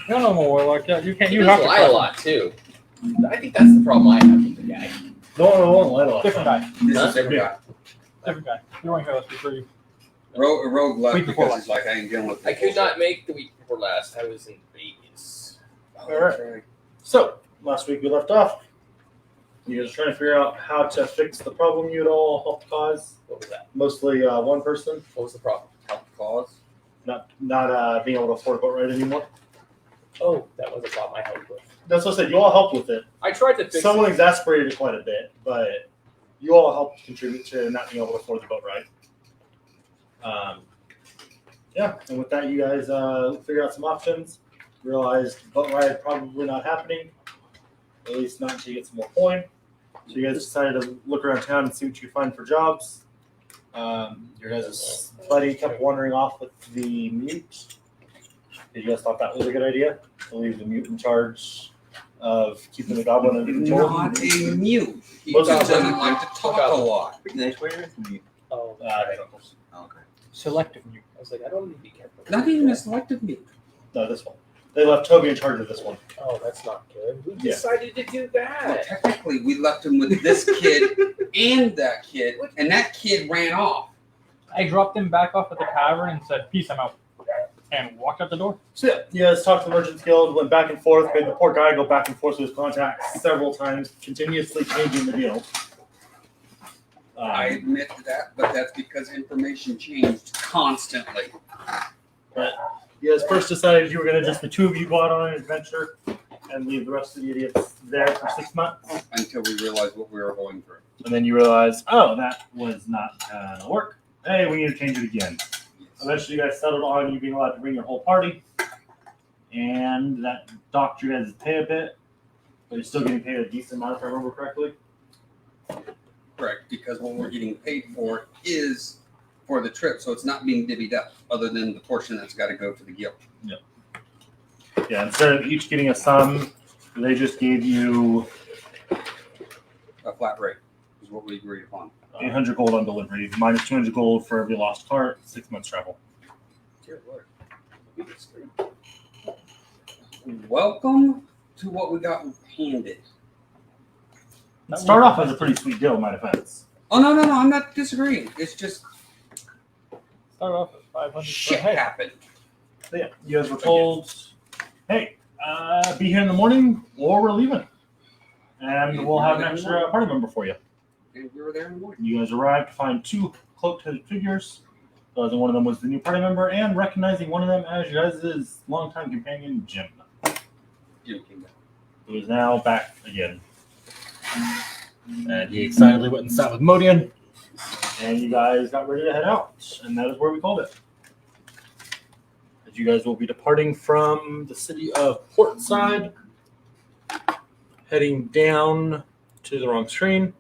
No, I'm a warlock. Yeah, you can't. He You does have to lie trust a him. lot too. I think that's the problem I have with the guy. No, lie a lot. Different guy. This Huh? is different guy. Different guy. You weren't here last week, were you? Rogue left Week before because he's like, I ain't dealing with I this could not bullshit. make the week before last. I was in Vegas. Oh, that's right. So, last week we left off. You guys are trying to figure out how to fix the problem you'd all helped cause. What was that? Mostly one person What was the problem? Help cause. not being able to afford a boat ride anymore. Oh, that was a problem I helped with. That's what I said. You all helped with it. I tried to fix Someone it. exasperated it quite a bit, but you all helped contribute to not being able to afford the boat ride. Yeah, and with that, you guys figured out some options. Realized boat ride probably not happening, at least not until you get some more coin. So you guys decided to look around town and see what you could find for jobs. Your guys' buddy kept wandering off with the mute. Did you guys thought that was a good idea? To leave the mute in charge of keeping the goblin under control? Not a mute. He Most of the doesn't time- like to talk a lot. Pretty nice way to mute. Oh, Okay. Selective mute. I was like, I don't need to be careful. Not even a selective mute. No, this one. They left Toby in charge of this one. Oh, that's not good. Who Yeah. decided to do Well, that? technically, we left him with this kid and that kid, and that kid ran off. I dropped him back off at the tavern and said, "Peace, I'm out," and walked out the door. So yeah, you guys talked to the Merchants Guild, went back and forth, made the poor guy go back and forth with his contacts several times, continuously changing the deal. I admit to that, but that's because information changed constantly. You guys first decided you were going to just the two of you go out on an adventure and leave the rest of the idiots there for 6 months. Until we realized what we were going through. And then you realized, oh, that was not going to work. Hey, we need to change it again. Eventually, you guys settled on you being allowed to bring your whole party. And that docked your guys' pay a bit. But you're still getting paid a decent amount, if I remember correctly. Correct, because what we're getting paid for is for the trip, so it's not being divvied up, other than the portion that's got to go to the guild. Yeah, instead of each getting a sum, they just gave you A flat rate is what we agreed upon. 800 gold on delivery, minus 200 gold for every lost cart, 6 months travel. Dear Lord. Welcome to what we got handed. Start off as a pretty sweet deal, in my defense. Oh, no, I'm not disagreeing. It's just Start off at 500. shit Hey, happened. So yeah, you guys were told, hey, be here in the morning or we're leaving. And we'll have an extra party member for you. And we were there in the morning. You guys arrived to find two cloaked-headed figures. Realizing one of them was the new party member and recognizing one of them as your guys' longtime companion, Jim, Jim came back. who is now back again. And he excitedly went and sat with Modian. And you guys got ready to head out. And that is where we called it. As you guys will be departing from the city of Portside, heading down to the wrong screen,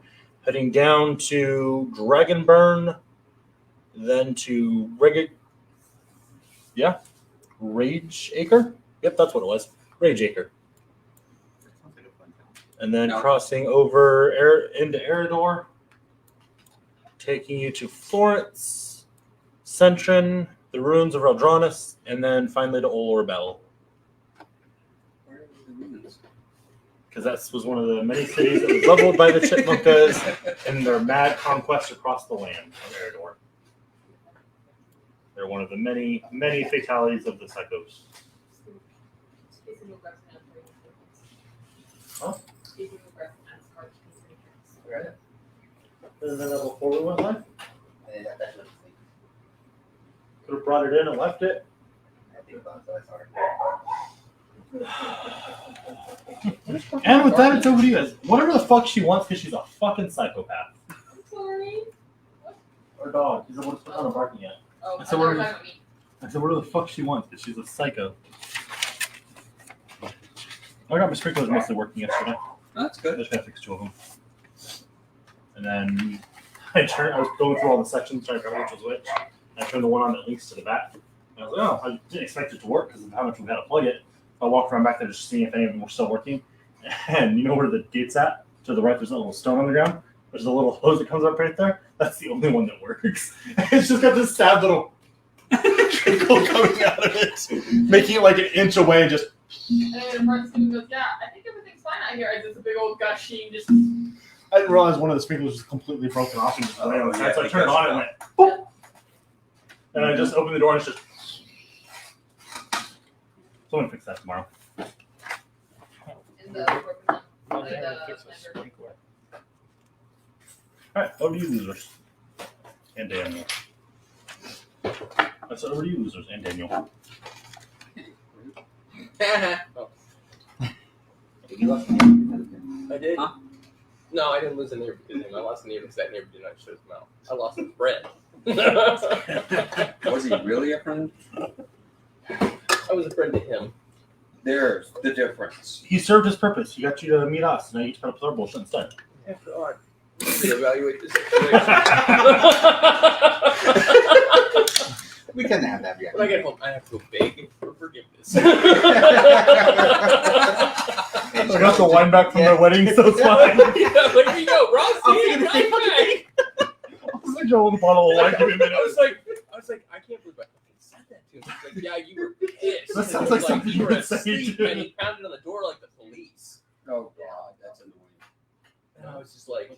heading down to Dragonburn, then to Rage Acre. Yep, that's what it was. Rage Acre. Sounds like a fun town. And then No. crossing over into Eridor, taking you to Florence, Centron, the ruins of Eldronus, and then finally to Olorbel. Where are the ruins? Because that was one of the many cities that was leveled by the Chipmunkas in their mad conquest across the land of Eridor. They're one of the many, many fatalities of the Psychos. Huh? Isn't that before we went live? Could have brought it in and left it. And with that, it's over to you guys. Whatever the fuck she wants, because she's a fucking psychopath. I'm sorry. Or dog. He said, what's on barking at? Oh, I said, thought you what were are- talking about me. I said, whatever the fuck she wants, because she's a psycho. I got my sprinklers mostly working yesterday. That's I good. just gotta fix two of them. And then I was going through all the sections trying to figure out which was which. I turned the one on that links to the back. And I was like, oh, I didn't expect it to work because of how much we had to plug it. I walked around back there just seeing if any of them were still working. And you know where the gate's at? To the right, there's a little stone on the ground. There's a little hose that comes up right there. That's the only one that works. It's just got this sad little trickle coming out of it, making it like an inch away and just And then the front student goes, yeah, I think everything's fine out here. It's just a big old gushing, just. I didn't realize one of the sprinklers was completely broken off and just went on the side, so I turned it on and it went boop. And I just opened the door and it's just. Someone fix that tomorrow. In the broken Oh, they haven't fixed the sprinkler. Alright, over to you, losers. And Daniel. I said over to you, losers, and Daniel. Oh, You lost the neighbor because of him. I did. Huh? No, I didn't lose a neighbor because of him. I lost a neighbor because that neighbor did not shut his mouth. I lost a friend. Was he really a friend? I was a friend to him. There's the difference. He served his purpose. He got you to meet us. Now you just put up with our bullshit instead. After all, we evaluate the situation. We couldn't have that reaction. When I get home, I have to go beg for forgiveness. I got the wine back from my wedding, so it's fine. Yeah, like, here you go, Ross. See you right back. I was like, Joe, with a bottle of wine, give me a minute. I was like, I can't believe I fucking said that to him. He's like, yeah, you were pissed. That sounds And like something you you were would say, asleep, too. and he pounded on the door like the police. Oh God, that's annoying. And I was just like,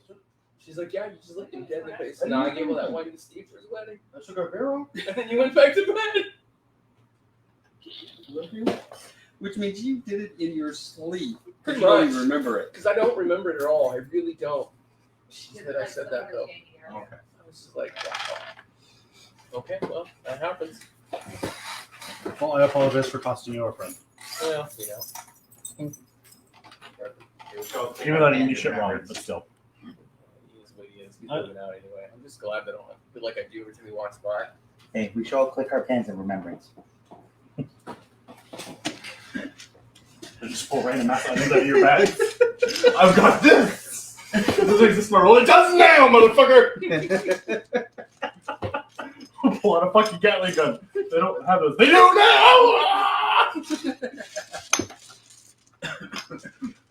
she's like, yeah, you just looked him dead in the face. And now I gave all that wine to Steve for his wedding. I took our barrel. And then you went back to bed. Which means you did it in your sleep. Pretty You don't much. even remember it. Because I don't remember it at all. I really don't. Shit that I said that though. Okay. I was just like, wow. Okay, well, that happens. Well, I apologize for costing you our friend. Well, you know. Even though I didn't do shit wrong, but still. He is what he is. He's moving out anyway. I'm just glad that I don't have to feel like I do every time he walks by. Hey, we should all click our pens in remembrance. I just pull random ass items out of your bag. I've got this! This is my roll. It does now, motherfucker! Pull out a fucking Gatling gun. They don't have those. They do now!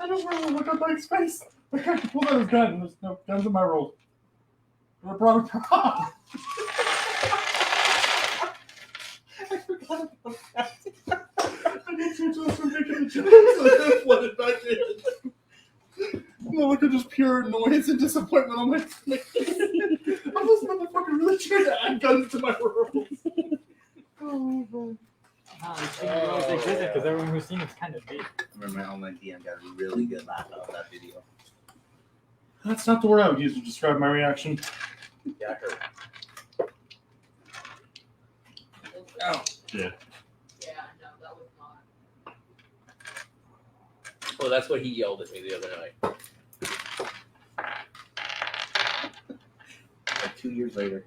I don't want to look at Mike's face. I can't pull out his gun. There's no guns in my roll. I brought a prop. I forgot about that. I need to just for making the jokes and then flood it back in. No, look at just pure annoyance and disappointment on my face. I'm this motherfucker really trying to add guns to my rolls. Oh, God. I didn't realize they existed because everyone who's seen it's kind of big. I remember my online DM got a really good laugh out of that video. That's not the word I would use to describe my reaction. Yeah, I heard. Oh, Yeah, no, that was not. Well, that's what he yelled at me the other night. Like 2 years later.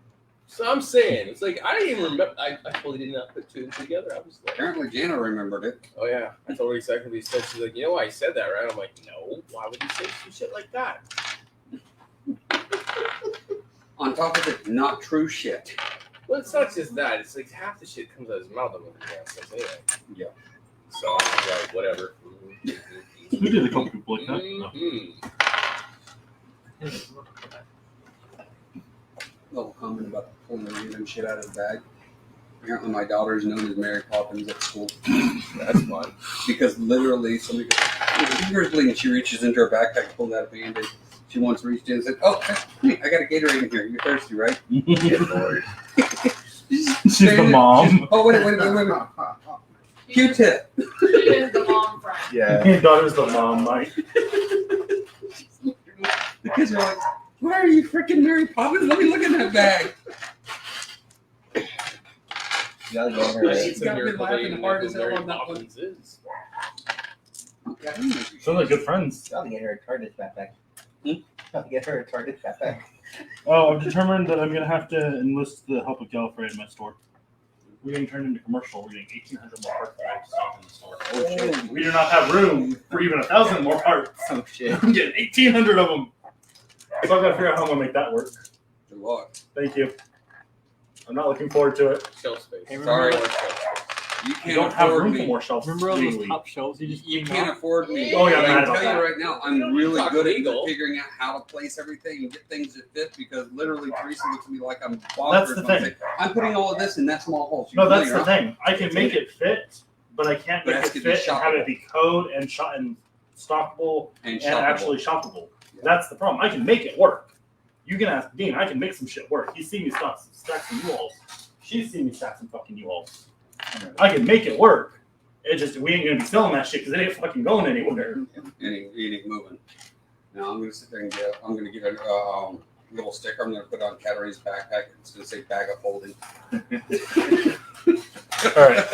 So I'm saying, it's like, I didn't even remember. I totally did not put two and two together. I was like, apparently Jana remembered it. oh yeah. I told her exactly what he said. She's like, you know why he said that, right? I'm like, no. Why would he say some shit like that? On top of it, not true shit. Well, it's not just that. It's like half the shit comes out of his mouth. I'm like, damn sense anyway. Yeah. So I was like, whatever. We did a couple people like that. No. Little comment about pulling the random shit out of the bag. Apparently, my daughter is known as Mary Poppins at school. That's fun. Because literally, somebody goes, "Oh, your finger's bleeding." She reaches into her backpack, pulls out a band-aid. She once reached in and said, "Oh, hey, I got a Gatorade in here. You're thirsty, right?" Good lord. She's the mom. Oh, wait. Q-tip. She is the mom friend. Yeah. Your daughter's the mom, Mike. The kids are like, "Why are you freaking Mary Poppins? Let me look in that bag." You gotta go over She's it. It's a got me miracle laughing they even hard know as who hell Mary on that one. Poppins is. Sounds like good friends. Gotta get her a TARDIS backpack. Gotta get her a TARDIS backpack. Oh, I've determined that I'm going to have to enlist the help of Gallifrey in my store. We're getting turned into commercial. We're getting 1,800 more parts that I have to stock in the store. Oh, shit. We do not have room for even 1,000 more parts. Oh, shit. I'm getting 1,800 of them. So I've got to figure out how I'm going to make that work. Good luck. Thank you. I'm not looking forward to it. Shelf space. Hey, Sorry. remember, You I can't don't have afford room for me. more shelves. remember all those legally. top shelves you just You cleaned can't off? afford me. Oh, yeah, But I mad can about tell you that. right now, I'm really Talk good legal. at figuring out how to place everything and get things that fit because literally Teresa looks at me like I'm bonkers. That's the when I thing. say, I'm putting all of this in that small hole. She's No, like, that's "You're the not." thing. I can make it fit, but I can't But it make has it to be fit and have shoppable. it be code and shot and stockable And and shoppable. actually shoppable. That's the problem. I can make it work. You can ask Dean. I can make some shit work. He's seen me stack some U-Hauls. She's seen me stack some fucking U-Hauls. I can make it work. It just we ain't gonna be selling that shit because it ain't fucking going anywhere. It ain't moving. Now I'm gonna sit there and I'm gonna get a little sticker. I'm gonna put on Katarina's backpack. It's gonna say bag of holding. All right.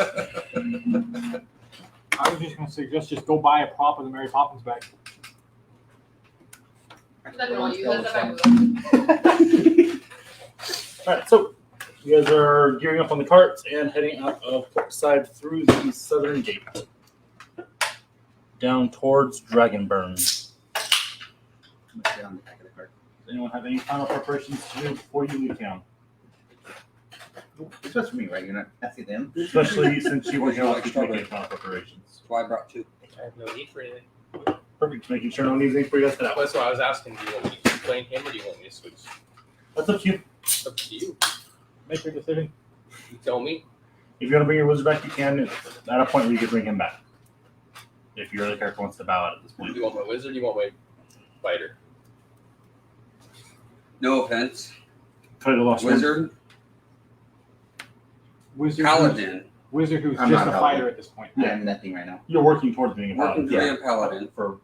I was just gonna suggest just go buy a prop of the Mary Poppins bag. Then we'll use it. All right. So you guys are gearing up on the carts and heading out of Portside through the southern gate, down towards Dragonburn. Let's get on the back of the cart. Does anyone have any final preparations to do before you leave town? It's just for me, right? You're not asking them. Especially since you were Would you going like to be strawberry? making final preparations. That's why I brought two. I have no need for anything. Perfect. Making sure no one needs anything for you guys to head out. That's why I was asking. Do you want me to keep playing him, or do you want me to switch? That's up to you. It's up to you. Make your decision. You tell me. If you want to bring your wizard back, you can. At a point where you can bring him back. If your other character wants to bow out at this Do point. you want my wizard? Or do you want my fighter? No offense. Try to lost one. Wizard Paladin. Wizard who's I'm just not a a fighter paladin. at this point. I have nothing right now You're working towards being a Working paladin. to be a paladin. For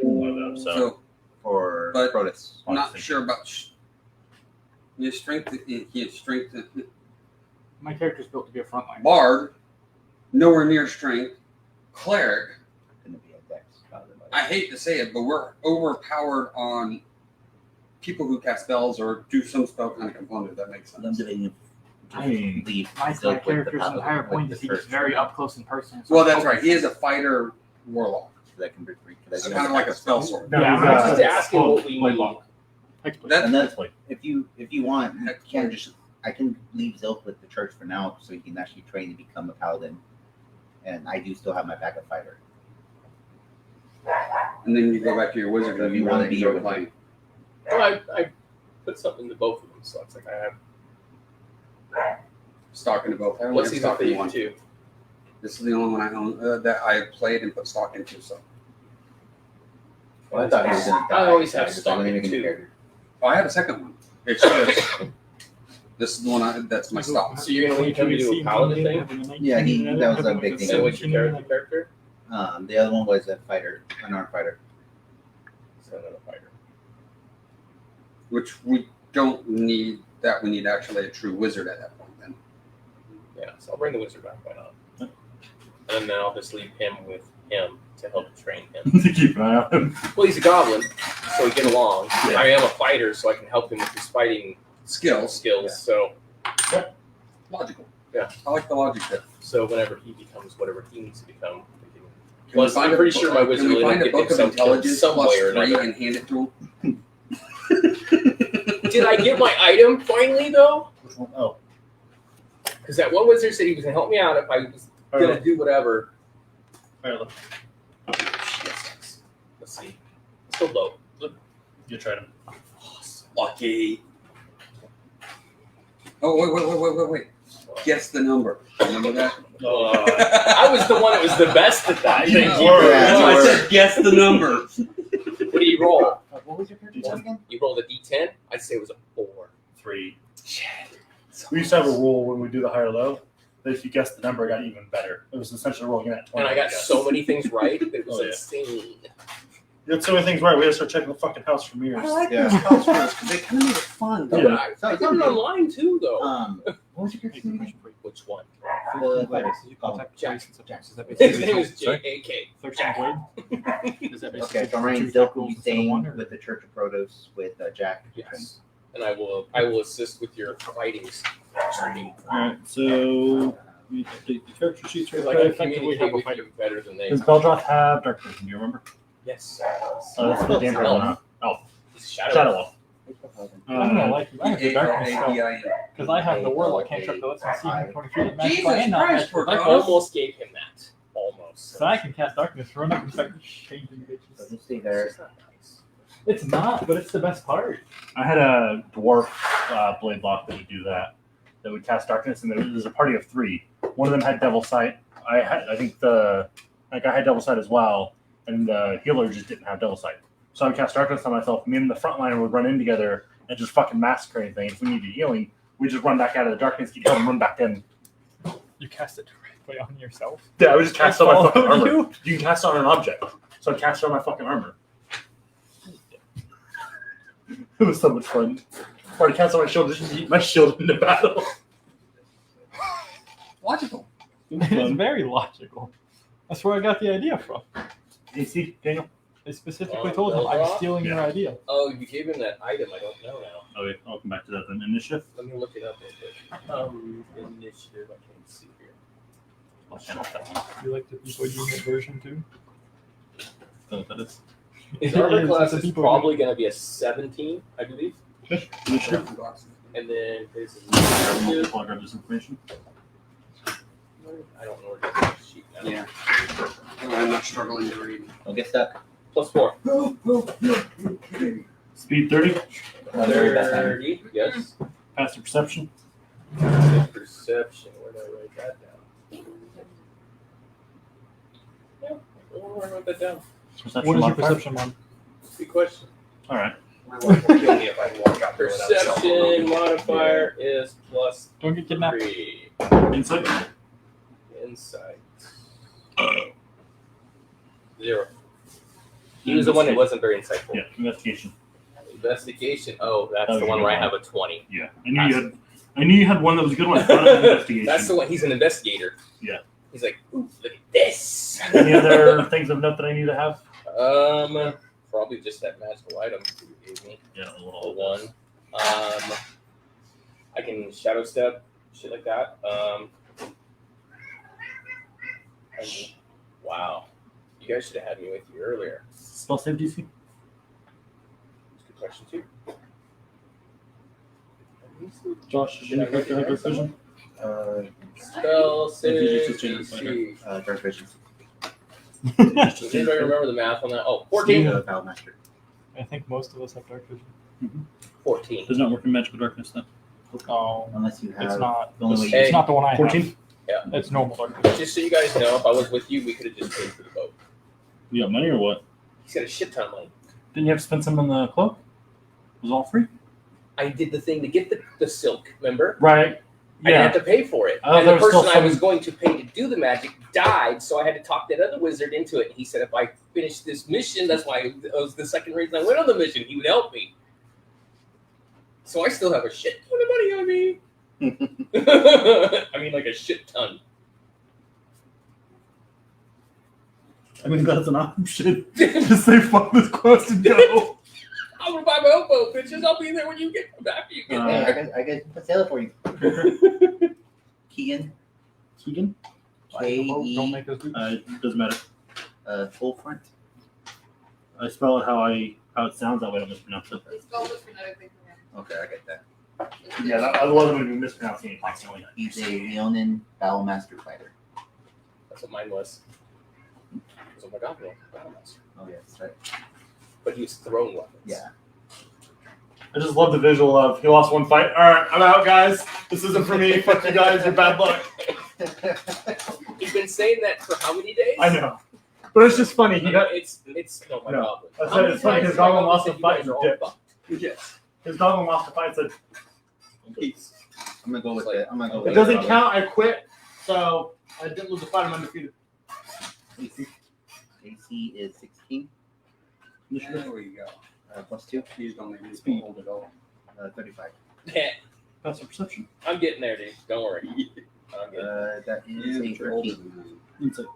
one of them. So, So for But- Protus. I'm not honestly. sure about his strength. His strength. My character's built to be a frontline. Bard. Nowhere near strength. Cleric. Gonna be a dex. I hate to say it, but we're overpowered on people who cast spells or do some spell kind of component. If that makes sense. I mean, My character's entire point is he's very up close and personal. so Well, that's right. He is a fighter warlock. That can be free. It's kind of like a spell sword. no, Yeah, he's, I'm just asking what we blade need. lock. That- And that's Exploit. if you want, you can just I can leave Zilk with the church for now, so you can actually train to become a paladin. And I do still have my backup fighter. And then you go back to your wizard If and you you wanna really be enjoy your playing. Well, I put something into both of them, so it's like I have. Stock into both. I only What's have easy stock for in you one. too? This is the only one I own that I played and put stock into. So Well, I thought he was gonna die. I always so have just stock let me in make a new two. character. oh, I have a second one. It's just this is the one that's my stock. So you're gonna leave him to do a paladin thing? Yeah, that was a big thing. So what's your character? The other one was a fighter, unarmed fighter. So another fighter. Which we don't need. That we need actually a true wizard at that point. Then Yeah, so I'll bring the wizard back. Why not? And then I'll just leave him with him to help train him. to keep an eye on him. Well, he's a goblin, so we get along. Yeah. I am a fighter, so I can help him with his fighting skills. skills. So Logical. Yeah. I like the logic there. so whenever he becomes whatever he needs to become, we can- Can we Plus, find I'm a- pretty sure my wizard Can we will find a get book of some intelligence some plus way or 3 another. and hand it to him? Did I get my item finally though? Which one? Oh, Because that one wizard said he was gonna help me out if I was gonna do whatever. Fire Let's see. Still low. You tried him. Lucky. Oh wait. Guess the number. Remember that? I was the one that was the best at that. Thank you. Word. That's why I Word. said guess the number. What do you roll? What was your character D10. again? You rolled a d10? I'd say it was a 4. 3. We used to have a rule when we do the high or low that if you guessed the number, it got even better. It was essentially rolling at 20. And I got so many things right that it was Oh, yeah. insane. You had so many things right. We had to start checking the fucking house for mirrors. I like Yeah. those house rules because they kind of make it fun. No, Yeah. but I did it online too, though. What was your character name again? Which one? The fighter. Jack. Is that His name is Sorry? J.A.K. 13 Blade? Is that basically Okay, so Ryan two Zilk jack will be rolls instead of staying one, or- with the Church of Protos with Jack. Yes. And I will assist with your fighting training. Alright, so we update the character sheets Because real I can quick. communicate with you better than they. Does Beldroth have Dark Vision? Do you remember? Yes. Oh, that's the damn Elf. one. Oh, He's Shadow. Shadow Wolf. I'm gonna like you. I have the darkness spell. ADIN. Because I have the warlock cantrip that lets me see him 20 feet. Magical Jesus and not Christ, magical we're I darkness. almost gave him that. Almost. So I can cast darkness, run up and start changing So bitches. just stay there. It's not nice. It's not, but it's the best part. I had a dwarf blade lock that would do that. That would cast darkness, and there was a party of 3. One of them had Devil Sight. I think I had double sight as well, and the healer just didn't have double sight. So I would cast darkness on myself. Me and the frontliner would run in together and just fucking massacre anything. If we needed healing, we just run back out of the darkness, keep going, run back in. You cast it directly on yourself. Yeah, I would just cast it on my fucking Followed armor. You can cast it on an object, so I cast it on my fucking armor. It was so much fun. Or I cast it on my shield, just eat my shield into battle. Logical. It's very logical. That's where I got the idea from. You see, Daniel? They specifically told him, I'm stealing your idea. Oh, you gave him that item. I don't know now. Okay, I'll come back to that then. Initiative. Let me look it up real quick. Initiative. I can't see here. I'll channel that one. You like the people unit version too? Is that what that is? His armor It's class the is people- probably going to be a 17, I believe. Initiative. And then his I'll initiative. grab this information. I don't know where to sheet now. Yeah. I'm not struggling to read. Don't get stuck. +4. Speed 30. Very bad time. 30. Yes. Passive perception. Perception. Where did I write that down? Yeah. Where did I write that down? Perception What is your modifier. perception one? Good question. All right. My wife will kill me if I walk out there without a cell Perception phone. modifier is Don't get kidnapped. +3. Insight. Insight. 0. He was the one that wasn't very insightful. Yeah. Investigation. Investigation. Oh, that's That was the a one good where I one. have a 20. Yeah. I knew you had one that was a good one. Investigation. That's the one. He's an investigator. Yeah. He's like, ooh, look at this. Any other things of note that I need to have? Probably just that magical item you gave me. Yeah, a The little. one. I can shadow step, shit like that. Wow. You guys should have had me with you earlier. Spell save DC. That's a good question too. Josh, did you correct your vision? Spell save just change the DC. Dark vision. Does anybody remember the math on that? Oh, 14. Battle Master. I think most of us have dark vision. 14. Does not work in magical darkness then. Oh, Unless you have. it's not. the only way you- Hey. It's not the one I 14? have. It's normal dark vision. Just so you guys know, if I was with you, we could have just paid for the boat. You got money or what? He's got a shit ton of money. Didn't you have to spend some on the cloak? It was all free? I did the thing to get the silk, remember? Right. I didn't Yeah. have to pay for it. Oh, And there the was still person I was some- going to pay to do the magic died, so I had to talk that other wizard into it. He said if I finished this mission, that's why it was the second reason I went on the mission. He would help me. So I still have a shit ton of money on me. I mean, like a shit ton. I mean, that's an option. Just say, fuck this quest and go. I'm gonna buy my own boat, bitches. I'll be there when you get after you get there. I guess put sail for you. Keegan. Keegan? Don't make us do Doesn't matter. Full front. I spell it how it sounds that way. I don't mispronounce it. It's spelled this phonetically for him. Okay, I get that. Yeah, I love it when you mispronouncing it constantly. He's a Leonin Battle Master fighter. That's what mine was. Oh my god, no. Oh yeah, that's right. But he was throwing weapons. Yeah. I just love the visual of he lost one fight. All right, I'm out, guys. This isn't for me. Fuck you guys. You're bad luck. He's been saying that for how many days? I know, but it's just funny. He got It's no my No. problem. I said How many it's funny times because have I Goblin always lost said the you fight guys and are all dipped. fucked? Yes. his Goblin lost the fight. Said Peace. I'm gonna go with it. I'm gonna go it with doesn't count. I quit. So I didn't lose the fight. I'm undefeated. AC is 16. There we go. Plus 2. Please don't make me Speed. hold it all. 35. Yeah, Passive perception. I'm getting there, dude. Don't worry. I'm getting That is a 13. Insight.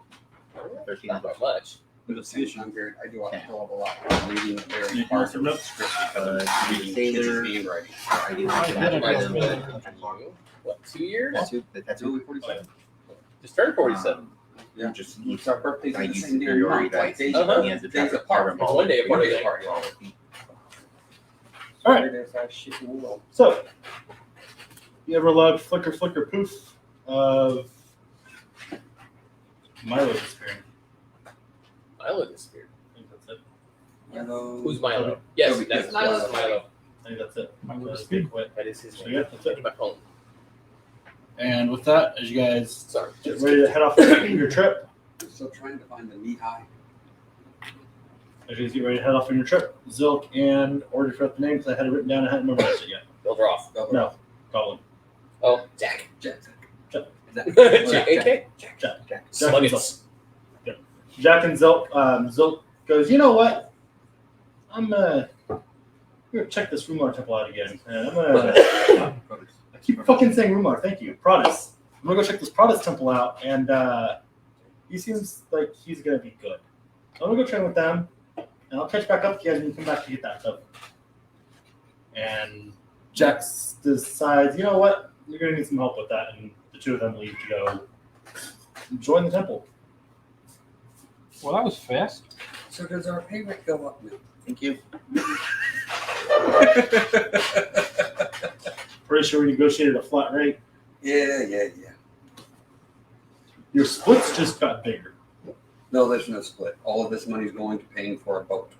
13. not by much. Investigation. I'm very. I do a hell of a lot. I'm reading very Yeah, hard some notes. script because I'm reading Sailor. kids' handwriting. I do I have did magic it. item. What, 2 years? Plus 2. That's No, it. 47. Just turned 47. Yeah. Just It's our birthdays I on the use same day. superiority Month, like dice. days, Uh-huh. He has a days track apart. of One day apart, One day I think. apart. All right. There's that shit in the world. So, you ever loved Flicker Flicker Poof of Milo disappearing? Milo disappeared. I think that's it. Hello. Who's Milo? Yes, Toby, that's yes. Milo. I think that's it. Milo That's speed. quit. That is his So name. yeah, that's I it. need my phone. And with that, as you guys Sorry. get ready to head off on your trip, I'm still trying to find the knee high. as you guys get ready to head off on your trip, Zilk and Order forgot the name because I had it written down and I hadn't memorized it yet. Build her off. No, Goblin. Oh, Jack. Jack. Jack. Jack. Jack. Jack. Sluggets. Jack and Zilk. Zilk goes, you know what? I'm gonna check this Rumar temple out again. And I'm gonna. I keep fucking saying Rumar. Thank you, Prodis. I'm gonna go check this Prodis temple out, and he seems like he's gonna be good. So I'm gonna go train with them, and I'll catch back up with you guys when you come back to get that stuff. And Jack decides, you know what? You're gonna need some help with that, and the two of them leave to go join the temple. Well, that was fast. So does our pay rate go up now? Thank you. Pretty sure we negotiated a flat rate. Yeah. Your splits just got bigger. No, there's no split. All of this money is going to paying for a boat.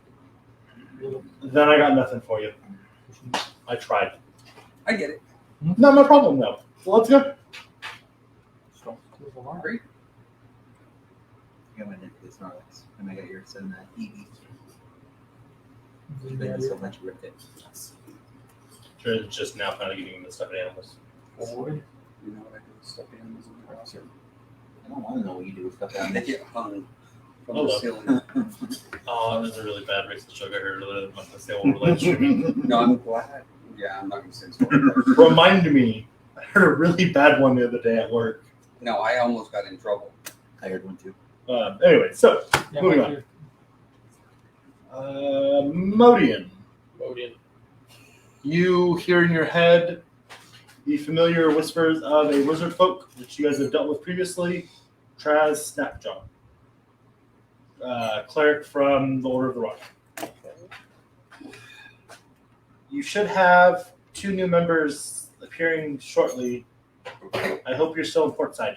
Then I got nothing for you. I tried. I get it. Not my problem though. So let's go. Great. I got my Netflix Snorlax, and I got your son Evie. It's been so much worth it. Sure, just now kind of getting into stuffed animals. You know what I do with stuffed animals in the house? I don't want to know what you do with stuff down They there. get hung from Oh, the look. ceiling. Oh, that was a really bad racist joke I heard earlier. Let's say over live streaming. No, I'm glad. Yeah, I'm not going to say it's Remind me, I heard a really bad one the other day at work. No, I almost got in trouble. I heard one too. Anyway, so Yeah, moving Mike, on. Modian. Modian. You hear in your head the familiar whispers of a wizard folk that you guys have dealt with previously. Traz Snapjaw, cleric from the Order of the Rock. You should have 2 new members appearing shortly. I hope you're still in Portside.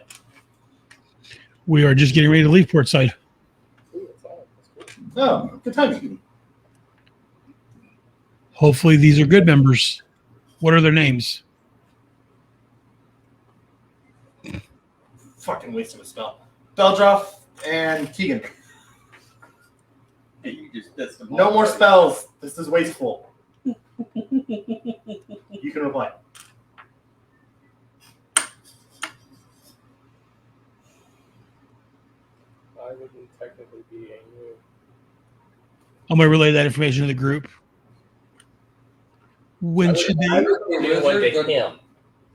We are just getting ready to leave Portside. Ooh, that's all. That's cool. Oh, good timing. Hopefully these are good members. What are their names? Fucking waste of a spell. Beldroff and Keegan. You just did some No more spells. This is wasteful. You can reply. I wouldn't technically be a new. I'm going to relay that information to the group. When should I they? would be a new one to him.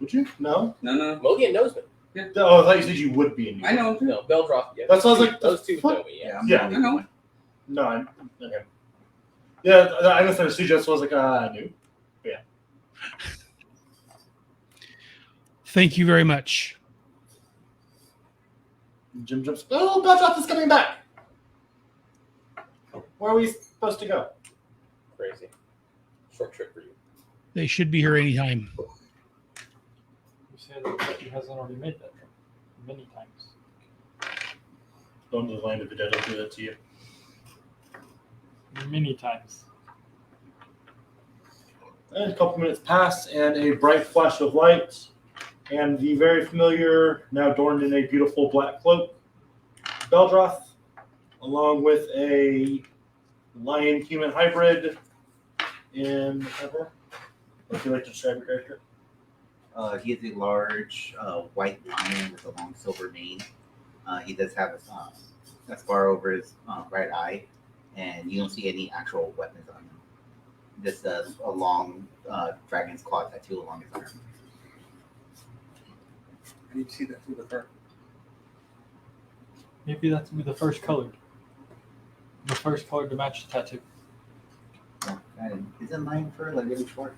Would you? No? No. Modian knows me. Oh, I thought you said you would be a new. I know. No, Beldroff. Yeah. That's what I was like, Those two what? know me. Yeah. I'm Yeah, the I know. one. No, I'm okay. Yeah, I misunderstood you. So I was like, I knew. Thank you very much. Jim jumps. Oh, Beldroff is coming back. Where are we supposed to go? Crazy. Short trip for you. They should be here anytime. You said that he hasn't already made that trip many times. Going to the land of the dead. I'll do that to you. Many times. And a couple minutes pass, and a bright flash of light, and the very familiar, now adorned in a beautiful black cloak, Beldroth, along with a lion-human hybrid in whatever. Would you like to describe your character? He is a large white lion with a long silver mane. He does have a scar over his right eye, and you don't see any actual weapons on him. Just a long dragon's claw tattoo along his arm. I need to see that through the fur. Maybe that's be the first colored. The first color to match the tattoo. And isn't lion fur like really short?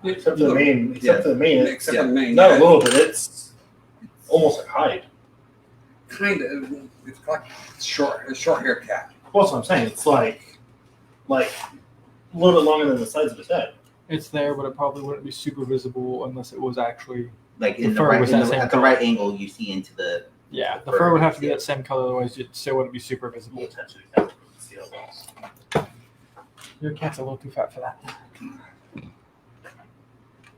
Except for the mane. Except for the mane. Except for the mane. Not a yeah. little bit. It's almost like hide. Kind of. It's like a short hair cat. Well, that's what I'm saying. It's like a little bit longer than the sides of his head. It's there, but it probably wouldn't be super visible unless it was actually. Like The in the fur right, was in that the, same at the color. right angle, you see into the. Yeah, the fur fur would have to be yeah. that same color, otherwise it still wouldn't be super visible. Tattoo. Let's see how it goes. Your cat's a little too fat for that.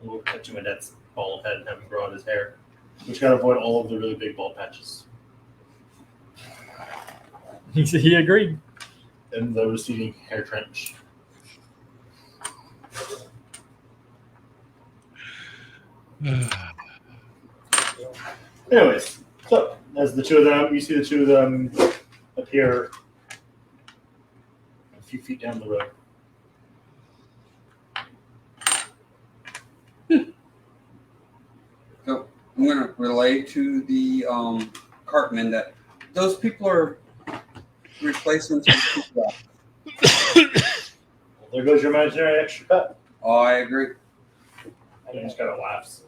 We'll tattoo my dad's bald head and have him grow out his hair, which gotta avoid all of the really big bald patches He agreed. and the receding hair trench. Anyways, so as the two of them, you see the two of them appear a few feet down the road. So I'm going to relay to the cartman that those people are replacements for people. Well, there goes your imaginary extra cut. Oh, I agree. And just kind of laughs.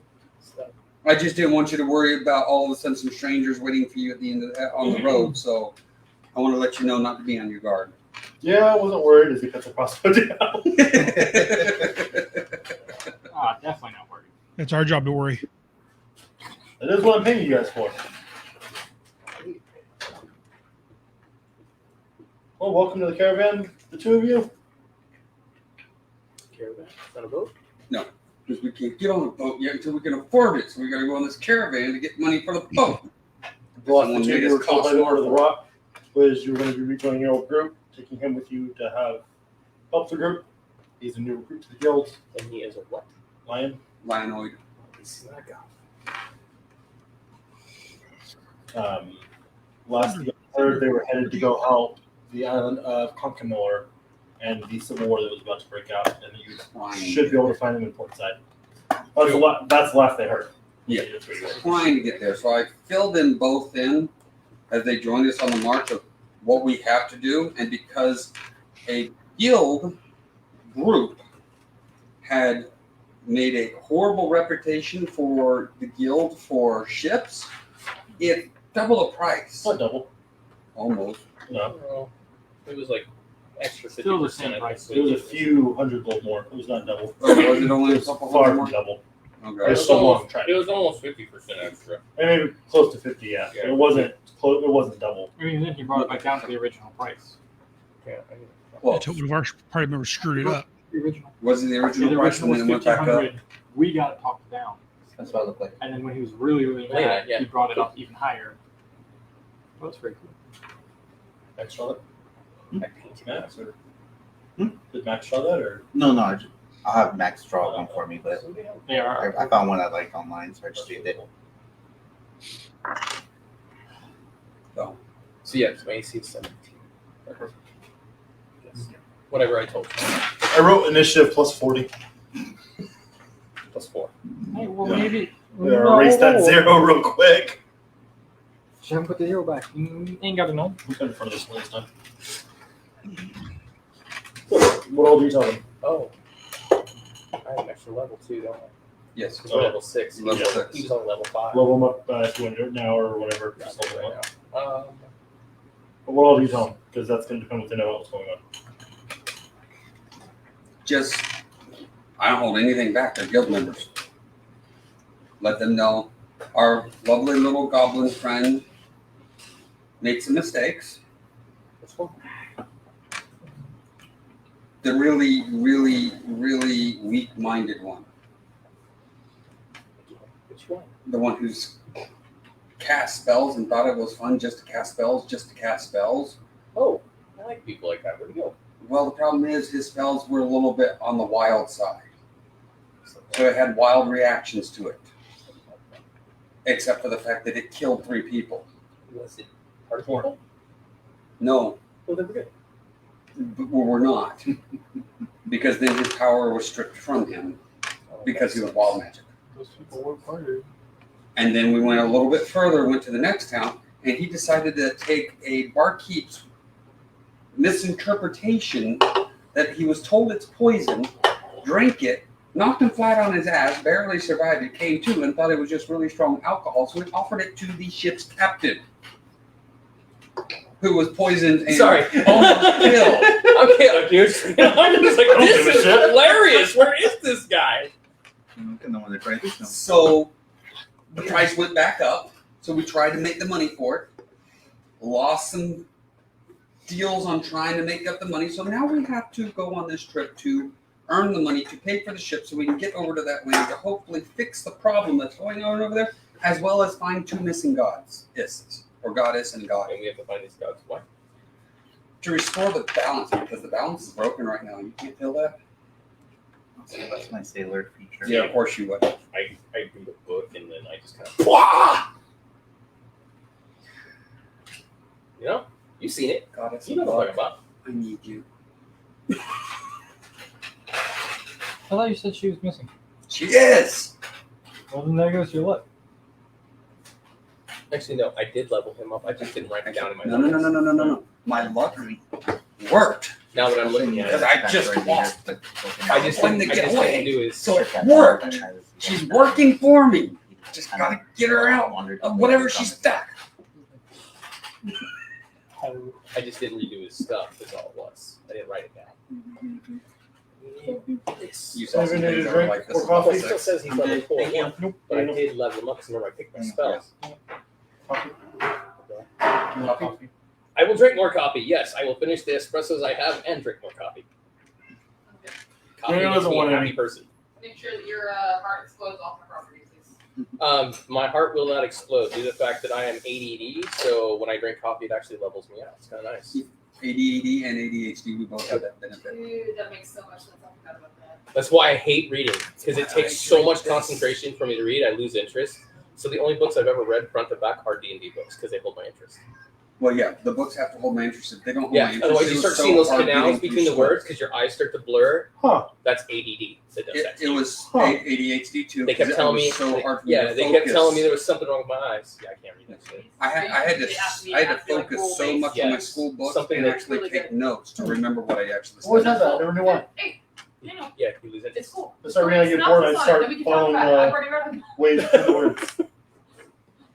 I just didn't want you to worry about all of a sudden some strangers waiting for you at the end of the, on the road. So I want to let you know not to be on your guard. Yeah, I wasn't worried as he cuts across the down. Definitely not worried. It's our job to worry. That is what I'm paying you guys for. Well, welcome to the caravan, the two of you. Caravan? Is that a boat? Because we can't get on the boat yet until we can afford it. So we got to go on this caravan to get money for the boat. The last Someone two made you us were told by cost the Lord of the more. Rock was you were going to be rejoining your old group, taking him with you to have help the group. He's a new recruit to the guild. And he is a what? Lion. Lianoid. He's not a Last you heard, they were headed to go help the island of Concanor and the civil war that was about to break out, and you should be able to find them in Portside. That's the last they heard. Yeah. Trying to get there. So I filled them both in as they joined us on the march of what we have to do. And because a guild group had made a horrible reputation for the guild for ships, it double the price. Not double. Almost. No. Well, it was like extra 50%. Still the same price. It was a few hundred gold more. It was not double. Or was it only It a was couple far hundred from more? double. Okay. It was so long. Tried. It was almost 50% extra. And maybe close to 50, yeah. Yeah. It wasn't close. It wasn't double. I mean, then he brought it back down to the original price. Yeah. Well, That's what one of our party members screwed it up. The original. was it the The original price original and was then it went back up? 1,500. We got it talked down. That's what I look like. And then when he was really, really Yeah, mad, yeah. he brought it up even higher. Well, that's very cool. Max saw that? I painted Max? Or, Did Max saw that? Or? No, I'll have Max draw one for me, but They are. I found one I liked online, so I just did it. So yeah, it's my AC is 17. Yes. Whatever I told you. I wrote initiative plus 40. Plus 4. Hey, well, Yeah. maybe. Erase that zero real quick. Should I put the zero back? Ain't got to know. Who's in front of this one this time? What all do you tell them? Oh. I have an extra level too, don't I? Yes. Because we're level 6. Level He was- 6. He was on level 5. Level them up if you want to do it now or whatever. Yeah, Just level them right up. now. But what all do you tell them? Because that's going to depend what they know what's going on. Just, I don't hold anything back. They're guild members. Let them know our lovely little goblin friend made some mistakes. Which one? The really, really, really weak-minded one. Which one? The one who's cast spells and thought it was fun just to cast spells, just to cast spells. Oh, I like people like that. Where'd he go? Well, the problem is his spells were a little bit on the wild side. So it had wild reactions to it. Except for the fact that it killed 3 people. Was it part of 4. people? No, Well, they were good. but we're not. Because then his power was stripped from him because he was wild magic. Those people work harder. And then we went a little bit further, went to the next town, and he decided to take a barkeep's misinterpretation that he was told it's poison, drank it, knocked him flat on his ass, barely survived it, came to, and thought it was just really strong alcohol, so he offered it to the ship's captain, who was poisoned and Sorry. almost killed. Okay, I'm just like, don't this give a is shit. hilarious. Where is this guy? And the one that tried to know. So the price went back up. So we tried to make the money for it. Lost some deals on trying to make up the money. So now we have to go on this trip to earn the money to pay for the ship so we can get over to that land to hopefully fix the problem that's going on over there, as well as find 2 missing goddesses, or goddess and god. And we have to find these gods. Why? To restore the balance, because the balance is broken right now. You can't feel that? That's my sailor feature. Yeah, of course you would. I read a book and then I just kind of Pwah! You know? You've seen it. Goddess You know what I'm talking about. I need you. I thought you said she was missing. She is! Well, then there goes your luck. Actually, no, I did level him up. I just didn't write it down in my No. My luck worked. Now that I'm looking at Because it, I just lost. I just When didn't, they I get just away. didn't do is So it worked. She's working for me. Just gotta get her out of whatever she's stuck. I just didn't redo his stuff. Is all it was. I didn't write it down. This. You saw some Ever need things a that were drink like or this. coffee? It still says he's level 4. Thank you. Nope. But I did level him up because remember I picked my spells. Coffee. I will drink more coffee. Yes, I will finish the espressos I have and drink more coffee. Okay. Coffee Yeah, makes doesn't me a want happy any. person. Make sure that your heart explodes off my property, please. My heart will not explode due to the fact that I am ADD. So when I drink coffee, it actually levels me out. It's kind of nice. ADD and ADHD, we both have that benefit. Dude, that makes so much sense. I forgot about that. That's why I hate reading because it takes so much concentration for me to read. I lose interest. So the only books I've ever read front to back are D&D books because they hold my interest. Well, yeah, the books have to hold my interest. If they don't hold my Yeah, interest, otherwise it you was start so seeing those hard canals reading between through the words because your eyes start to blur. Huh. That's ADD. That does that to It you. was Huh. ADHD too. They kept 'cause it telling was me, so hard for me yeah, to they kept focus. telling me there was something wrong with my eyes. Yeah, I can't read that shit. I had to focus so much on my Yes. school books Something and that's actually really take good. notes to remember what I actually Always said. have that. I never knew why. Hey, you know, Yeah, you lose it's interest. cool. That's why when I get bored, I start following I've already read them. ways to the words.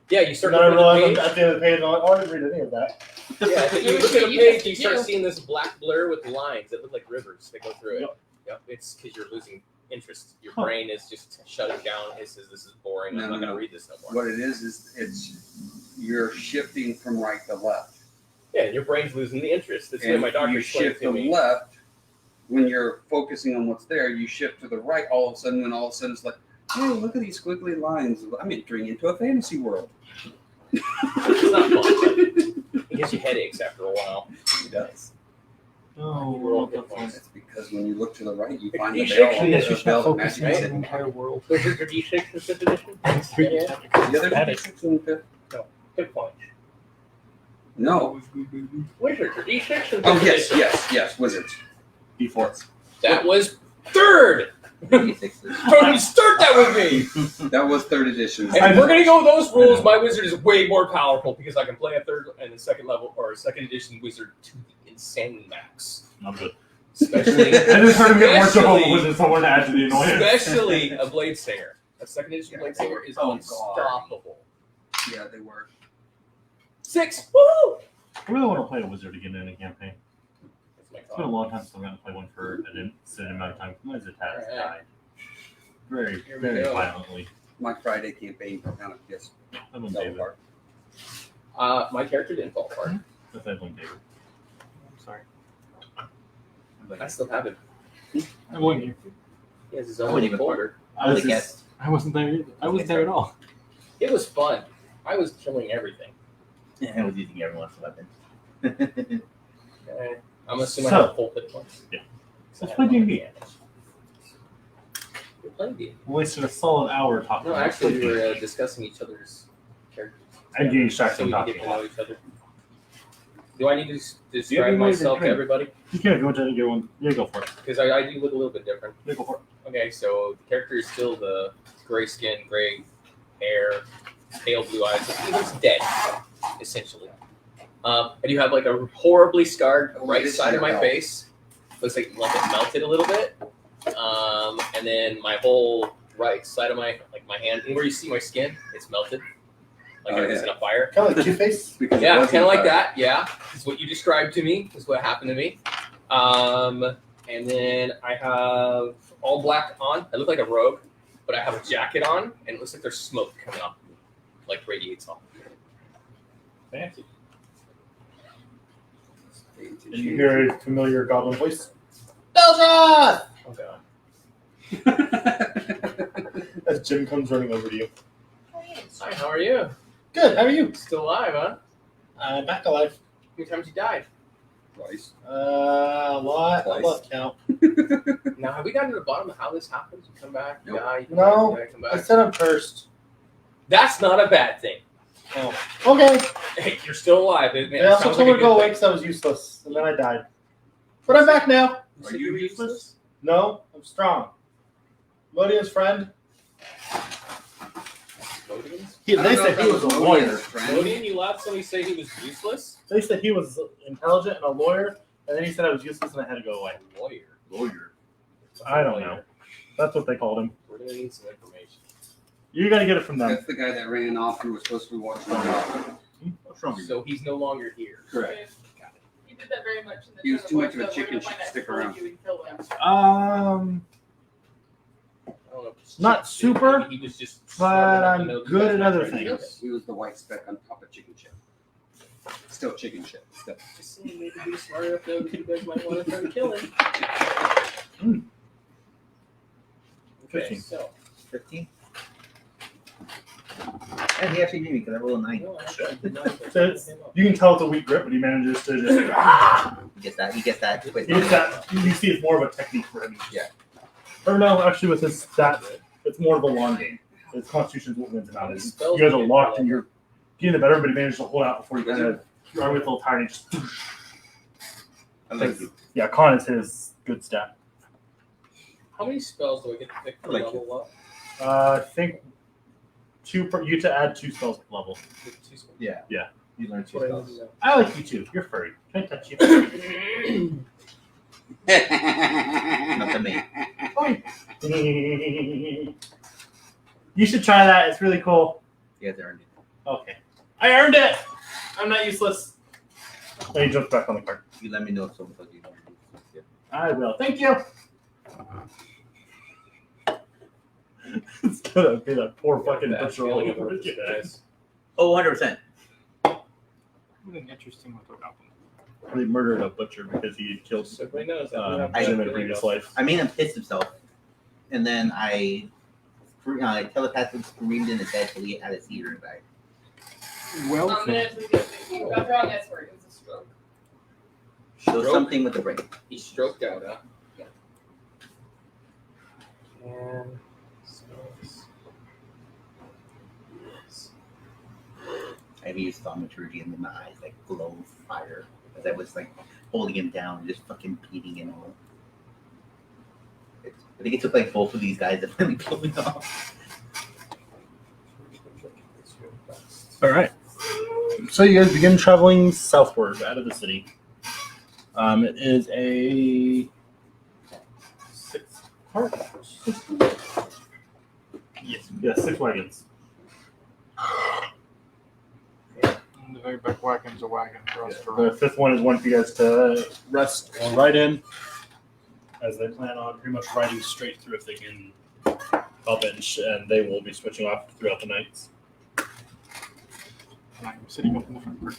Yeah, you start And then I looking realize at I'm at the end of the page, and I'm like, oh, I didn't read any of that. the page. Yeah, you look at a page, you start seeing this black blur with lines that look like rivers that go through it. Yep, it's because you're losing interest. Your Huh. brain is just shutting down. It says this is boring. I'm not going to read this no more. What it is it's you're shifting from right to left. Yeah, your brain's losing the interest. That's what And my doctor you explained shift to to me. left when you're focusing on what's there. You shift to the right all of a sudden, when all of a sudden it's like, hey, look at these squiggly lines. I'm entering into a fantasy world. It's not fun. But it gives you headaches after a while. It does. Oh, We're all good ones. It's because when you look to the right, you find the D6, veil. I guess you The should veil not of focus magic on is the hidden. entire world. Was it your D6 in 5th edition? Yeah. The other Static. D6 in the fifth? Good point. No. Wizards are D6 in 5th Oh yes, edition. yes, wizards. D4. That was 3rd. Don't start that with me. That was 3rd edition. And if we're gonna go with those rules, my wizard is way more powerful because I can play a 3rd and a 2nd level or a 2nd edition wizard to the insane max. I'm good. Especially, I just heard him get more trouble especially- with someone to add to the annoyance. especially a blade singer. A 2nd edition blade singer is Oh, God. unstoppable. Yeah, they were. 6. Woo! I really want to play a wizard again in a campaign. That's my It's been a thought. long time since I'm going to play one for an insane amount of time. My Zitaz Alright. died. Very, Here we very go. violently. My Friday campaign kind of just I blame fell David. apart. My character didn't fall apart. I blame David. I'm sorry. I still have it. I blame you. He has his I own wouldn't even folder. I was the just, guest. I wasn't there either. I wasn't there at all. It was fun. I was killing everything. I was using everyone's weapon. Okay. I'm assuming So- I have full hit points. Yeah. So I Let's have play a lot of D&D. damage. We're playing D&D. wasted a solid hour talking No, about actually, we were D&D. discussing each other's characters. I'm getting distracted So we from can get talking. to know each other. Do I need to describe any way to myself to drink. everybody? You can if you want to get one. Yeah, go for it. Because I do look a little bit different. Yeah, go for it. Okay, so the character is still the gray skin, gray hair, pale blue eyes. He looks dead, essentially. I do have like a horribly scarred Oh, right it is side of your my health. face. Looks like it melted a little bit. And then my whole right side of my hand, where you see my skin, it's melted. Like Oh, it was yeah. in a fire. Kind of like Two-Face. Because it Yeah, wasn't kind of like fire. that. Yeah, it's what you described to me. Is what happened to me. And then I have all black on. I look like a rogue, but I have a jacket on, and it looks like there's smoke coming off me, like radiates off. Fancy. And you hear a familiar goblin voice. Beldrath! Oh god. As Jim comes running over to you. Hi, how are you? Good. How are you? Still alive, huh? Back alive. How many times you died? Twice. A lot. I Twice. lost count. Now, have we gotten to the bottom of how this happens? You come back, you Nope. die, you come No. back, you die, come I back. said I'm cursed. That's not a bad thing. Oh. Okay. Hey, you're still alive. It, They also told me to go away because I was useless, and then I died. But I'm back now. Are you useless? No, I'm strong. Lodian's friend. Lodians? They I don't know said if he that was a Lodian's lawyer. friend. Lodian, you let somebody say he was useless? They said he was intelligent and a lawyer, and then he said I was useless and I had to go away. Lawyer. I don't know. That's what they called him. We're gonna need some information. You got to get it from them. That's the guy that ran off who was supposed to be watching the dog. What's wrong with you? So he's no longer here. Correct. Got it. He did that very much in the He was tone too of much of a voice that chicken we're gonna find to out stick who around. you and kill them. I don't know if it's Not chicken super, shit. He was just but smarter I'm than those good guys at that other tried to kill things. He was the white speck on top of chicken shit. Still chicken shit. Still. him. Just saying, maybe he was smart enough to know that you guys might want to try to kill him. Okay, 15. so 15. And he actually beat me because I rolled a 9. no, actually, I did not even So it's- him up. You can tell it's a weak grip, but he manages to just. He gets that quick. He gets that. You see, it's more of a technique for him. Yeah. Or no, actually, with his stats, it's more of a long game. His constitution's what wins him out. You guys are locked and you're getting the better, but he managed to hold out before you kind of. Your arm gets a little tired and just. I like you. Yeah, con is his good stat. How many spells do I get to pick per I like level up? I think 2 per. You get to add 2 spells per level. Two spells. Yeah. Yeah. You learn That's 2 what I need spells. to know. I like you too. You're furry. Can I touch you? Not the main. Fine. You should try that. It's really cool. You guys earned it. Okay. I earned it. I'm not useless. Then he jumps back on the card. You let me know if someone tells you. Yeah. I will. Thank you. It's gonna be that poor fucking Bad butcher all feeling over about this, again. guys. Oh, 100%. Something interesting what happened. They murdered a butcher because he had killed So everybody knows that. we have I- bad Jim in a feeling previous about life. I made him piss himself. And then I telepathically screamed in his head till he had a seizure and died. Well, I'm gonna actually get it. You got the wrong S word. It was a stroke. Show Stroke? something with the brain. He stroked out, huh? Yeah. And spells. Yes. I used thaumaturgy and then my eyes like glow fire as I was like holding him down and just fucking beating him all. I think it took like both of these guys to finally pull me off. All right. So you guys begin traveling southward out of the city. It is a 6-part. Yes, 6 wagons. in the very back wagon's a wagon for us to The ride. 5th one is one for you guys to rest or ride in, as they plan on pretty much riding straight through if they can help it, and they will be switching off throughout the nights. And I'm sitting up in the front part.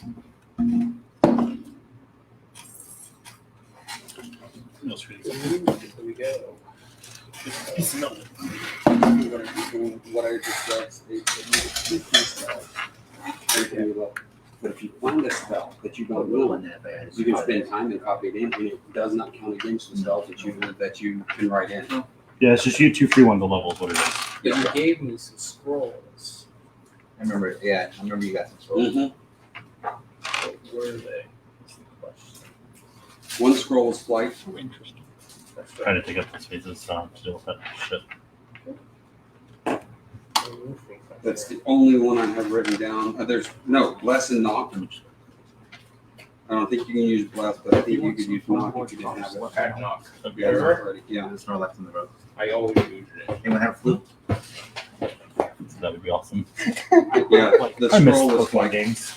No screens. Here we go. Piece of milk. What I just said is that you get 2 free spells. Okay, well, but if you find a spell that you don't know, you can spend time and copy it in, and it does not count against the spells that you can write in. Yeah, it's just you 2 free ones. The level is what it is. But you gave me some scrolls. I remember you got some scrolls. What were they? That's the question. One scroll is flight. So interesting. That's Trying to take up the spaces to deal with that shit. That's the only one I have written down. There's no bless and knock. I don't think you can use bless, but I think you could use knock if you didn't have it. Pack knock. Okay. Yeah, already. Yeah. There's no left in the road. I always used it. Anyone have a flute? That would be awesome. Yeah. The I miss scroll was Pokemon flight. games.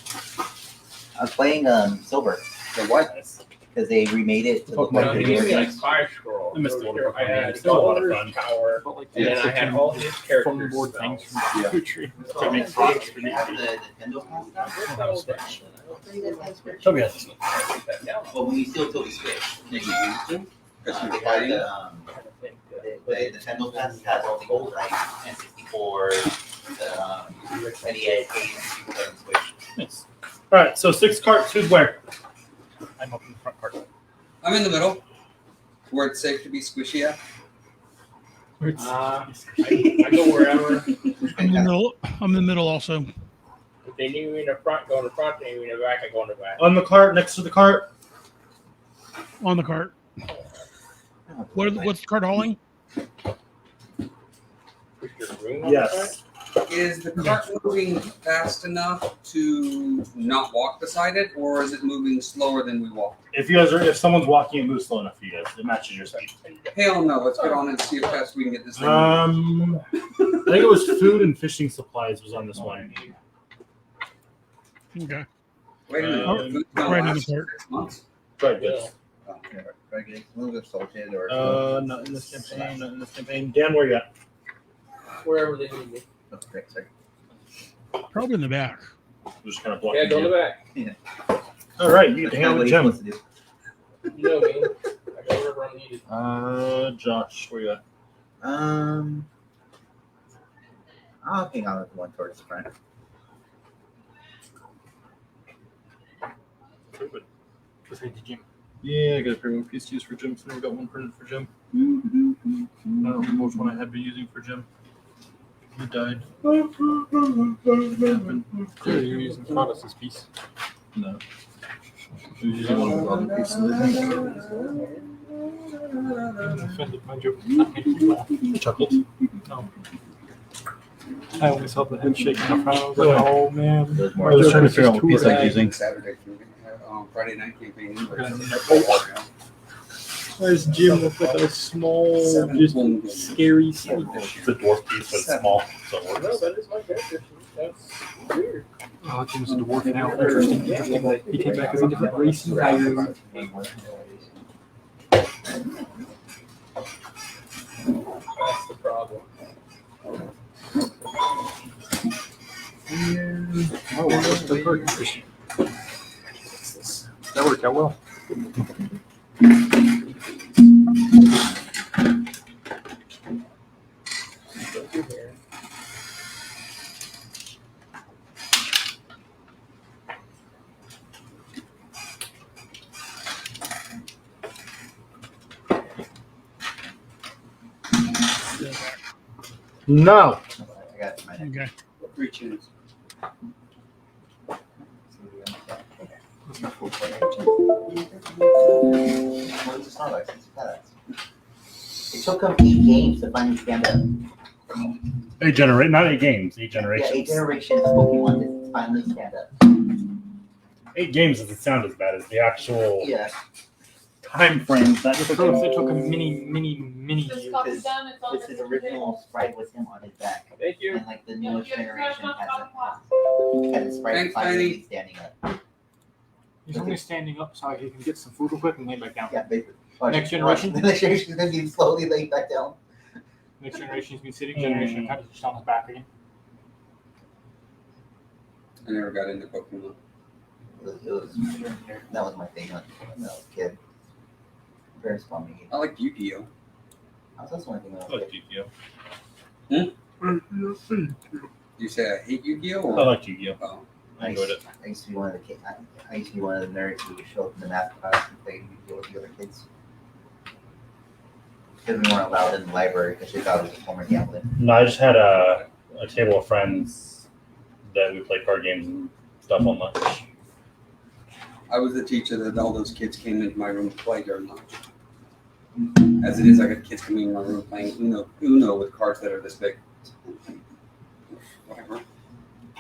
I was playing Silver The what? because they remade it to look Pokemon like He the gave me game. like 5 scrolls. I missed the So older here I Pokemon had games. Still a lot of Gold, fun. Power, But like and then Yeah. I had all his characters. foam board things from Yeah. the tree. Oh, To make do rocks for you the have the Nintendo stuff? Toby has this one. Well, when you still told the Switch, then you used to. Because They you're had fighting. the, Nintendo Pass has all the old like N64, NES games, and Switch. Nice. All right, so 6 carts. Who's where? I'm up in the front part. I'm in the middle, where it's safe to be squishy at. I go wherever. I'm in the middle. I'm in the middle also. If they need me in the front, go in the front. If they need me in the back, I go in the back. On the cart, next to the cart. On the cart. What's the cart hauling? Push your room on the Yes. Is the cart moving fast enough to not walk beside it, or is it moving slower than we walk? If someone's walking, it moves slow enough for you guys. It matches your speed. Hell no, let's get on and see how fast we can get this thing. I think it was food and fishing supplies was on this one. Okay. Wait a minute, Oh, food's gonna right in the last cart. 6 months. Right, yes. Regular, a little bit salted or Not in this campaign. Not in this campaign. Dan, where you at? Wherever they need me. Great, sorry. Probably in the back. Just kind of blocking Yeah, go in the you. back. All right, you get to That's hang out what with he's Jim. supposed to do. You know me. I go wherever I'm needed. Josh, where you at? I'll hang on with one towards the front. Let's head to Jim. Yeah, I got a pair of piece to use for Jim, so I got one printed for Jim. I don't remember which one I had been using for Jim. He died. Clearly, you're using Protus's piece. No. He was using one of the other pieces. Offended my joke. Not making you laugh. I chuckled. No. I only saw the head shaking up. I was like, oh man. There's I more. was trying to figure out what piece I was Yeah, using. Saturday, we're gonna have Friday night campaign. Where's Jim with like a small, just scary city? It's a dwarf piece, but it's small, so it No, works. that is my character. That's weird. Oh, Jim's a dwarf now. Interesting. Interesting. He came back as a different race entirely. That's the problem. Oh, what's the perk? That worked out well. No. I got mine. Okay. 3 tunes. What is the star license? It took them 8 games to finally stand up. 8 not 8 games, 8 Yeah, generations. 8 generations of Pokemon to finally stand up. 8 games doesn't sound as bad as the actual Yeah. time frames that It took. took a mini This years. copy's done. It's on This the is original sprite with him on his back. Thank you. And like the Yeah, newest you have to generation trash has not a sprite Thanks, finally Fanny. standing up. He's only standing up so he can get some food real quick and lay back down. Yeah, basically. Next generation? The next generation is going to be slowly laid back down. Next generation's been sitting. Generation kind of just on his back again. I never got into Pokemon. That was my thing when I was a kid. Very small me. I like Yu-Gi-Oh. I was also one thing when I I was a like kid. Yu-Gi-Oh. You say I hate Yu-Gi-Oh? I Or? liked Yu-Gi-Oh. Oh. I enjoyed it. I used to be one of the kids. I used to be one of the nerds who would show up in the math class and play Yu-Gi-Oh with the other kids. Because we weren't allowed in the library because they thought it was a form of gambling. No, I just had a table of friends that we played card games and stuff on lunch. I was the teacher that all those kids came into my room to play during lunch. As it is, I got kids coming in my room playing Uno with cards that are this big. Whatever.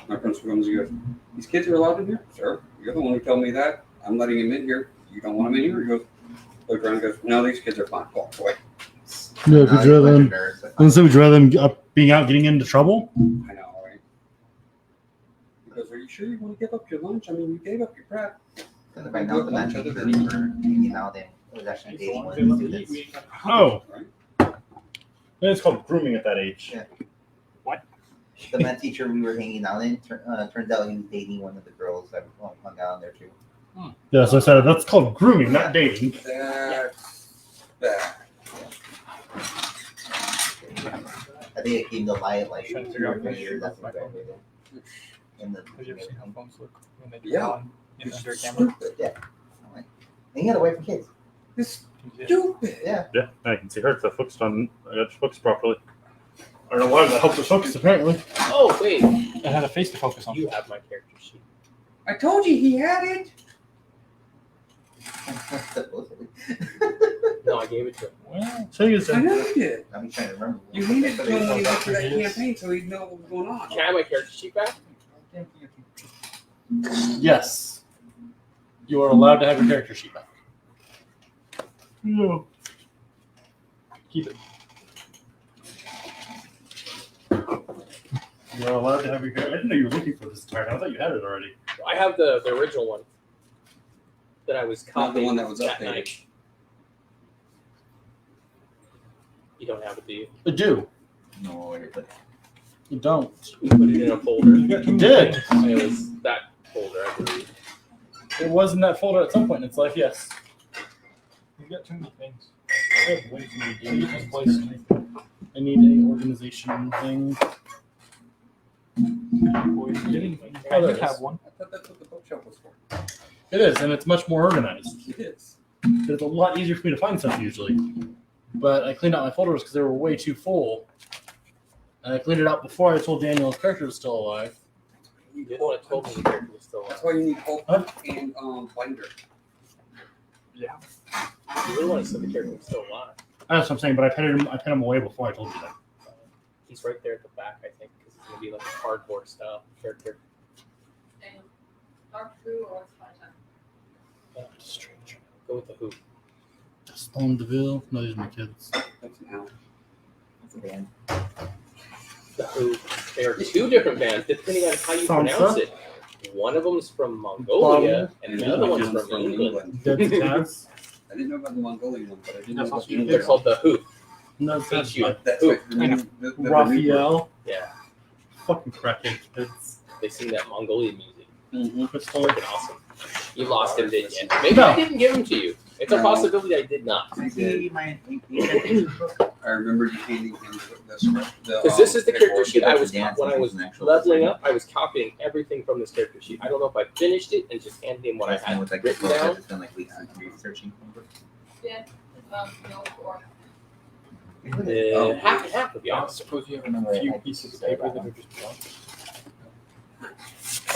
My principal comes and goes, "These kids are allowed in here?" "Sure. You're the one who told me that. I'm letting them in here. You don't want them in here?" He goes, looks around and goes, "No, these kids are fine. Walk away." Yeah, Now would you're you a rather bunch of nerds. That's would you rather them being out getting into trouble? I know, right? He goes, "Are you sure you want to give up your lunch? I mean, you gave up your prep." fine. Right now, the math teacher we were hanging out in was actually dating one of the students. Oh, Right? it's called grooming at that age. Yeah. What? The math teacher we were hanging out in turns out he was dating one of the girls that hung out there too. Yeah, so I said that's called grooming, not dating. That's bad. I think it came to light like Trying to 2 figure or out 3 when years it after we looked like graduated. In the Have you ever seen how phones look when they Yeah. turn on in It's under a camera? stupid. Yeah. I'm like, and you had away from kids. It's Can you see it? stupid. Yeah. Yeah, I can see her because I focused on. I got focused properly. I don't know why, but I hope it's focused apparently. Oh wait, It had a face to focus on. you have my character sheet. I told you he had it. Supposedly. No, I gave it to him. Well, So you I said. know you did. I'm trying to remember. You handed it to him when he Well, went through that previous. campaign, so he'd know what was going on. Can I have my character sheet back? yes. You are allowed to have your character sheet back. No. Keep it. You're allowed to have your. I didn't know you were looking for this entire time. I thought you had it already. I have the original one that I was Not the copying one that was that updated. night. You don't have it, do you? I do. No, but You don't. You put it in a folder. You did. It was that folder, I believe. It was in that folder at some point in its life, yes. You've got too many things. I have way too many games placed. I need an organization thing. Boys, I there did it have is. one. I thought that's what the bookshelf was for. It is, and it's much more organized. It is. It's a lot easier for me to find stuff usually. But I cleaned out my folders because they were way too full. And I cleaned it out before I told Daniel his character was still alive. You didn't want to tell me the character was still That's alive. why you need hope Huh? and binder. Yeah. You really want to say the character was still alive. That's what I'm saying, but I put him away before I told you that. He's right there at the back, I think, because it's going to be like a cardboard style character. And Dark Who or What's My Time? Strange. Go with the Who. Stone DeVille. No, these are my kids. That's an L. it's a band. The Who. There are two different bands, depending on how you Sansa? pronounce it. One of them's from Mongolia, and the other one's from England. Dead to Taz. I didn't know about the Mongolian one, but I didn't know That's about also the They're English one. called the Who. No, that's H.U. That's Who. right. The new- the new Raphael. Yeah, Fucking cracking kids. they sing that Mongolian music. Mm-hmm. Crystal. Freaking awesome. You lost him, didn't you? Maybe No. I didn't give him to you. It's a No. possibility I did not. Can I see my book? I remember you handing him this. Because this is the character sheet I was Dance when I was is an actual leveling design. up. I was copying everything from this character sheet. I don't know if I finished it and just handed him what I That's kind had of like written the book down. that's been like weeks researching. No, or Oh. Half and half, to be I honest. suppose you have Remember, a few I pieces of said paper that that one. are just blank.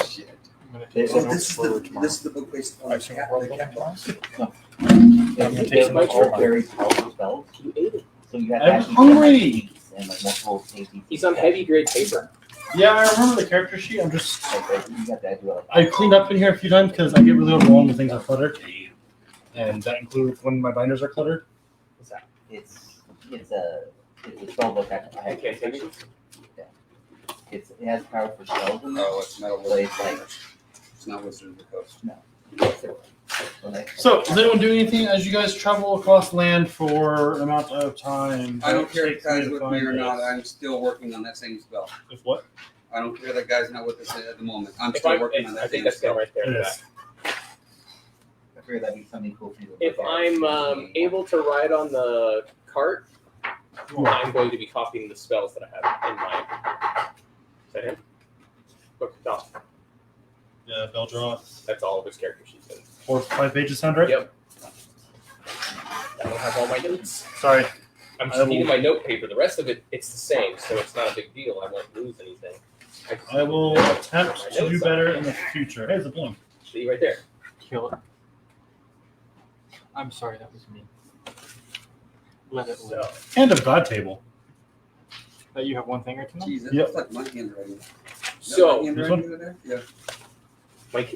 Shit. I'm going to take So some So notes this is for the tomorrow. this is the book based on I the assume cat. we're The all cat looking box. I'm gonna They take some notes all for very powerful spells. You ate it. So you have I'm actually hungry. and like multiple safety. He's on heavy grade paper. Yeah, I remember the character sheet. I'm just. Like, you got that duel. I cleaned up in here a few times because I get really overwhelmed with things that clutter. And that includes when my binders are cluttered. What's that? It's a spell book that I have. Incantations? It has power for spells in it. Oh, it's metal. But it's like It's not Wizard of the Coast. So, does anyone do anything as you guys travel across land for an amount of time? I don't care if Takes the guy's to with me find or not. this? I'm still working on that same spell. If what? I don't care that guy's not with us at the moment. I'm If still I, working on I that think same that's spell. going right there. It in the is. back. I figured that'd be something cool for you to If look at. I'm able to ride on the cart, I'm going to be copying the spells that I have in my. Is that him? Look, no, Yeah, Beldra. that's all of his character sheets. In. 4 or 5 pages sound right? Yep. I don't have all my notes. Sorry. I'm I just needing will- my note paper. The rest of it, it's the same, so it's not a big deal. I won't lose anything. just I need will to attempt my to do notes better up. in the future. Hey, it's a bloom. See right there. Kill it. I'm sorry, that was me. Let it So, And a god table. That you have one thing or two? Jeez, that Yep. looks like my handwriting. so my handwriting over there? Yeah.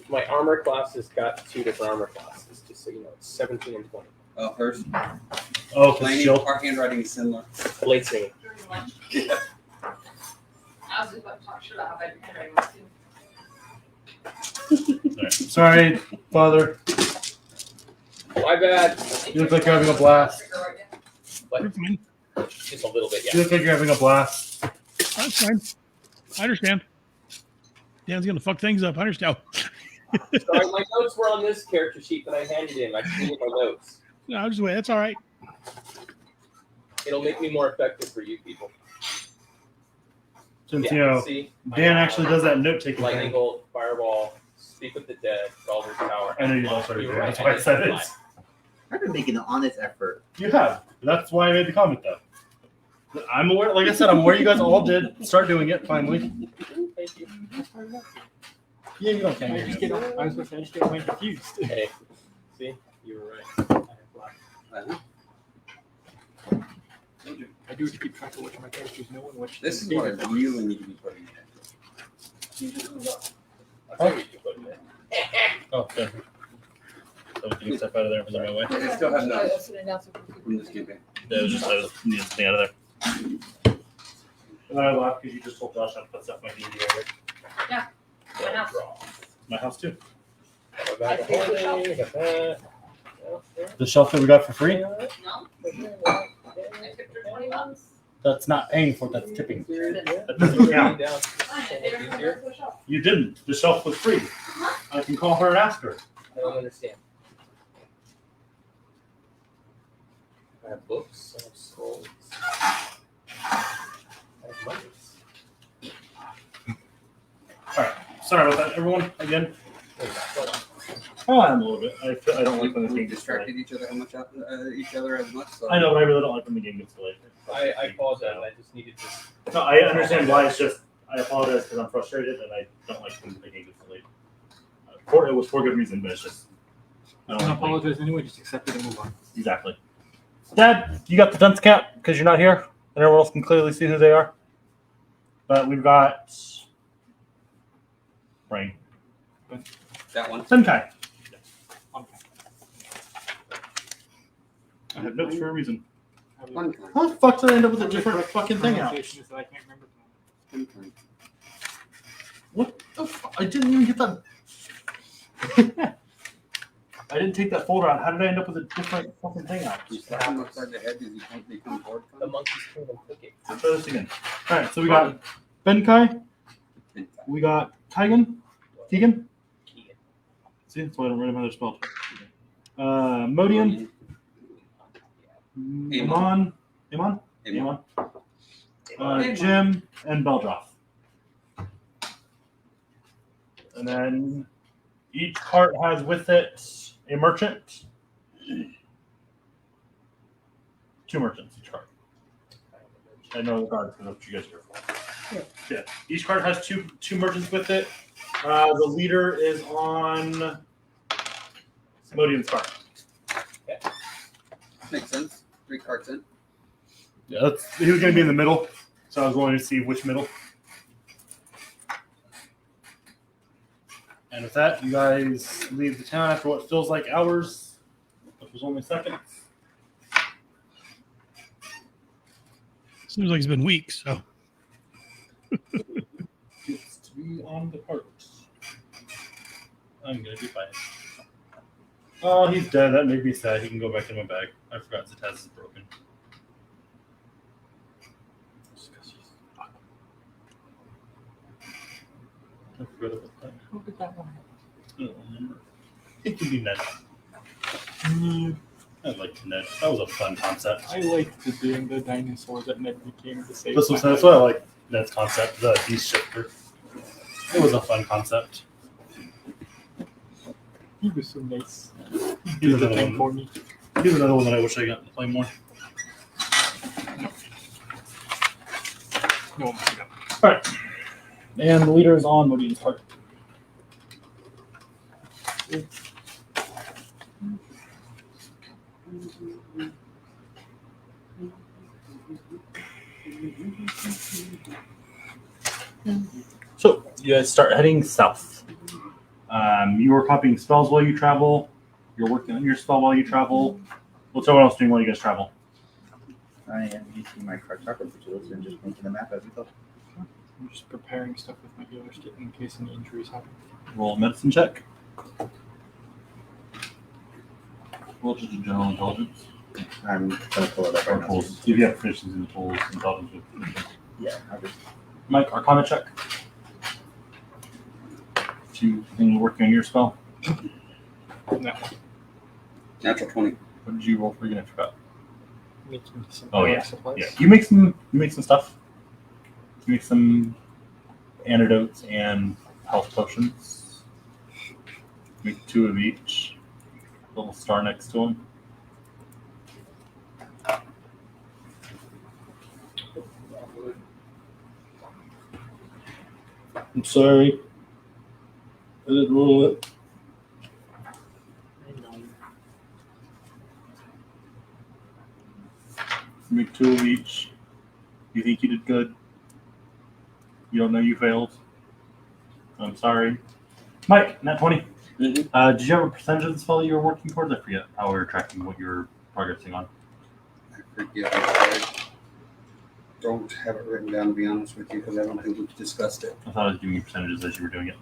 my armor class has got 2 different armor classes, just so you know. It's 17 and 20. Hers. Oh, because Laney, shield. our handwriting is similar. Blade singing. during lunch. I was just about to talk shit about how bad your handwriting was too. Alright. Sorry, father. My bad. You look like you're having a blast. But You're fine. just a little bit, You yeah. look like you're having a blast. That's fine. I understand. Dan's gonna fuck things up. I understand. Sorry, my notes were on this character sheet that I handed in. I just needed my notes. No, I'll just wait. That's all right. It'll make me more effective for you people. Since See, Dan actually does that note taking lightning thing. bolt, fireball, speak with the dead, Baldur's Tower. I know you also already You're did. right, That's why I said it. I've been making an honest effort. You have. That's why I made the comment though. I'm aware. Like I said, I'm aware you guys all did start doing it finally. Thank you. Yeah, you don't I care. just get way confused. Hey, see, you were right. Uh-huh. I do keep track of which of my characters know and which. This is what I really need to be putting in. I'll tell you put it in. Oh, good. So we can step out of there for the right way. I still have notes from this campaign. Yeah, it was just I needed something out of there. And then I laughed because you just told Josh not to put stuff in my DVD area. My house. My house too. I think the shelf. The shelf that we got for free? No? I tipped her $20. That's not paying for it, that's tipping. Sure. That doesn't count. Fine, they were coming back to the shelf. You didn't. The shelf was free. I can call her and ask her. I don't understand. I have books, I have scrolls. I have monies. Alright. Sorry about that, everyone. Again. Oh, I am a little bit. I don't like when the We game gets delayed. distracted each other as much. So. I know, but I really don't like when the game gets delayed. I apologize, I just needed to. No, I understand why. It's just I apologize because I'm frustrated and I don't like when the game gets delayed. It was for good reason, but it's just I don't Don't like when- apologize anyway. Just accept it and move on. Exactly. Dad, you got the dunce cap because you're not here, and everyone else can clearly see who they are. But we've got Rain, That one. Senkai. I have notes for a reason. One time. How the fuck did I end up with a different fucking thing out? Pronunciation is that I can't remember. One time. What the fuck? I didn't even get that. I didn't take that folder out. How did I end up with a different fucking thing out? You slap him upside the head because you can't become bored. The monkey's kingdom cookie. Let's try this again. All right, so we got Benkai, we got Keegan. Keegan. See, that's why I don't remember how they're spelled. Modian, Amon, Jim, and Beldroth. And then each cart has with it a merchant. 2 merchants each cart. I know the cards because that's what you guys are for. Yeah. Each card has two merchants with it. The leader is on Modian's card. Makes sense. 3 carts in. Yeah, he was going to be in the middle, so I was going to see which middle. And with that, you guys leave the town after what feels like hours, which was only seconds. Seems like it's been weeks. So Gets to be on the cart. I'm going to be fine. Oh, he's dead. That made me sad. He can go back in my bag. I forgot Zataz is broken. I forgot about that. How did that one happen? I don't remember. It could be Ned. I liked Ned. That was a fun concept. I liked doing the dinosaur that Ned became to save. That's what I like Ned's concept, the beast shifter. It was a fun concept. He was so nice. He was The another thing for one. me. Here's another one that I wish I got to play more. No one picked it up. All right. And the leader is on Modine's card. So you guys start heading south. You are copying spells while you travel. You're working on your spell while you travel. What's everyone else doing while you guys travel? I am using my cartography tools and just making a map as we go. I'm just preparing stuff with my healer kit in case any injuries happen. Roll a medicine check. Roll just a general intelligence. I'm gonna pull it up Or right now. tools. If you have proficiency in the tools, intelligence with. Yeah, I'll just Mike, Arcana check. To continue working on your spell. No, Natural 20. What did you roll for again? I forgot. making some Oh, yeah. supplies. Yeah, you make some stuff. Make some antidotes and health potions. Make 2 of each. Little star next to them. I'm sorry. I didn't roll it. Make 2 of each. You think you did good. You don't know you failed. I'm sorry. Mike, nat 20. Mm-hmm. Did you have a percentage of the spell you were working towards? I forget how we were tracking what you were progressing on. I forget. I don't have it written down, to be honest with you, because I don't think we've discussed it. I thought I was giving you percentages as you were doing it.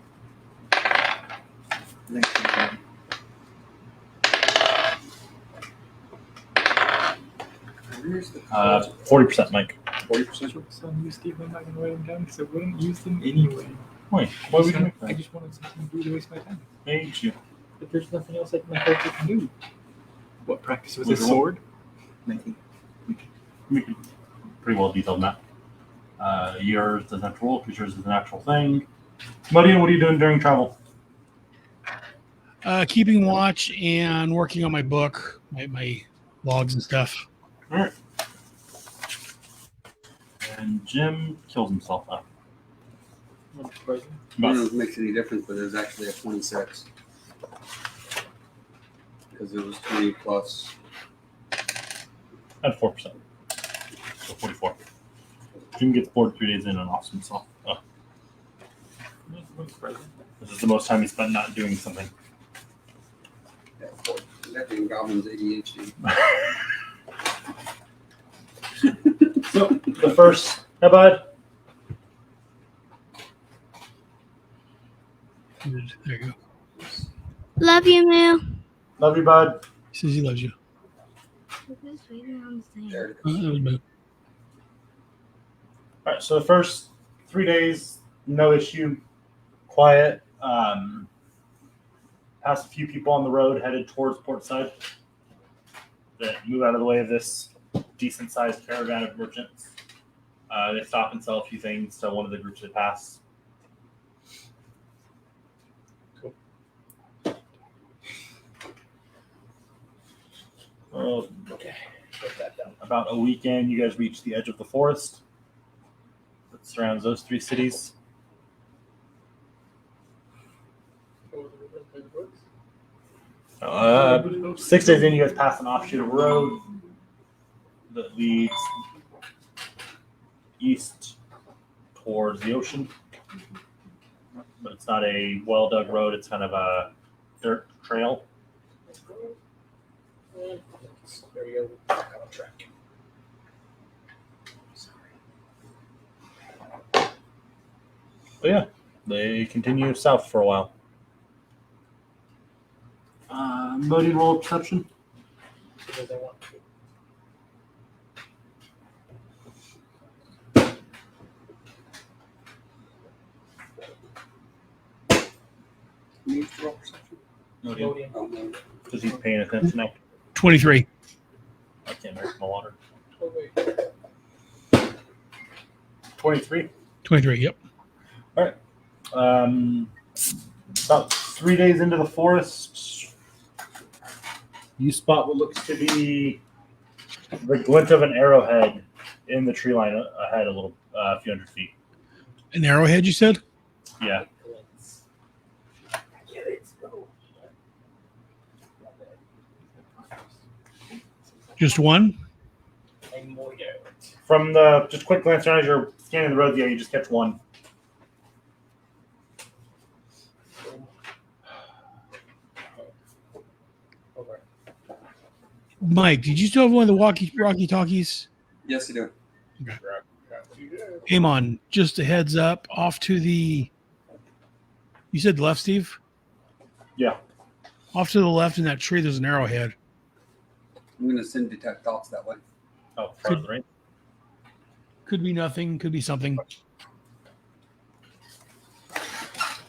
Where's the 40%, Mike. 40%? So you, Steve, I'm not gonna write them down because I wouldn't use them anyway. Wait, what would you make I that? just wanted something to do to waste my time. Mage you. But there's nothing else like my character can do. What practice with What's his your sword? 19. Make a pretty well detailed map. Yours doesn't have to roll because yours is an actual thing. Modian, what are you doing during travel? Keeping watch and working on my book, my logs and stuff. All right. And Jim kills himself up. I don't know if it makes any difference, but there's actually a 26. Because it was 20 plus. At 4%. So 44. Jim gets bored 3 days in and offs himself. Oh. This is the most time he spent not doing something. That being Goblin's ADHD. So, the first. Hi, bud. There you go. Love you, Moo. Love you, bud. He says he loves you. Just waiting on the thing. There it That is. was Boo. All right, so the first 3 days, no issue, quiet. Passed a few people on the road headed towards Portside that move out of the way of this decent-sized caravan of merchants. They stop and sell a few things to one of the groups that pass. Cool. Okay. Put that down. About a weekend, you guys reach the edge of the forest that surrounds those 3 cities. Over the river by the books. 6 days in, you guys pass an offshoot of a road that leads east towards the ocean. But it's not a well-dug road. It's kind of a dirt trail. There we go. Back on track. But yeah, they continue south for a while. Modi, roll perception. Because I want to. You need to roll perception? Modi, Modian. Oh, no. because he's paying attention now. 23. I can't drink my water. Oh, wait. 23. 23, yep. About 3 days into the forest, you spot what looks to be the glint of an arrowhead in the tree line ahead a few hundred feet. An arrowhead, you said? Yeah. Just one? From the just quick glance around as you're scanning the road, yeah, you just catch one. Mike, did you still have one of the walkie-talkies? Yes, you do. Amon, just a heads up, off to the... You said left, Steve? Yeah. Off to the left in that tree, there's an arrowhead. I'm going to send detect thoughts that way. Oh, further, right? Could be nothing, could be something.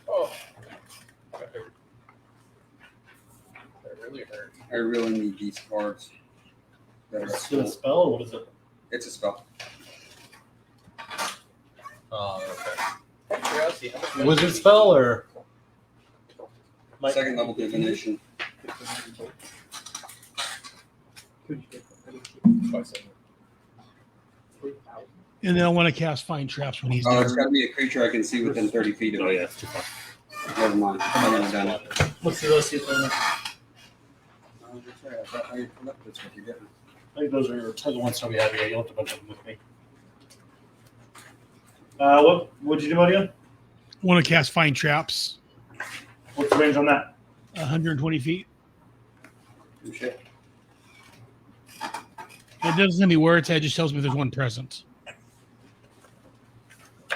Oh. That hurt. That really hurt. I really need these cards. That are Is it a cool. spell or what is it? It's a spell. Okay. Curiosity, how much money Wizard do you- spell or? Second level divination. And then I want to cast find traps when he's Oh, there. it's got to be a creature I can see within 30 feet of Oh me. yeah, it's too far. Never mind. I haven't done it. Let's see if they're in there. Oh, that's right. I thought I left this with you, didn't I think those are the ones that we have here. You left a bunch of them with me. What'd you do, Maria? Want to cast find traps, What's the range on that? 120 feet. I? Shit. It doesn't tell me where it's at. It just tells me there's one present.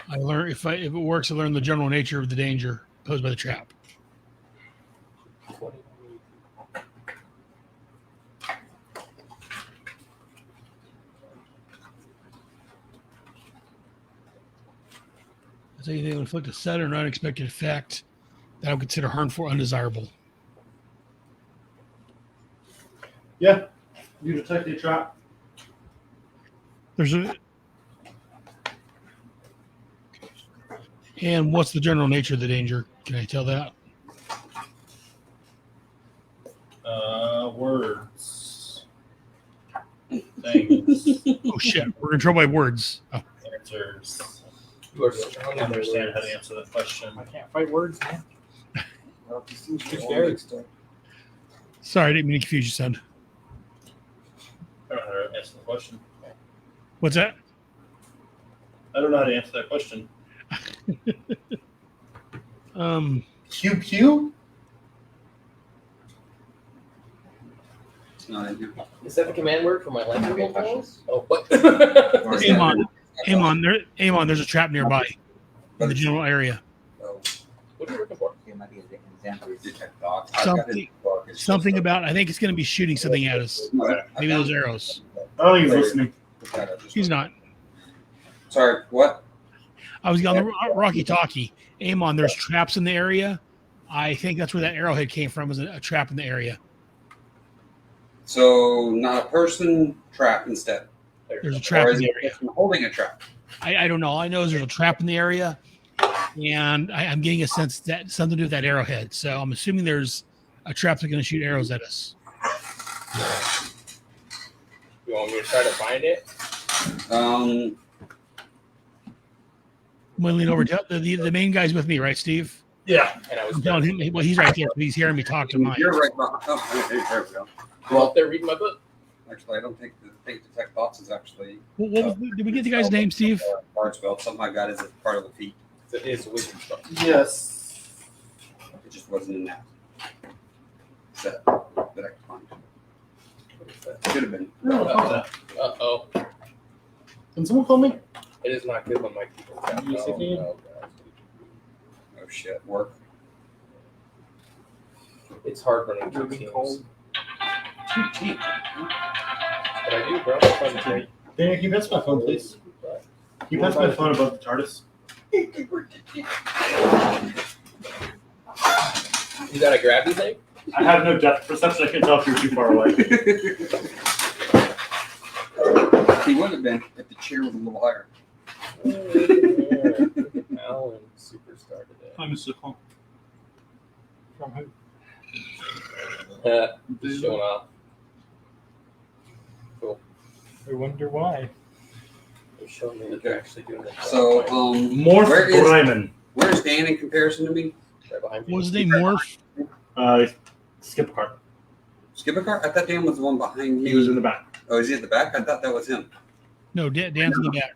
I learn if it works. I learn the general nature of the danger posed by the trap. Does anything inflict a sudden or unexpected effect that I would consider harmful or undesirable? Yeah. You detect a trap. There's a. And what's the general nature of the danger? Can I tell that? Words. Things. Oh shit, we're in trouble by words. Oh, Answers. You are I strong don't in understand how words. to answer that question. I can't fight words, man. It's very sorry, I didn't mean to confuse you, son. I don't know how to answer the question. What's that? I don't know how to answer that question. QQ? It's not in here. Is that the command word for my life? Okay, questions? Oh, what? Amon, there's a trap nearby in the general area. Oh, What are you looking for? It might be an example. detect dots. I've got Something, his book. It's something just- about. I think it's going to be shooting something at us. Maybe those arrows. I don't think he's listening. He's not. Sorry, what? I was on the Rocky Talkie. Amon, there's traps in the area. I think that's where that arrowhead came from. Was a trap in the area. So, not a person, trap instead. There's a trap Or in is the it a area. person holding a trap? I don't know. All I know is there's a trap in the area, and I'm getting a sense that something to do with that arrowhead. So I'm assuming there's a trap that's going to shoot arrows at us. You want me to try to find it? Um, I'm going to lean over. The main guy's with me, right, Steve? Yeah. And I was I'm telling him. Well, he's right there. So he's hearing me talk to mine. you're right behind. Oh, there we go. go up there reading my book. Actually, I don't think detect thoughts is actually Did we get the guy's name, Steve? hard spell. Something I got is a part of the feat. It is a wizard spell. Yes. It just wasn't in that set that I could find. What is that? Should have been. Uh-oh. Can someone call me? It is not good when my people tap. Yes, it did. No, God. Oh shit! Work. It's hard running two Moving teams. cold. Too cheap. But I do, bro. It's fun to me. Daniel, can you pass my phone, please? Can you pass my phone above the TARDIS? You got a grabby thing? I have no depth perception. I can't tell if you're too far away. He would have been if the chair was a little higher. Alan Superstar today. I'm Mr. Call. From who? Showing off. I wonder why. They're showing me that they're actually doing it. So, Morph Where is- Bryman. where's Dan in comparison to me? Right behind What me. was his name? Morph? Skip a cart. Skip a car? I thought Dan was the one behind me. He was in the back. Oh, is he at the back? I thought that was him. No, Dan's in the back.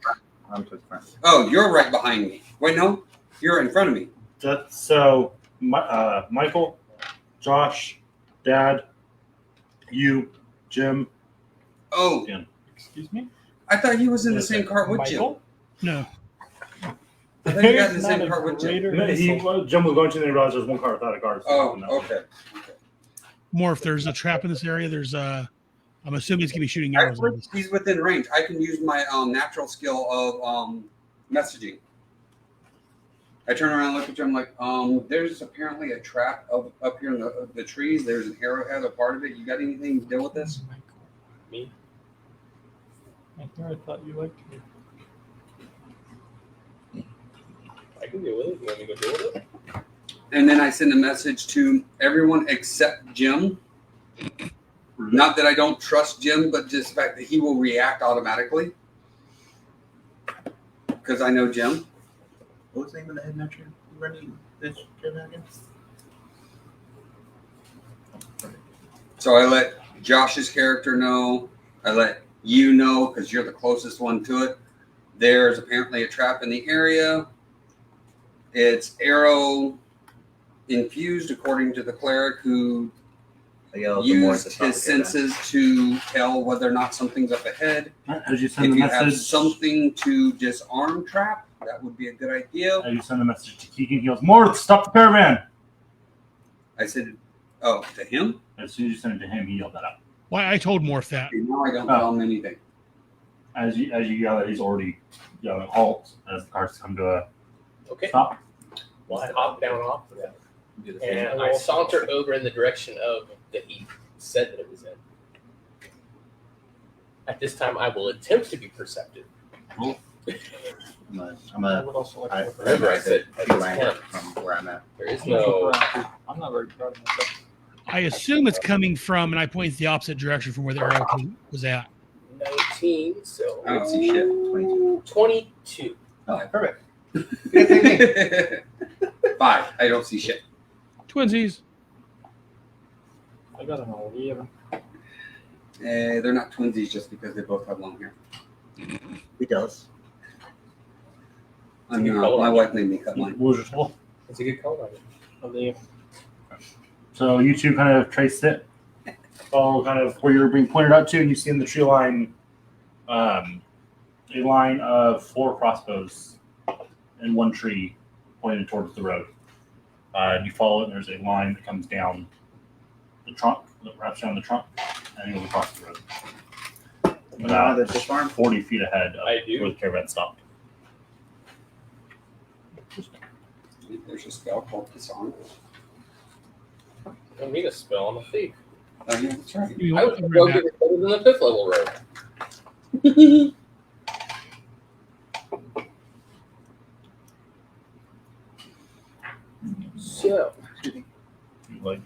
I'm to his front. Oh, you're right behind me. Wait, no, you're in front of me. So, Michael, Josh, Dad, you, Jim. Oh, Excuse me? I thought he was in the same cart with you. Michael? No. I thought you got in the Not same a cart with you. greater Jim was going to, and then he realized there was one car without a guard. Oh, okay. Morph, there's a trap in this area. There's I'm assuming it's going to be shooting arrows at us. He's within range. I can use my natural skill of messaging. I turn around and look at you. I'm like, there's apparently a trap up here in the trees. There's an arrowhead, a part of it. You got anything to deal with this? Me? I thought you liked me. I can deal with it. You want me to go deal with it? And then I send a message to everyone except Jim. Not that I don't trust Jim, but just the fact that he will react automatically. Because I know Jim. What was the name of the head mentor running this again? So I let Josh's character know. I let you know because you're the closest one to it. There's apparently a trap in the area. It's arrow infused, according to the cleric who used his senses to tell whether or not something's up ahead. As you send If the you message, have something to disarm trap, that would be a good idea. as you send the message to Keegan, he goes, "Morth, stop the caravan!" I said, "Oh, to him." As soon as you send it to him, he yelled that out. Why I told Morph that. Okay, now I don't tell him anything. As you yell that, he's already yelling halt as the cars come to a Okay. stop. Well, I hop down off of that. Do the same. And I saunter over in the direction of that he said that it was in. At this time, I will attempt to be perceptive. I'm a would also like I- to Remember, I said few lines attempt. from where I'm at. There is no. I'm not very proud of myself. I assume it's coming from, and I point the opposite direction from where the arrow was at. 19, so I don't see shit. 22. Oh, perfect. Good thing. 5. I don't see shit. Twinsies. I got an old even. They're not twinsies just because they both have long hair. He does. I mean, my wife made me cut mine. What was your total? It's a good color. Of the So you two kind of traced it. Follow kind of where you're being pointed out to, and you see in the tree line a line of 4 crossbows in one tree pointed towards the road. And you follow it, and there's a line that comes down the trunk, that wraps around the trunk, and goes across the road. About The disarm. 40 feet ahead of I do. where the caravan stopped. There's a spell called Disarm. I don't need a spell. I'm a thief. Oh, yeah, that's right. You I want would to go run get back. it better than the 5th level road. So, Like,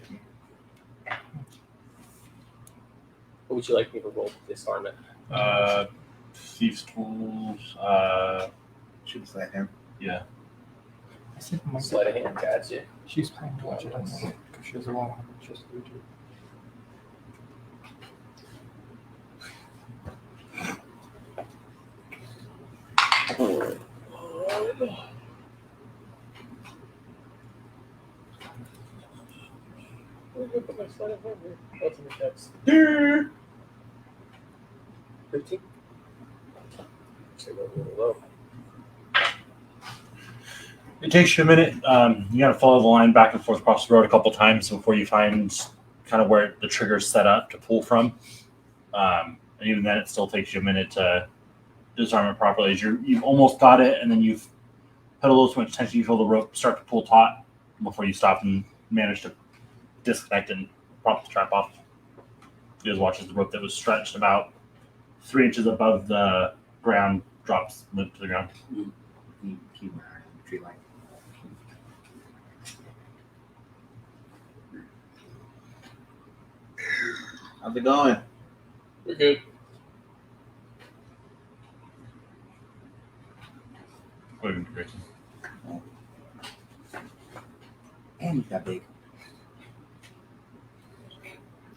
what would you like me to roll to disarm it? thieves' tools. Shoot the him. Yeah. I think my Sleight of hand, gotcha. she's playing to watch it because she has a lot of just to do. Where did I put my sleight of hand here? Oh, it's in the text. 15? Actually, that's really low. It takes you a minute. You got to follow the line back and forth across the road a couple times before you find kind of where the trigger's set up to pull from. And even then, it still takes you a minute to disarm it properly. As you've almost got it, and then you've put a little too much tension, you feel the rope start to pull taut before you stop and manage to disconnect and prop the trap off. You guys watch as the rope that was stretched about 3 inches above the ground drops limp to the ground. Keep my eye on the tree line. How's it going? We're good. Wait a minute, Grayson. And he's got big.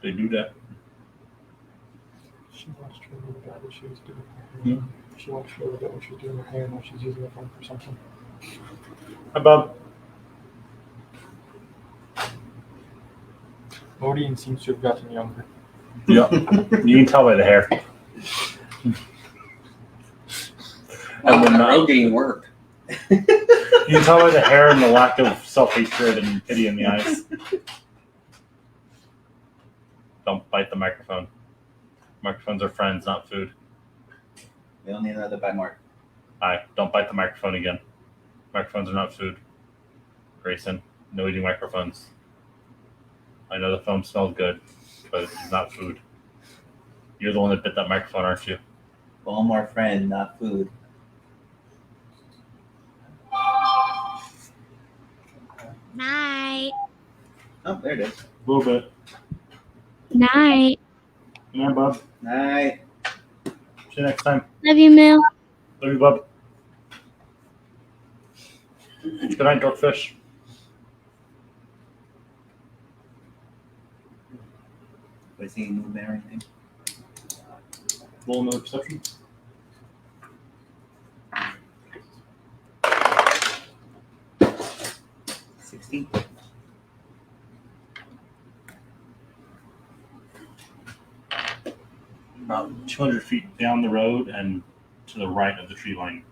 They do that. She watched her little bit when she was doing her hair. She watched her little bit when she was doing her hair, and now she's using the phone for something. Hi, Bob. Modian seems to have gotten younger. Yeah, you can tell by the hair. Oh, then, that Rogaine worked. You can tell by the hair and the lack of self-hatred and pity in the eyes. Don't bite the microphone. Microphones are friends, not food. We don't need another bite mark. Don't bite the microphone again. Microphones are not food. Grayson, no eating microphones. I know the foam smells good, but it's not food. You're the one that bit that microphone, aren't you? Bone more friend, not food. Night. Oh, there it is. A little bit. Night. Yeah, Bob. Night. See you next time. Love you, Mel. Love you, Bob. Good night, Dorkfish. Do I see any movement or anything? Roll another perception. $16. About 200 feet down the road and to the right of the tree line,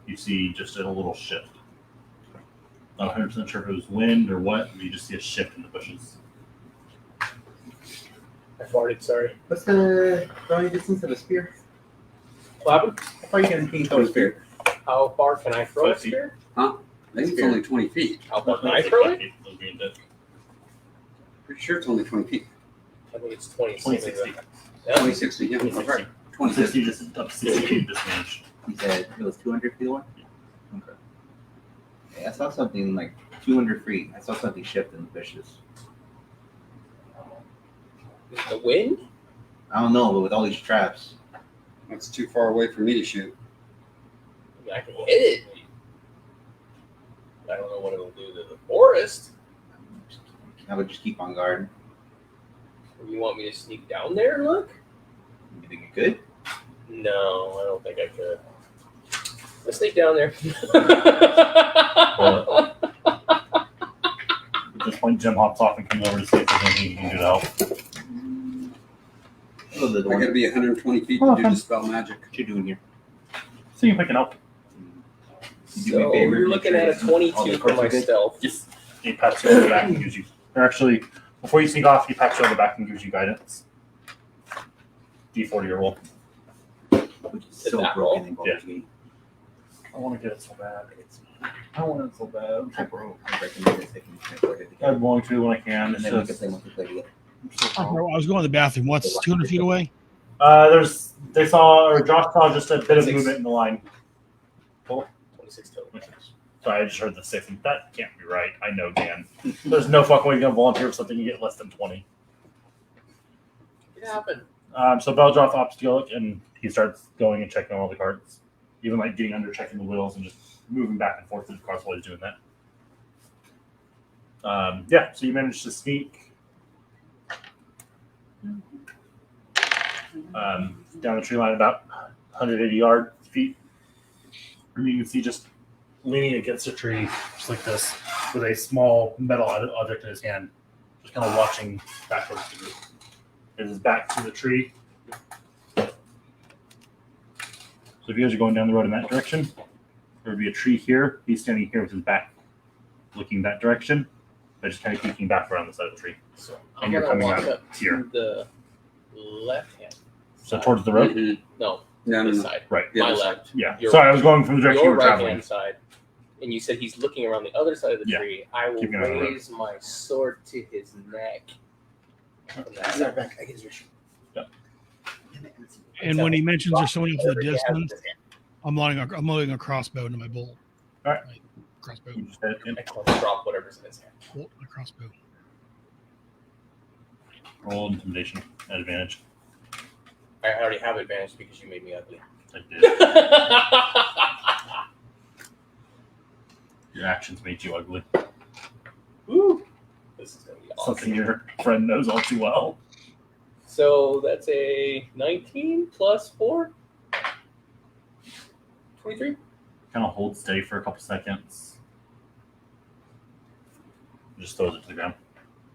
you see just a little shift. Not 100% sure if it was wind or what, but you just see a shift in the bushes. I farted, sorry. What's the throwing distance of a spear? What happened? How far you can throw a spear? How far can I throw a 5 feet. spear? I think it's only 20 feet. How far can I throw it? Pretty sure it's only 20 feet. I think it's 20. 2060. Yeah. 2060, yeah, that's right. 2060 just up 60 feet disadvantage. You said it was 200 feet away? Okay. Yeah, I saw something like 200 feet. I saw something shift in the bushes. The wind? I don't know, but with all these traps. That's too far away for me to shoot. I mean, I can hit it. I don't know what it'll do to the forest. I would just keep on guard. You want me to sneak down there and look? You think you could? No, I don't think I could. Let's sneak down there. At this point, Jim hops off and comes over to see if there's anything he can do to help. Oh, the I door. gotta be 120 feet Oh, to do okay. dispel magic. What you doing here? So you can pick it up. You do me a So favor, you're make looking sure at a all the 22 for cards my are good. stealth. Yes. He pats you on the back and gives you, or actually, before you sneak off, he pats you on the back and gives you guidance. D40 roll. Which is Did so that broken roll? in Baldur's Gate. I want to get it so bad. I want it so bad. I recommend it taking it for it I'm going to when I can. and It's then we can just, play multiplayer together. I was going to the bathroom. What's 200 feet away? they saw, or Josh saw just a bit of 26. movement in the line. 26 total. Sorry, I just heard the 6, and that can't be right. I know, Dan. There's no fucking way you're going to volunteer for something you get less than 20. It happened. So Beldroth opts to go, and he starts going and checking all the carts. Even like getting under, checking the wheels, and just moving back and forth through the cars while he's doing that. Yeah, so you managed to sneak down the tree line about 180 feet. And you can see just leaning against a tree, just like this, with a small metal object in his hand, just kind of watching back towards the group. It is back to the tree. So if you guys are going down the road in that direction, there would be a tree here. He's standing here with his back looking that direction, but just kind of peeking back around the side of the tree. So And I'm you're going to coming walk out up here. to the left hand. So towards the road? Mhm. No, No, no, this no. side. Right. The My other side. left. Yeah. Your- Sorry, I was going from the direction you Your were right traveling. hand side. And you said he's looking around the other side of the Yeah. tree. I will Keep going on the road. raise my sword to his neck. From that Is that side. back? I get your shit. Yeah. And when he mentions there's someone off in the Whatever he has in distance, his hand. I'm loading a crossbow into my bolt. All right. My crossbow. You just hit it. I call him drop whatever's in his hand. Bolt, my crossbow. Roll intimidation at advantage. I already have advantage because you made me ugly. I did. Your actions made you ugly. Woo! This is gonna be awesome. Something your friend knows all too well. So that's a 19 plus 4. 23. Kind of holds steady for a couple seconds. Just throws it to the ground.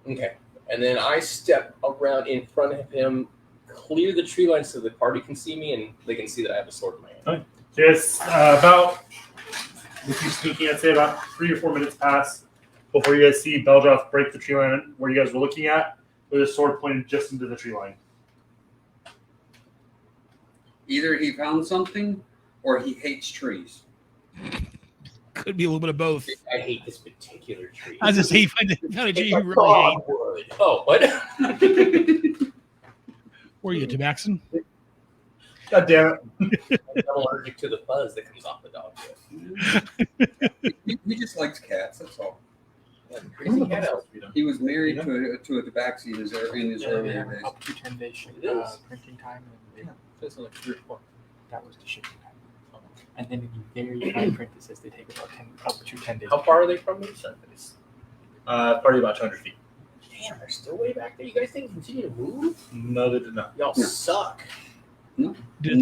Okay. And then I step around in front of him, clear the tree line so the party can see me and they can see that I have a sword in my hand. So it's about, with you sneaking, I'd say about 3 or 4 minutes pass before you guys see Beldroth break the tree line where you guys were looking at with his sword pointed just into the tree line. Either he found something or he hates trees. Could be a little bit of both. I hate this particular tree. I was just say, find a tree you really hate. dogwood. Oh, what? Where are you, Tabaxon? God damn it. I'm allergic to the fuzz that comes off the dogwood. He just likes cats, that's all. Crazy head out. He was married to a tabaxi in his earlier days. Up to 10 days It is. printing time, and it's like 3 or 4. That was the shipping time. And then in the very fine print, it says they take about 10 up to 10 days. How far are they from each other? Probably about 200 feet. Damn, they're still way back there. You guys didn't continue to move? No, they did not. Y'all suck. When he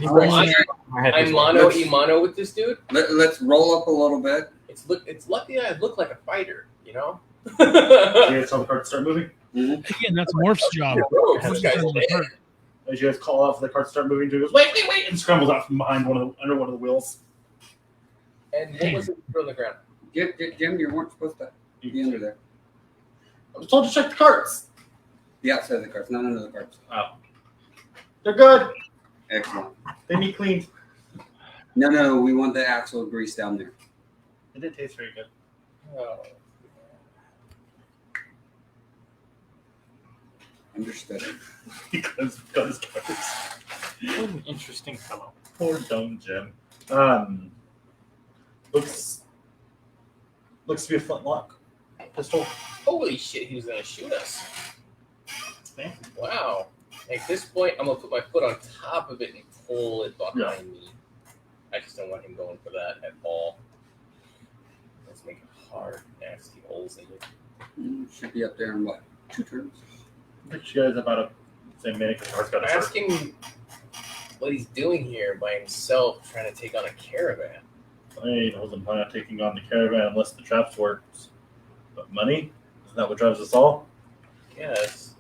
Well, brings it, my head I'm is mono e-mono with this dude. Let's roll up a little bit. It's lucky I look like a fighter, you know? You guys saw the cards start moving? Again, that's Morph's job. Bro, this guy's dead. As you guys call out for the cards start moving, he goes, wait, and scrambles out from behind under one of the wheels. And what was it on the ground? Jim, you weren't supposed to be under there. I was told to check the cards. The outside of the cards, not under the cards. Oh. They're good. Excellent. They need cleaned. No, we want the actual grease down there. It did taste very good. Oh. Understood. because cards. what an interesting fellow. Poor dumb Jim. Looks to be a flintlock pistol. Holy shit, he was gonna shoot us. Man. Wow. At this point, I'm gonna put my foot on top of it and pull it behind me. I just don't want him going for that at all. Let's make it hard, nasty holes in it. Should be up there in what? 2 turns? I think you guys about a same minute because cards got a Ask him what he's doing here by himself, trying to take on a caravan. I wasn't planning on taking on the caravan unless the traps worked. But money? Isn't that what drives us all? Yes.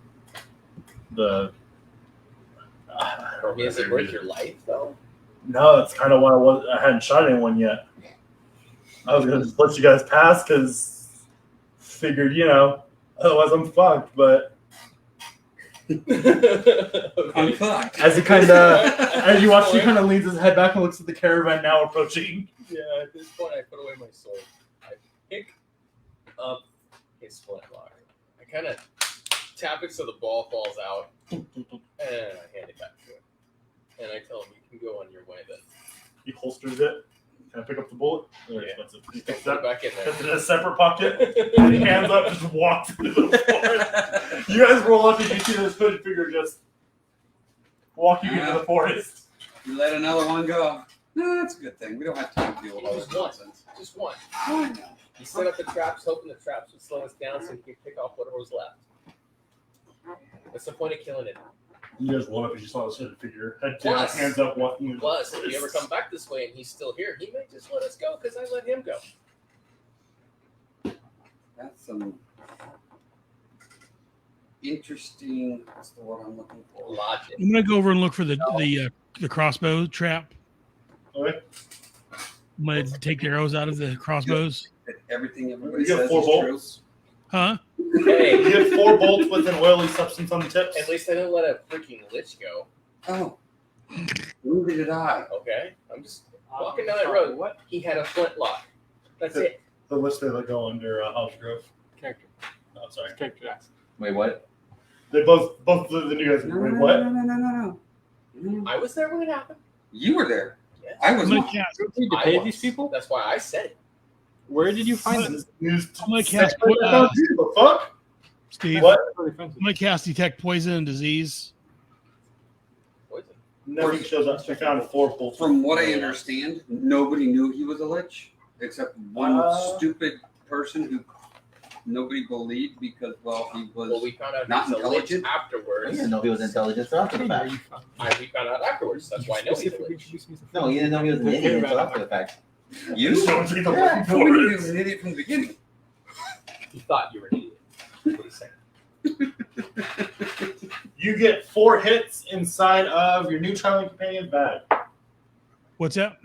I don't Is it worth your life, though? No, that's kind of why I hadn't shot anyone yet. I was going to just let you guys pass because figured, otherwise I'm fucked. But I'm fucked. as you watch, he kind of leans his head back and looks at the caravan now approaching. Yeah, at this point, I put away my sword. I pick up his flintlock. I kind of tap it so the ball falls out, and I hand it back to him. And I tell him, you can go on your way then. He holsters it. Can I pick up the bullet? They're Yeah. expensive. He Put picks it it back in puts it there. in a separate pocket. And he hands up, just walks into the forest. You guys roll up and you see this hooded figure just walking into the forest. You let another one go. No, that's a good thing. We don't have time to deal with all this Just one. nonsense. Just one. He set up the traps, hoping the traps would slow us down so he could pick off whatever was left. What's the point of killing it? You guys roll up and you saw this hooded figure. Head down, Plus- hands up, walking into the Plus, if forest. you ever come back this way and he's still here, he may just let us go because I let him go. That's some interesting. What's the word I'm looking for? Logic. I'm gonna go over and look for the crossbow trap. Okay. I'm gonna take the arrows out of the crossbows. That everything everybody You have says 4 is bolts. Huh? Hey, You have 4 bolts with an oily substance on the tips. at least I didn't let a freaking lich go. true. Oh, neither did I. Okay? I'm just walking down that road. What He had a flintlock. That's it. The list they let go under House Grove. character? No, sorry. Character ask. Wait, what? They both the new guys. No, Wait, no, what? no. I was there when it happened. You were there. Yes. I was I'm gonna not. cast. You need to I pay was. these people? That's why I said it. Where did you find them? This news I'm gonna cast. the fuck? Steve, What? Really offensive. I'm gonna cast detect poison and disease. Poison. Nothing shows up. I found 4 bolts. From what I understand, nobody knew he was a lich except one stupid person who nobody believed because, well, he was. Well, we found out Not he was a lich intelligent? I afterwards. didn't know he was intelligent until after the Where fact. you found We found out afterwards. That's why I know he's a Specifically lich. introduced me to No, you didn't know he was an idiot until after the fact. You? Someone's either Yeah. looking Nobody for knew he it. was an idiot from the beginning. He thought you were an idiot. That's what he's saying. You get 4 hits inside of your new traveling companion's bag. What's that?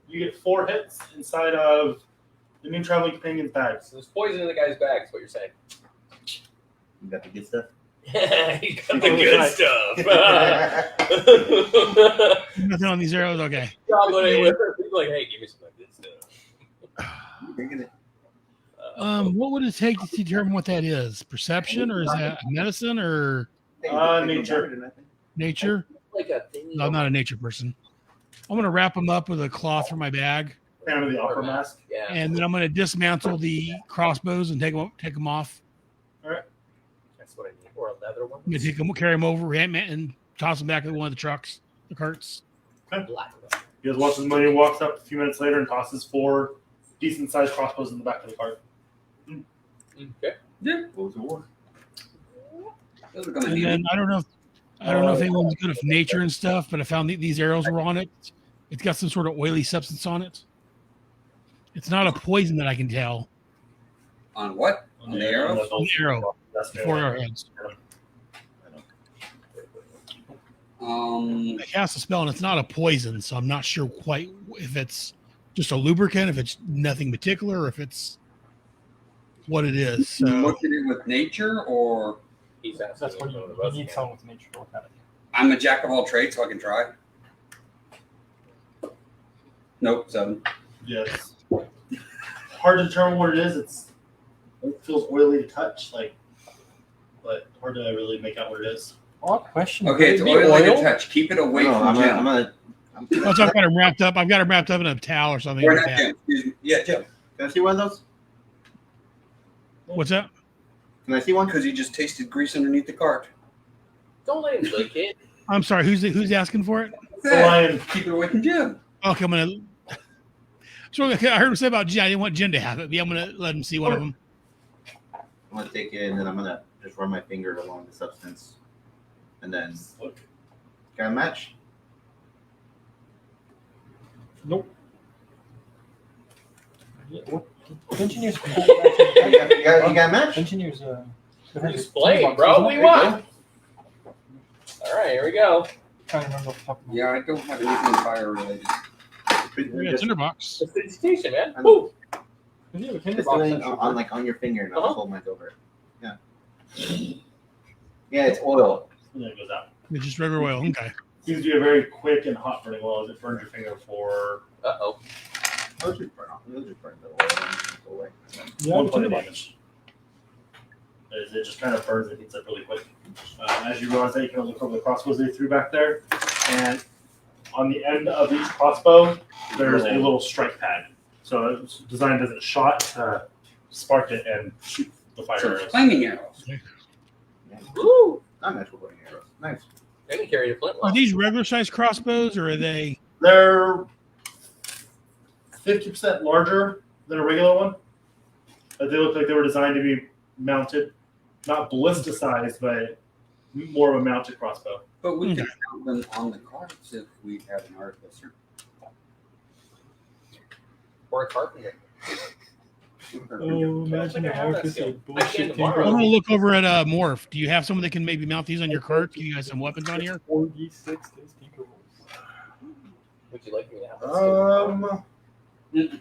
You get 4 hits inside of the new traveling companion's bag. So there's poison in the guy's bag, is what you're saying. You got the good stuff. He got the good stuff. Nothing on these arrows. Okay. Goblin ain't with her. He's like, hey, give me some of the good stuff. Drinking it. What would it take to determine what that is? Perception, or is that medicine, or Nature. nature? Like a thing. No, I'm not a nature person. I'm gonna wrap them up with a cloth from my bag, Phantom of the Opera mask. Yeah. And then I'm going to dismantle the crossbows and take them off. That's what I need. Or a leather one. I'm going to carry them over and toss them back in one of the trucks, the carts. Black. You guys watch as Money walks up a few minutes later and tosses 4 decent-sized crossbows in the back of the cart. Okay. Goes to war. Those are gonna And need then I don't know if anyone's good with nature and stuff, but I found these arrows were on it. It's got some sort of oily substance on it. It's not a poison that I can tell. on what? On the arrows? On the arrow. That's The 4 arrowheads. I cast a spell and it's not a poison, so I'm not sure quite if it's just a lubricant, if it's nothing particular, or if it's what it is. So Look at it with nature, or He's asking. That's what you need someone with nature to look at it. I'm a jack of all trades, so I can try. Nope, 7. Yes. Hard to determine what it is. It feels oily to touch, but hard to really make out what it is. Odd question. Okay, it's Could it be oily to oil? touch. Keep it away No, from I'm Jim. gonna. once I've got them wrapped up, I've got them wrapped up in a towel or something Or like not that. Jim. Excuse me. Yeah, Jim. Can I see one of those? What's that? Can I see one? Because he just tasted grease underneath the cart. Don't let him lick it. I'm sorry. Who's asking for it? The lion. Keep it away from Jim. Okay, I'm gonna. So I heard him say about Jen. I didn't want Jen to have it, but yeah, I'm gonna let him see one of them. I'm gonna take it and then I'm gonna just run my finger along the substance, and then can I match? Nope. Yeah, what? Engineers. You got a match? Engineers. Explain, bro. What do you want? All right, here we go. Trying to remember off the top of my Yeah, I don't have anything fire related. We got tinderbox. It's the station, man. I'm- Woo. head. Yeah, Just on your finger, and I'll Uh-huh. hold mine over. Yeah. Yeah, it's oil. And then it goes out. It's just regular oil. Okay. Seems to be a very quick and hot burning oil as it burns your finger for Uh-oh. It'll just burn off. It'll just burn the oil and go away. Yeah, 1 point of tinderbox. damage. It just kind of burns and heats up really quick. As you realize that, you can look over the crossbows they threw back there, and on the end of each crossbow, there's a little strike pad. So it's designed as a shot to spark it and shoot the fire So arrows. flaming arrows. Woo. Not natural burning arrows. Nice. I can carry a flint. Are these regular size crossbows or are they? They're 50% larger than a regular one. But they look like they were designed to be mounted, not ballista sized, but more of a mounted crossbow. But we can Okay. count them on the carts if we had an artificer. Or a carpenter. Oh, imagine I a have that artificer skill. of I bullshit can tomorrow. I'm tinker. gonna look over at Morph. Do you have someone that can maybe mount these on your cart? Give you guys some weapons on here. 4d6 those tinker rolls. Would you like me to have that skill?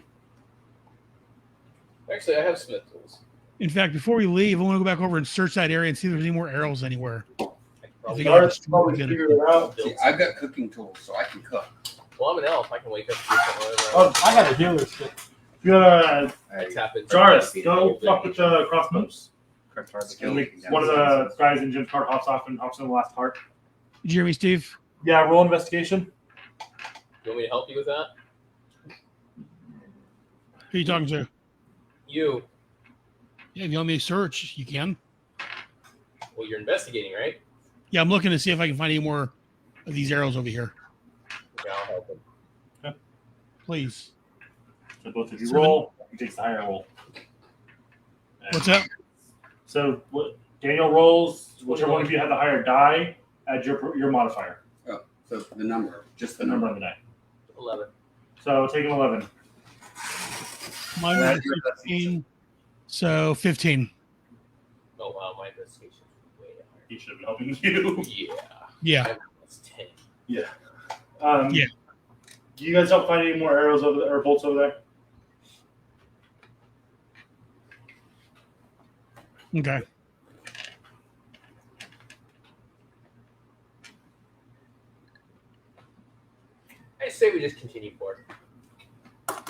Actually, I have smith tools. In fact, before we leave, I want to go back over and search that area and see if there's any more arrows anywhere. I can probably, If they got Guards probably Get it. figured it out. See, I've got cooking tools, so I can cook. well, I'm an elf. I can wake up. Oh, I had a healer's kit. You gotta, I tap into Jarvis, go fuck with the crossbows. Skill. And one of the guys in Jim's cart hops off and hops in the last cart. Did you hear me, Steve? Yeah, roll investigation. You want me to help you with that? Who are you talking to? You. Yeah, if you want me to search, you can. Well, you're investigating, right? Yeah, I'm looking to see if I can find any more of these arrows over here. Yeah, I'll help him. Please. So both of you 7. roll. He takes the higher roll. And What's up? So what Daniel rolls, whichever one of you had the higher die, add your modifier, So the number, just the number on the die. 11. So take an 11. Mine Add was your 16, so 15. Oh, wow. My investigation is way higher. He should have been helping you. Yeah. Yeah. I was 10. Yeah. Yeah. Do you guys don't find any more arrows over there or bolts over there? Okay. I say we just continue forward. I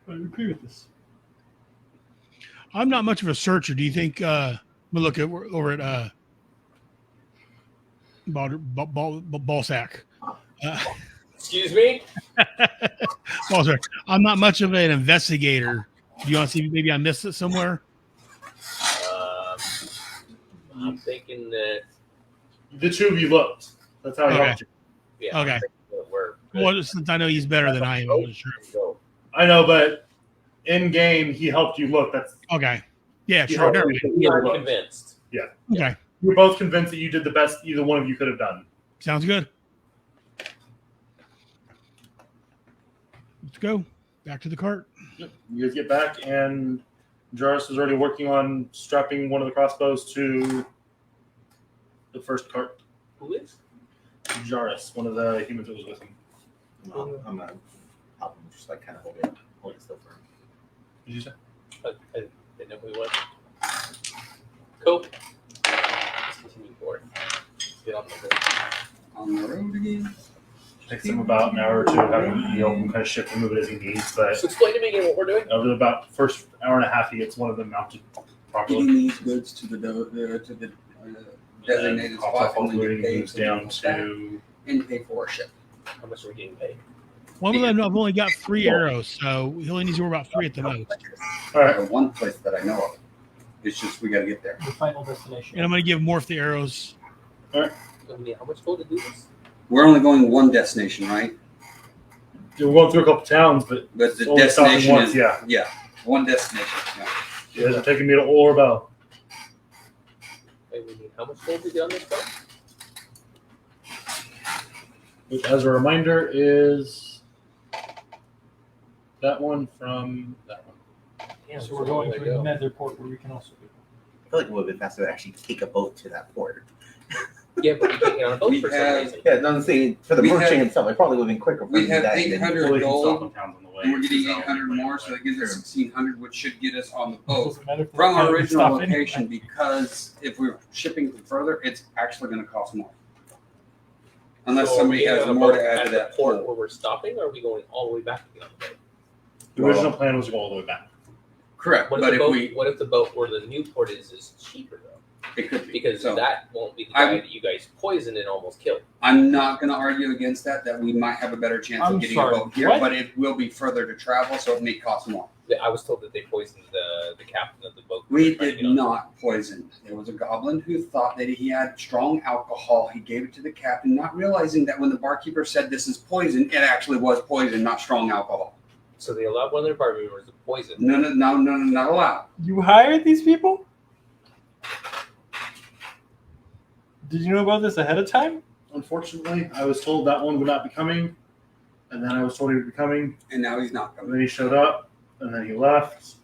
agree with this. I'm not much of a searcher. Do you think we'll look at over at Ballsack? Excuse me? Oh, sorry. I'm not much of an investigator. Do you want to see maybe I missed it somewhere? I'm thinking that, The two of you looked. That's how he Okay. helped you. yeah. Okay. I'm thinking that we're good. Well, since I know he's better than I am, I wasn't sure. Go. I know, but in game, he helped you look. That's Okay. Yeah, he sure. helped Never you mind. look. We are convinced. Okay. We're both convinced that you did the best either one of you could have done. Sounds good. Let's go. Back to the cart. You guys get back, and Jarvis is already working on strapping one of the crossbows to the first cart. Who is? Jarvis, one of the humans that was with him. I'm gonna help him just like kind of hold it still for him. Did you say? I didn't know who he was. Cool. Let's continue forward. Let's get on the road. On the road again. Takes him about an hour or two having to help him kind of shift and move it as he needs. But So explain to me again what we're doing. over about first hour and a half, he gets one of them mounted properly. Getting these goods to the designated spot, and then you pay moves down to and pay for a ship. How much are we getting paid? One of them, I've only got 3 arrows, so he only needs to worry about 3 at the most. all right. The one place that I know of. It's just we got to get there. The final destination. And I'm going to give Morph the arrows. How much gold to do this? We're only going one destination, right? We're going through a couple towns, but But the only stopping destination once, is yeah. one destination. Yeah. You guys are taking me to Orbel. Wait, we need how much gold to get on this boat? Which, as a reminder, is that one from that one. Damn, So we're going to there we go. another port where we can also go. I feel like it would have been faster to actually take a boat to that port. Yeah, but we can't get on a boat We for some have- reason. Yeah, no, I'm saying for the We merchant have- himself, it probably would have been quicker. We have that 800 Well, they can stop gold, in towns on the way. and we're getting So, 800 more, so that gives us 1,600, which should get us on the boat Doesn't matter if from the our time original stop anyway. location. Because if we're shipping further, it's actually going to cost more. Unless So are somebody we has on a more boat to add at to the that port pool. where we're stopping, or are we going all the way back to get on the boat? The original plan was to go all the way back. Correct, What but if, the if boat, we, what if the boat where the new port is cheaper though? it could be. Because So that won't be the I'm- guy that you guys poisoned and almost killed. I'm not going to argue against that we might have a better chance I'm of getting sorry, a boat here, what? but it will be further to travel, so it may cost more. I was told that they poisoned the captain of the boat. We trying to did get on. not poison. There was a goblin who thought that he had strong alcohol. He gave it to the captain, not realizing that when the barkeeper said this is poison, it actually was poison, not strong alcohol. So they allowed one of their party members to poison. No, not allowed. You hired these people? Did you know about this ahead of time? Unfortunately, I was told that one would not be coming, and then I was told he would be coming, And now he's not and coming. then he showed up, and then he left,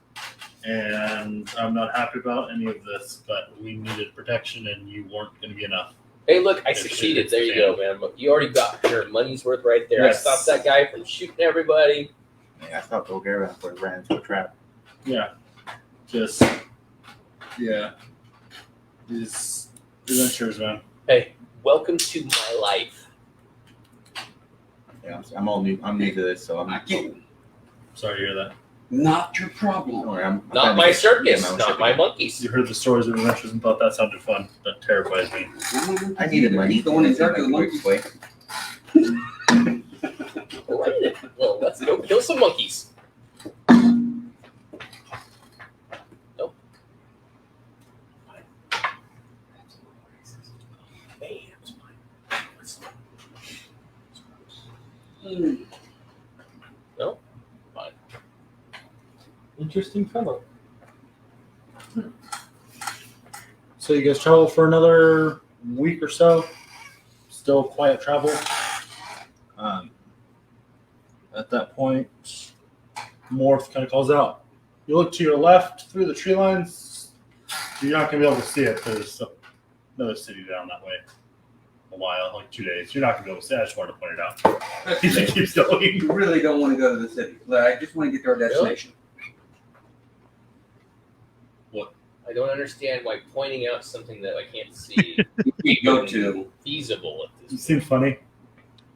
and I'm not happy about any of this, but we needed protection, and you weren't going to be enough. Hey, look, I It's- succeeded. it's There you go, man. You already got your money's worth right there. Yes. I stopped that guy from shooting everybody. Yeah, I stopped Bulgaria before it ran into a trap. Yeah. Just, yeah. These adventures, man. Hey, welcome to my life. Yeah, I'm all new. I'm new to this, so I'm I can't. Sorry to hear that. Not your Don't problem. worry, I'm Not trying to my get circus, own not shipping. my monkeys. You heard the stories of adventures and thought that sounded fun. That terrifies me. I needed money. He's the one in It's like charge of the a quick monkeys. way. Well, let's go kill some monkeys. Nope. Mm. No? Fine. Interesting fellow. So you guys travel for another week or so. Still quiet travel. At that point, Morph kind of calls out. You look to your left through the tree lines. You're not going to be able to see it. There's another city down that way. A while, like 2 days. You're not going to be able to see it. I just wanted to point it out. He just keeps going. You really don't want to go to the city. Like, I just want to get to our destination. I don't understand why pointing out something that I can't see We go to. feasible at It this. seemed funny.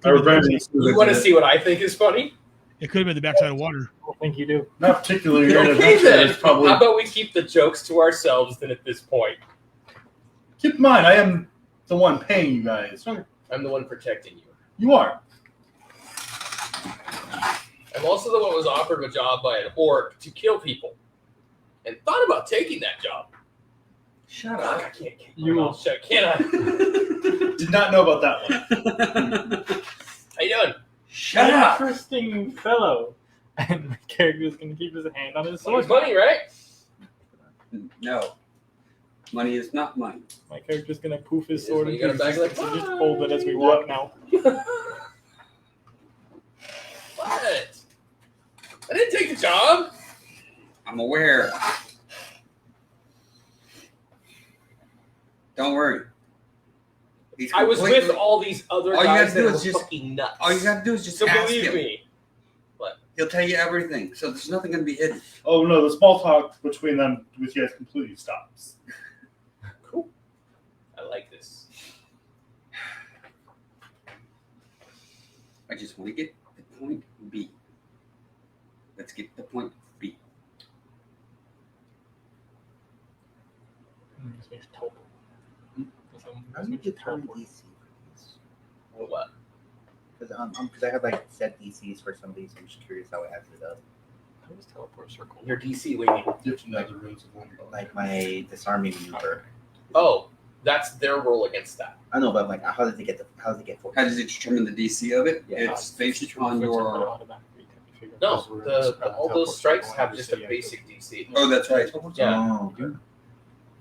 I regret it. You want to see what I think is funny? It could have been the backside of water. I think you do. Not particularly. You're an Okay adventurer. then. It's probably. How about we keep the jokes to ourselves then at this point? Keep in mind, I am the one paying you guys. I'm the one protecting you. You are. I'm also the one who was offered a job by an orc to kill people, and thought about taking that job. Shut Fuck, up. I can't keep my You- mouth shut, can I? Did not know about that one. How you doing? Shut up! Interesting fellow. And my character is going to keep his hand on his sword. Money's money, right? No. Money is not money. My character's going to poof his It is sword when into you got a bag like, existence and just hold it as we walk now. What? I didn't take the job. I'm aware. Don't worry. He's I was completely- with all these other All you guys gotta do that were is just- fucking nuts. All you gotta do is just so ask believe him. me. He'll tell you everything. So there's nothing gonna be hidden. Oh no, the small talk between them with you guys completely stops. Cool. I like this. I just want to get the point B. Let's get the point B. This makes total. How do you determine DC? What? Because I have like set DCs for some of these. I'm just curious how it adds it up. How does teleport circle? Your DC waiting. You have to know the rules of Wonder. Like my disarming maneuver. Oh, that's their roll against that. I know, but like, how does it get 14? How does it determine the DC of it? Yeah. It's based on your. No, all those strikes have just a basic DC. Oh, that's right. Yeah. Oh, okay.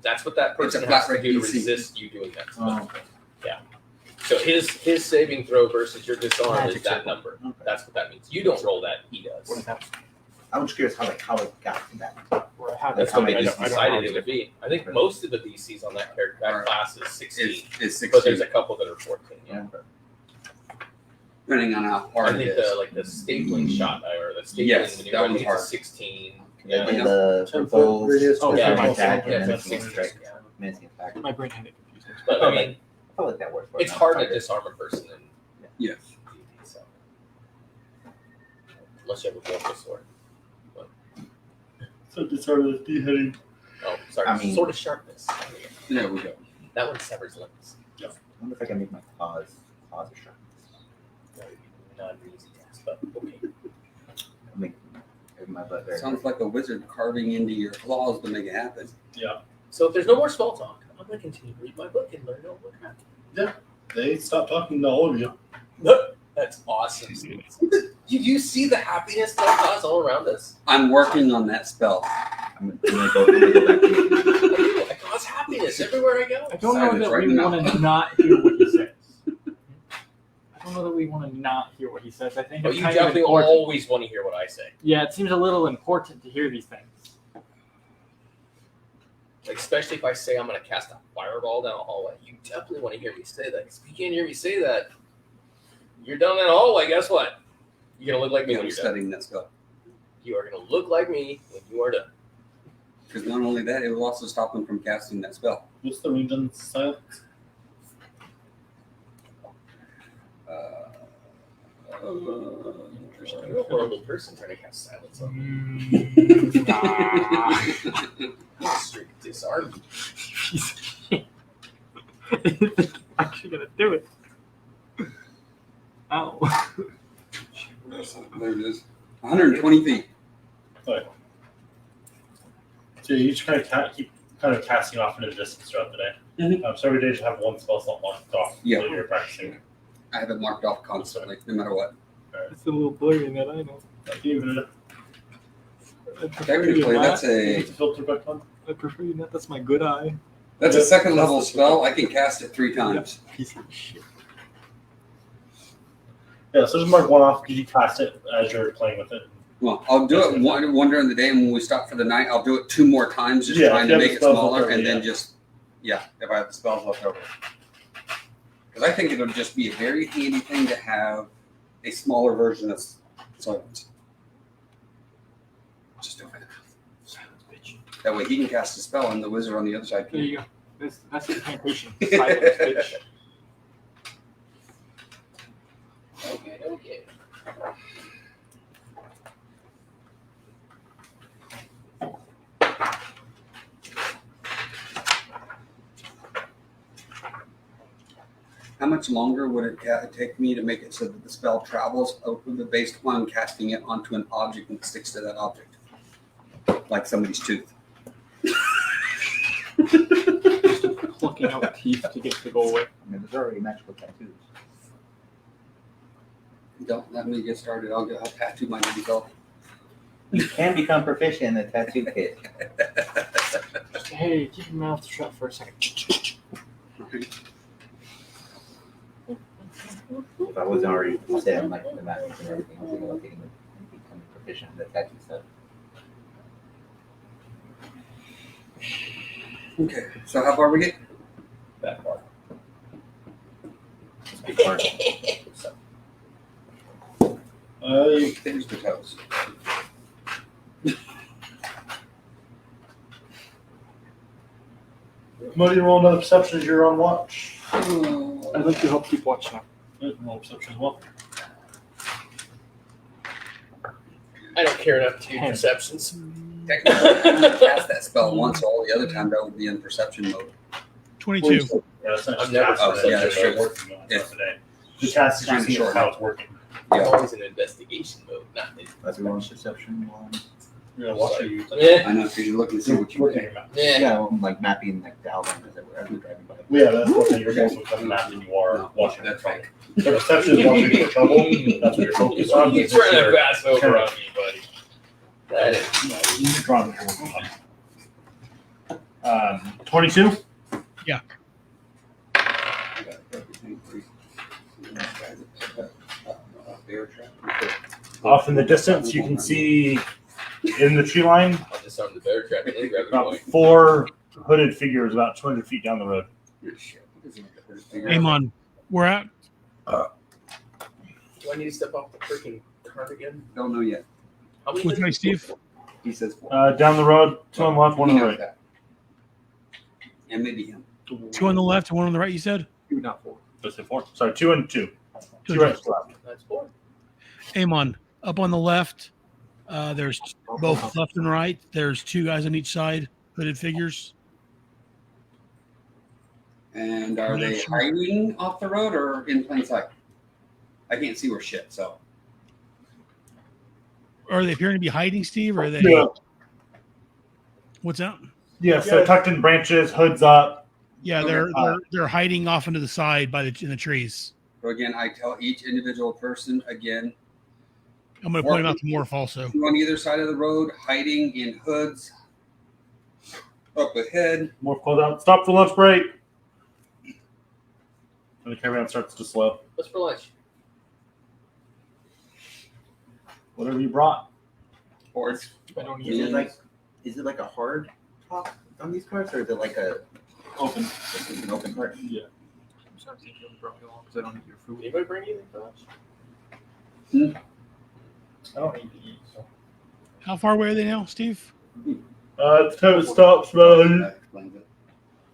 That's what that It's a person flat has to rate do to DC. resist you doing that stuff. Oh, okay. So his saving throw versus your disarm Magic is that circle. number. Okay. That's what that means. You don't roll that, he What does. is that? I'm just curious how it got to that. Where I have That's it. what they I just don't- I don't decided have it would be. I think most of the DCs on that character, that Alright. class is 16. It's But there's 16, a couple that are 14. Yeah. depending on how I hard it think is. the stapling shot or the stapling Yes, maneuver, that I think one's it's hard. a 16. Yeah, Yeah. and the 10 foot bows, radius, Oh, yeah, my yeah, attack, yeah, and then that's menacing 16. strike, menacing attack. My brain had it confused. But I mean, I feel like that works. it's hard to disarm a person in Yes. D&D, so. Unless you have a vorpal sword. So disarm is beheading. Oh, sorry. I mean- Sword of sharpness. There we go. That one severs limbs. I wonder if I can make my claws or sharp. That would be not an easy task, but okay. Make my butt very. Sounds like a wizard carving into your claws to make it happen. So if there's no more small talk, I'm going to continue to read my book and learn all what happened. They stopped talking to all of you. That's awesome. Did you see the happiness that caused all around us? I'm working on that spell. I'm gonna go back to I cause happiness everywhere I go. I don't know Silence that right we now. want to not hear what he says. I don't know that we want to not hear what he says. I think Oh, it's you kind of definitely important. always want to hear what I say. Yeah, it seems a little important to hear these things. Like, especially if I say I'm going to cast a fireball down a hallway. You definitely want to hear me say that. 'Cause if you can't hear me say that, you're down that hallway. Guess what? You're going to look like me when I'm you're done. studying that spell. You are going to look like me when you are done. Because not only that, it will also stop them from casting that spell. What's the range on silence? You're a horrible person trying to cast silence on me. I'm a strict disarm. Actually gonna do it. Ow. There it is. 120 feet. So you each kind of keep kind of casting off into the distance throughout the day. Mhm. So every day you have one spell slot locked off. Yeah. So you're practicing. I have it marked off constantly, no matter what. It's a little blurry in that, I know. Even I prefer Technically, you not. that's a Put the filter back on. I prefer you not. That's my good eye. that's Yeah, a second level that's the- spell. I can cast it 3 times. Piece of shit. Yeah, so just mark one off because you cast it as you're playing with it. Well, I'll do it one during the day, and when we stop for the night, I'll do it 2 more times, just Yeah, trying if to you have make the it spells smaller, left over, and then yeah. just if I have the spells left over. Because I think it'll just be a very handy thing to have a smaller version of silence. Just do it. Silence, bitch. That way he can cast a spell, and the wizard on the other side There can. you go. That's the incantation. Silence, bitch. Okay. How much longer would it take me to make it so that the spell travels based upon casting it onto an object and sticks to that object? Like somebody's tooth. Plucking out teeth to get to go away. I mean, there's already magical tattoos. Don't let me get started. I'll tattoo my myself. You can become proficient in the tattoo kit. Just, hey, keep your mouth shut for a second. If I wasn't already set on like the magic and everything, I was thinking about getting becoming proficient in the tattoo stuff. Okay, so how far we get? That far. It's a big part. Finish the toes. Somebody roll another perception as you're on watch. I'd like to help keep watch now. Roll perception as well. I don't care enough to do perceptions. Technically, I cast that spell once, all the other time that would be in perception mode. 22. Yeah, that's not I've never Oh, yeah, that's true. working on Yeah. today. The task is Trying just to seeing shorten how it. it's working. I'm always in investigation mode, not in. Let's roll perception one. You're gonna watch you. Yeah. I know, because you're looking to see what you Working do. your map. Yeah. Yeah, I'm like mapping like the outline as we're driving by. Well, yeah, that's one thing. You're also coming map than you are No, watching that's for trouble. fake. The perception is watching for trouble. That's what you're focused on. He's trying to pass over on me, buddy. That is You're drawing what you're working on. 22. Off in the distance, you can see in the tree line I'll disarm the bear trap and then grab the about point. 4 hooded figures about 200 feet down the road. Amon, we're at. Do I need to step off the freaking cart again? Don't know yet. How many Which way, Steve? He says 4. Down the road, 2 on the left, 1 on He the knows right. that. And maybe him. 2 on the left and 1 on the right, you said? Two, not four. Let's say 4. Sorry, 2 and 2. 2 Two right, 2 left. That's 4. Amon, up on the left, there's both left and right. There's 2 guys on each side, hooded figures. And are they hiding off the road or in plain sight? I can't see where shit, so. Are they appearing to be hiding, Steve? Or are they? Yeah. What's that? Yes, they're tucked in branches, hoods up. Yeah, they're hiding off into the side in the trees. So again, I tell each individual person, again, I'm going to point them out to Morph also. on either side of the road, hiding in hoods, up ahead. More close out. Stop for lunch break. And the caravan starts to slow. What's for lunch? Whatever you brought. Or it's I don't Is need it like a hard top on these carts, or is it like a Open. an open cart? Yeah. I'm sorry if you brought me along because I don't eat your food. Anybody bring anything for lunch? I don't need to eat. So. How far away are they now, Steve? The time it stops about that explains it.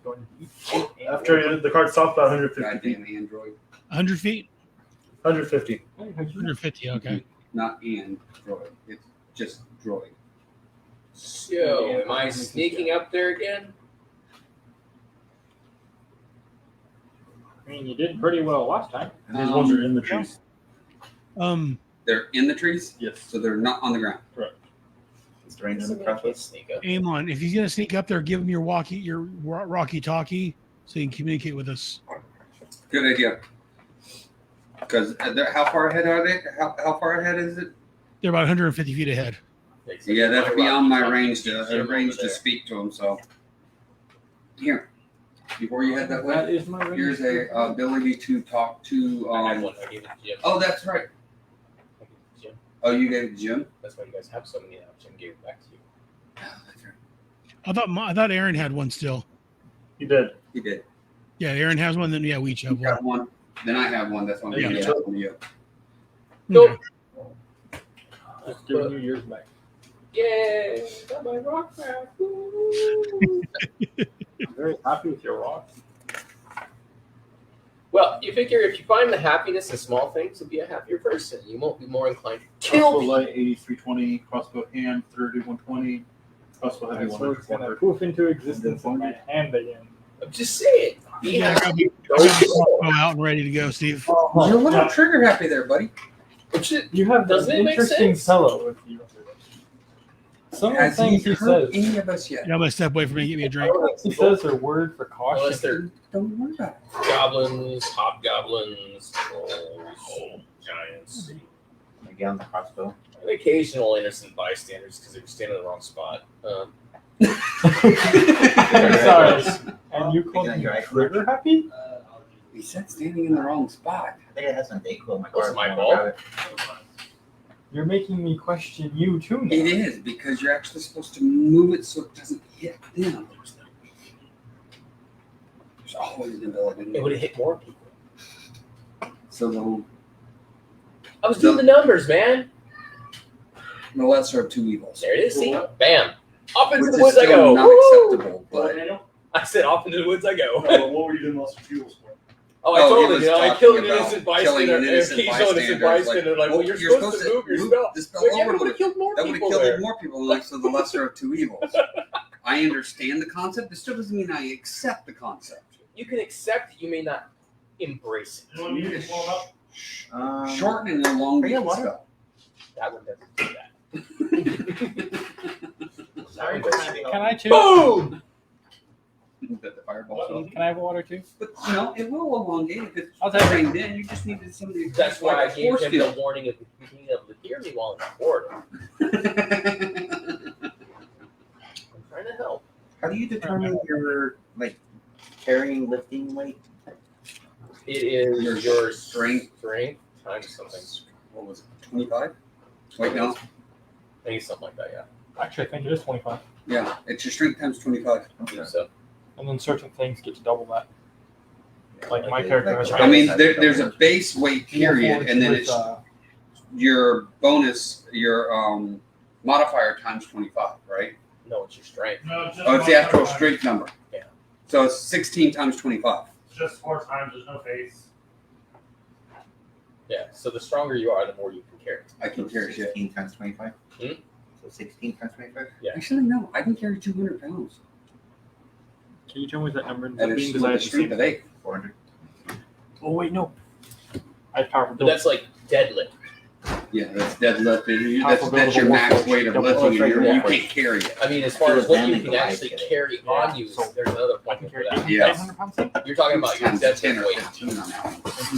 Going to eat and after the cart stops about 150 feet. Goddamn Android. 100 feet? 150. 150, okay. Not Android. It's just droid. So, am I sneaking up there again? I mean, you did pretty well last time. And these ones are in the trees. They're in the trees, Yes. so they're not on the ground. Is the range on the Somebody can't crossbows? sneak up. Amon, if he's going to sneak up there, give him your walkie-talkie so you can communicate with us. Good idea. Because how far ahead are they? How far ahead is it? They're about 150 feet ahead. Yeah, that's beyond my range to speak to them. So here, before you head that way, That is my range. here's a ability to talk to. I had one. I gave it to Jim. Oh, that's right. I gave it to Jim. Oh, you gave it to Jim. That's why you guys have so many now. Jim gave it back to you. That's right. I thought Aaron had one still. He did. He did. Yeah, Aaron has one. Then yeah, we each You have one. got one. Then I have one. That's one. Yeah, Yeah, two. one to you. Nope. Just giving you yours back. Yay! Got my rock back. Woo. I'm very happy with your rock. Well, you figure if you find the happiness in small things, you'll be a happier person. You won't be more inclined to kill Crossbow people. light 8320, crossbow hand 3120, crossbow heavy So it's 100. gonna poof into existence in my hand again. I'm just saying. Yeah, I got my crossbow out and ready to go, Steve. You're a little trigger happy there, buddy. You have Doesn't an it make interesting sense? fellow with you. Some of the Has he things he hurt says, any of us yet? Yeah, I'm gonna step away from me and get me a drink. he says are word for Unless caution. they're Don't worry about it. goblins, hobgoblins, trolls, giants, Maybe on the crossbow. and occasional innocent bystanders because they were standing in the wrong spot. Sorry. And you called Thinking me you're right. trigger happy? He said standing in the wrong spot. I think it has some Dayquil in my Was car. it my if you fault? wanna grab it. You're making me question you too now. It is because you're actually supposed to move it so it doesn't hit them. There's always an ability. It would have hit more people. So I was doing the numbers, man. the lesser of two evils. There it is. See, bam. Off into Which the is woods I still go. not Woo! acceptable, but I said off into the woods I go. What were you doing lots of fuels for? Oh, I Oh, he told was you know, I talking killed an about innocent killing bystander. an innocent Occasional innocent bystander. Like, well, you're supposed to move your spell. the spell Like, yeah, over but to it would have killed more That would have people killed there. more people, like, so the lesser of two evils. I understand the concept, but still doesn't mean I accept the concept. You can accept, you may not embrace it. You want me to pull them up? Shorten and elongate yeah, the water. spell. That one doesn't do that. Sorry, Can I too? Boom! That the fireball. Can I have water too? But no, it will elongate if it's I'll take it. trained in. You just needed somebody. That's why I gave force him the warning of being able to hear me while I'm bored. field. I'm trying to help. How do you determine your carrying lifting weight? It is Your your strength. times something. What was it? 25? Wait, no. I think it's something like that, yeah. Actually, I think it is 25. Yeah, it's your strength times 25. Okay. So And then certain things get to double that. Like my Like character like has. I mean, there's a base weight period, and then with, it's your bonus, your modifier times 25, right? no, it's your strength. No, just Oh, it's the actual strength number. Yeah. So it's 16 times 25. Just 4 times. There's no face. Yeah. So the stronger you are, the more you can carry. I can carry shit. 16 times 25? Hmm? So 16 times 25? Actually, no. I can carry 200 pounds. Can you tell me what that number ends And up it's being? Because I with have the to strength see. of 8. 400. Oh, wait, no. I have powerful But that's like deadlift. Yeah, that's deadlift. Powerful That's your buildable max force. weight of Double lifting, and force. you can't carry it. I mean, as far as what you can Damage actually device. carry on you, So- there's another I point can for carry that. Yes. 800 pounds thing? You're talking about your Times 10 deadlift or weight. 15 on that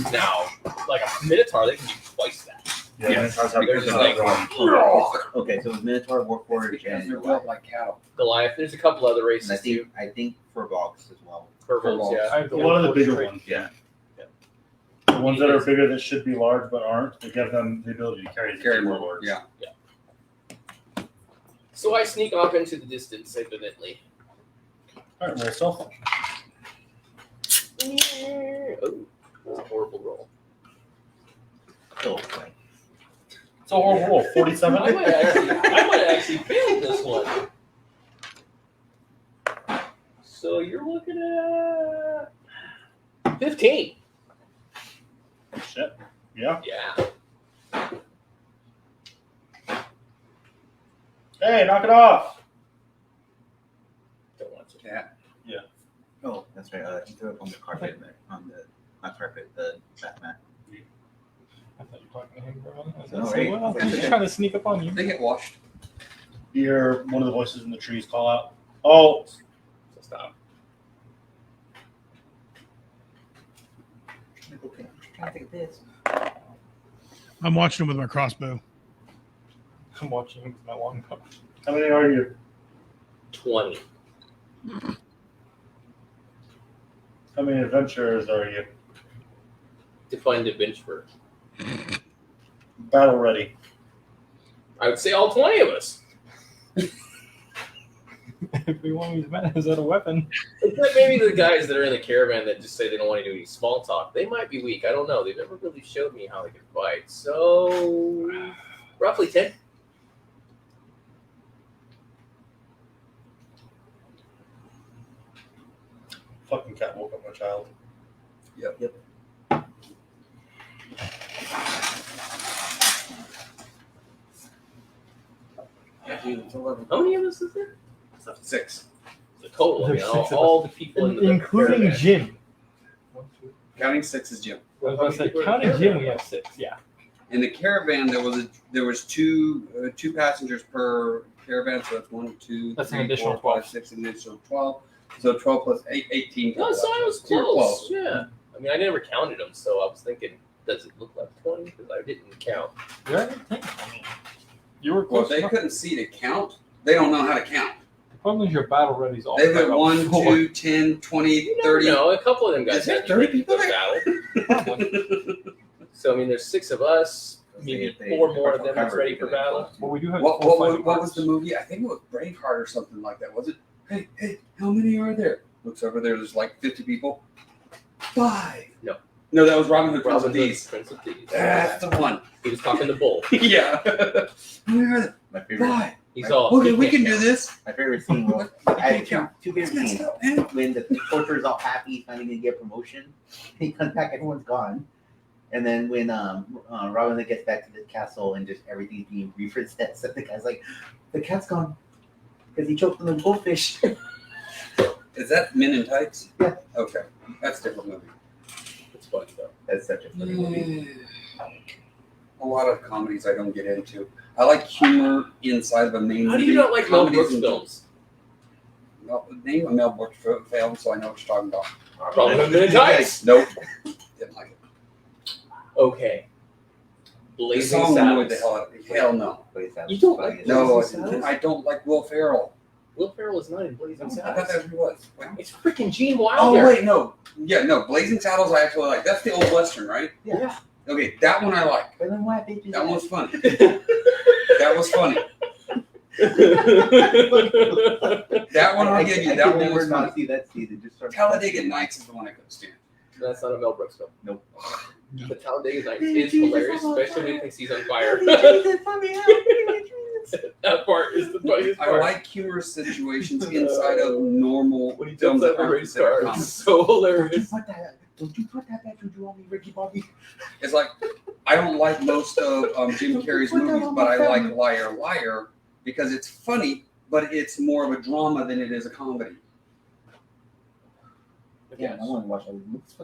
one. Now, like a Minotaur, they can do twice that. Yeah, Yes, Minotaurs have because good like- stuff. Okay, so it's Minotaur, Warforged, Because and they're built like cattle. Goliath. There's a couple other And races too. I think Furbolgs as well. Purples, yeah. I have A lot of the bigger trait. ones. The ones that are bigger that should be large but aren't, they give them the ability to carry the Carry more. warlords. Yeah. So I sneak off into the distance, evidently. All right, roll stealth. Oh, that's a horrible roll. So, like, It's a horrible roll. 47. I might have actually failed this one. So you're looking at 15. Shit. Yeah. Yeah. Hey, knock it off. Don't want to. Cat. oh, that's right. He threw it on the carpet there. On the, not carpet, the back mat. I thought you were talking to him, bro. I was No, gonna say, right. well, I'm just trying to sneak up on you. They get washed. You hear one of the voices in the trees call out, "Oh, So stop. Okay, I'm trying to think of this. I'm watching him with my crossbow. I'm watching him with my long cup. how many are you? 20. How many adventurers are you? Define adventurer. Battle ready. I would say all 20 of us. If we want to use that as a weapon. Except maybe the guys that are in the caravan that just say they don't want to do any small talk. They might be weak. I don't know. They've never really showed me how they can fight. So, roughly 10. Fucking cat woke up my child. Yep. How many of us is there? 6. The total. I mean, There's 6 of all the people in the Including caravan. Jin. Counting 6 is Jim. I was going to say, counting Jim, we have 6. Yeah. In the caravan, there was two passengers per caravan, so that's 1, 2, That's an 3, additional 4, 5, 12. 6, an additional 12. So 12 plus 8, 18. No, so I was So you're close. Yeah. I mean, I never counted them, so I was thinking, does it look like 20? Because I didn't count. Yeah, I didn't think. I mean, you were Well, close. if they enough. couldn't see to count, they don't know how to count. The problem is your battle ready's all. They went 1, 2, 10, 20, 30. No, a couple of them guys Is there had 30 to people go there? battle. So I mean, there's 6 of us, maybe 4 more of them that's ready for battle. Well, we do have. What, 4 what, fighting what was parts. the movie? I think it was Braveheart or something like that. Was it? Hey, how many are there? Looks over there. There's like 50 people. 5. No, that was Robin Hood, Prince of Thieves. Prince of Thieves. That's the one. He was talking to Bull. Yeah. How many are there? My favorite. 5. He's all. Okay, he we can't can do count. this. My favorite scene was I had two favorite Messed scenes. up, man. When the torturer's all happy, he's finally gonna get promotion. He comes back, everyone's gone. And then when Robin Hood gets back to the castle and just everything's being reprocessed, the guy's like, the cat's gone because he choked on the goldfish. Is that Men in Tights? Yeah. Okay, that's a different movie. It's funny though. That's such a funny movie. A lot of comedies I don't get into. I like humor inside of a main movie. How do you not like Mel Comedies Brooks and- films? Well, name a Mel Brooks film so I know what you're talking about. Probably Men in Tights. Nope. Didn't like it. Okay. The Blazing song annoyed the Saddles. hell out of me. Hell no. You don't like No, Blazing Saddles? I don't like Will Ferrell. Will Ferrell is not in Blazing I thought Saddles. that's who he was. Wait. It's freaking Gene Oh, Wilder. wait, no. Yeah, no. Blazing Saddles I actually like. That's the old Western, right? Yeah. Okay, that one I like. But then why bitches? That one was funny. That was funny. That one I'll give you. That one was funny. not see that scene. It just starts Talladega Nights is the one I couldn't stand. That's not a Mel Brooks film. Nope. The Talladega Nights is hilarious, especially when he thinks he's on fire. That part is the funniest I part. like humorous situations inside of normal When he films jumps that out the aren't race considered car. It's comedy. so hilarious. Don't you put that back to draw me, Ricky Bobby? It's like I don't like most of Jim Carrey's movies, but I like Liar Liar because it's funny, but it's more of a drama than it is a comedy. Yeah, I want to watch all these movies.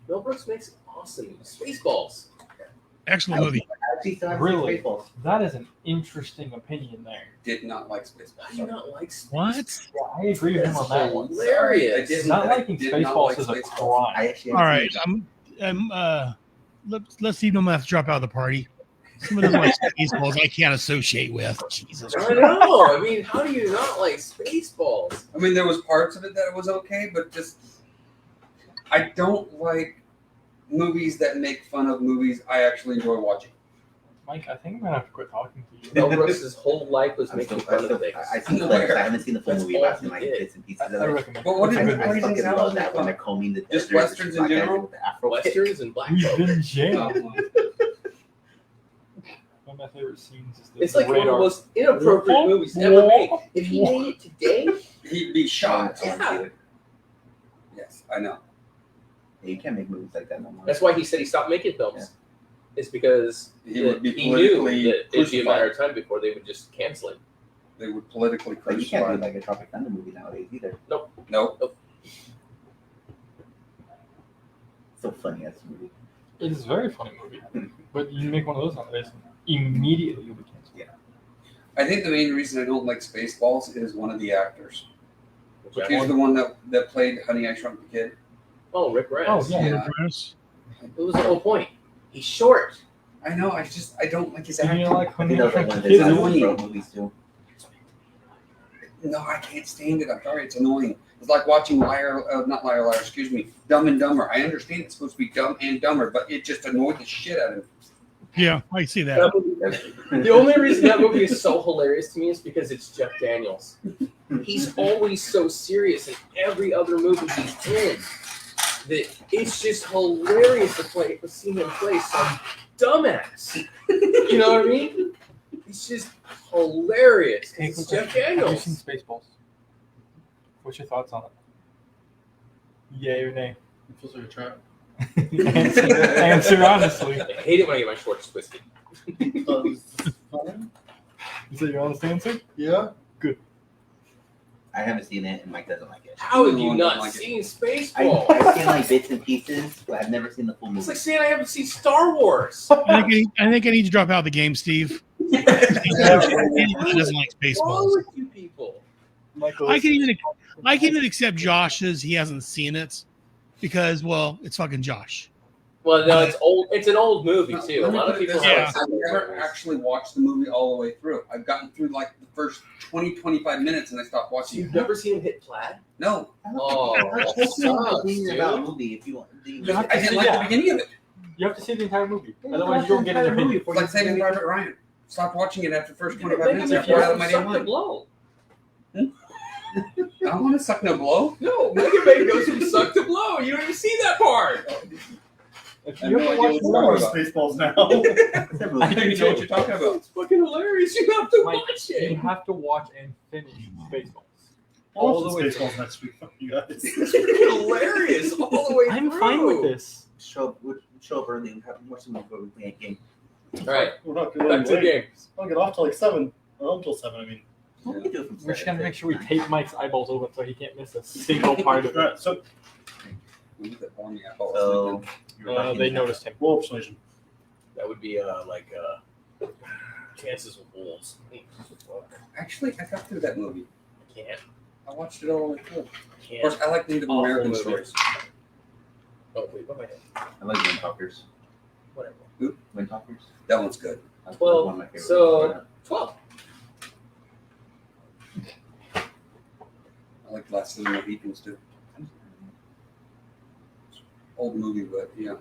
Mel Brooks makes awesome movies. Spaceballs. Excellent movie. Actually, still Really? Spaceballs. That is an interesting opinion there. Did not like How Spaceballs. do you not like Spaceballs? What? Yeah, I agree with him on that one. Hilarious. I didn't- Not I liking did not Spaceballs like is a Spaceballs. crime. I actually All right. Let's see. No matter to drop out of the party. Some of them like Spaceballs I can't associate with. Jesus I Christ. know. I mean, how do you not like Spaceballs? I mean, there was parts of it that was okay, but just I don't like movies that make fun of movies I actually enjoy watching. Mike, I think I'm gonna have to quit talking to you. Mel Brooks' whole life was I'm making still, fun of things. I've seen the clips. I haven't seen the full That's movie, all but I've seen he like did. bits and pieces I of it. recommend. But what It's a did good you- I movie. fucking Blazing love that Saddles when is they're combing the Just desert, westerns in black guys general? with the afro. Westerns and black We've folk. been jammed. Um, One of my favorite scenes is the It's like one of the radar. most inappropriate movies ever made. If he made it today, He'd be shot. yeah. Yes, I know. Yeah, you can't make movies like that no more. That's why he said he stopped making films. It's because He would be he knew politically that it'd be a matter crucified. of time before they would just cancel it. They would politically But you can't do crucify. like a Tropic Thunder movie nowadays either. Nope. So funny ass movie. It is a very funny movie, but you make one of those nowadays, immediately you'll be canceled. I think the main reason I don't like Spaceballs is one of the actors. Which Which I is want- the one that played Honey, I Shrunk the Kid. Oh, Rick Moranis. Oh, yeah. Yeah. It was the whole point. He's short. I know. I don't like his Do you acting. like I Honey, think I that was like Shrunk one of the the Kids? annoying. Road movies too. No, I can't stand it. I'm sorry. It's annoying. It's like watching not Liar, excuse me, Dumb and Dumber. I understand it's supposed to be Dumb and Dumber, but it just annoyed the shit out of me. Yeah, I see that. The only reason that movie is so hilarious to me is because it's Jeff Daniels. He's always so serious in every other movie he's in that it's just hilarious to see him play some dumbass. You know what I mean? It's just hilarious. Hey, It's quick Jeff question. Have you seen Daniels. Spaceballs? What's your thoughts on it? Yay or nay? It feels like a trap. Answer honestly. I hate it when I get my shorts twisted. Is that your honest answer? Yeah. I haven't seen it, and Mike doesn't like it. How have you Don't not like it. seen Spaceballs? I've seen like bits and pieces, but I've never seen the full It's movie. like saying I haven't seen Star Wars. I think I need to drop out of the game, Steve. He doesn't like What's wrong Spaceballs. with you people? Michael, I can even accept Josh's. He hasn't seen it because, well, it's fucking Josh. Well, no, it's old. It's an old movie too. A Let me lot of put it people this way. haven't I've seen never it. actually watched the movie all the way through. I've gotten through like the first 20-25 minutes and I stopped watching You've it. never seen him hit plaid? No, Oh, That's that not sucks, opinion dude. about a movie. If you want, You have I didn't like the beginning of it. You have to see the entire movie. Otherwise, you don't get an opinion. It's like Saving Private Ryan. Stopped watching it after the first 25 Make minutes him after I had my suck damn the line. blow. I don't want to suck no blow. No, Mega Man goes from suck to blow. You don't even see that part. If I have you no ever idea watch what's We're going on on. Spaceballs now. I don't even know what you're talking about. It's fucking hilarious. You have to Mike, watch you it. have to watch and finish Spaceballs. All All the the way through. Spaceballs next week. You guys. It's freaking hilarious all the way I'm through. fine with this. show up early and watch the movie before we play a game. All right, We're not going back to the game. I'll get off till like 7. Or until 7, I mean. We can do it from We're just start gonna to make finish. sure we tape Mike's eyeballs open so he can't miss a single part of it. Alright, so Look at Barney, I thought So, was you're talking They about- noticed him. roll persuasion. That would be chances with wolves. Fuck. Actually, I got through that movie. Can't. I watched it all the way through. Of Can't. course, I like Native Awful American movie. stories. Oh wait, what am I doing? I like Wind Talkers. Whatever. Wind Talkers. That one's good. That's 12, one of my favorites. so- 12. I like Last of the Mohicans too. Old movie, but yeah.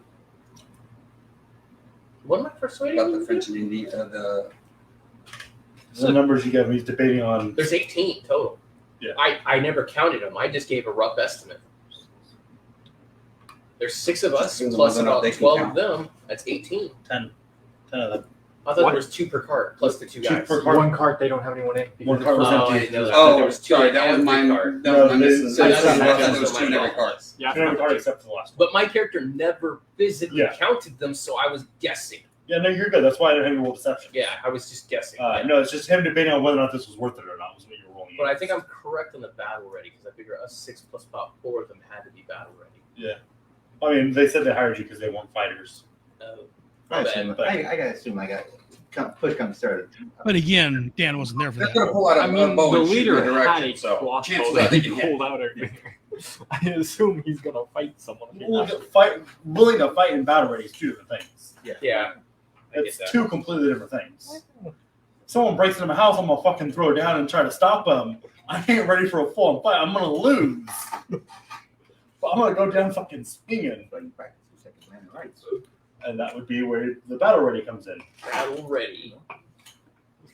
What am I persuading About you the to French do? and Indian, The numbers you gave me, he's debating on. There's 18 total. Yeah. I never counted them. I just gave a rough estimate. There's 6 of us Just plus whether or not about they can 12 count. of them. That's 18. 10 of them. I thought What? there was 2 per cart plus the 2 2 guys. per cart. One cart they don't have anyone in. One cart was Oh, I empty. didn't know that. Oh, there was 2 sorry, in that was every mine. cart. That was my No, missing. So I that's thought what there was my 2 in every fault cart. was. Yeah, 2 every cart except for the last one. But my character never physically Yeah. counted them, so I was guessing. Yeah, no, you're good. That's why I didn't have you roll deception. Yeah, I was just guessing. No, it's just him debating on whether or not this was worth it or not. Was what you were rolling. But I think I'm correct on the battle ready because I figure us 6 plus about 4 of them had to be battle ready. I mean, they said they hired you because they want fighters. I, My assume, bad. I gotta assume I got push comes started. But again, Dan wasn't there for They're that. going to pull out I mean, a bow the and shoot leader in a had direction, a so crossbow chances are that they he can hit. pulled out everywhere. I assume he's gonna fight someone. Willing to fight in battle ready is 2 different things. Yeah. I It's get that. 2 completely different things. If someone breaks into my house, I'm gonna fucking throw down and try to stop them. I ain't ready for a full fight. I'm gonna lose. But I'm gonna go down fucking swinging, But you practice your second land rights. and that would be where the battle ready comes in. Battle ready.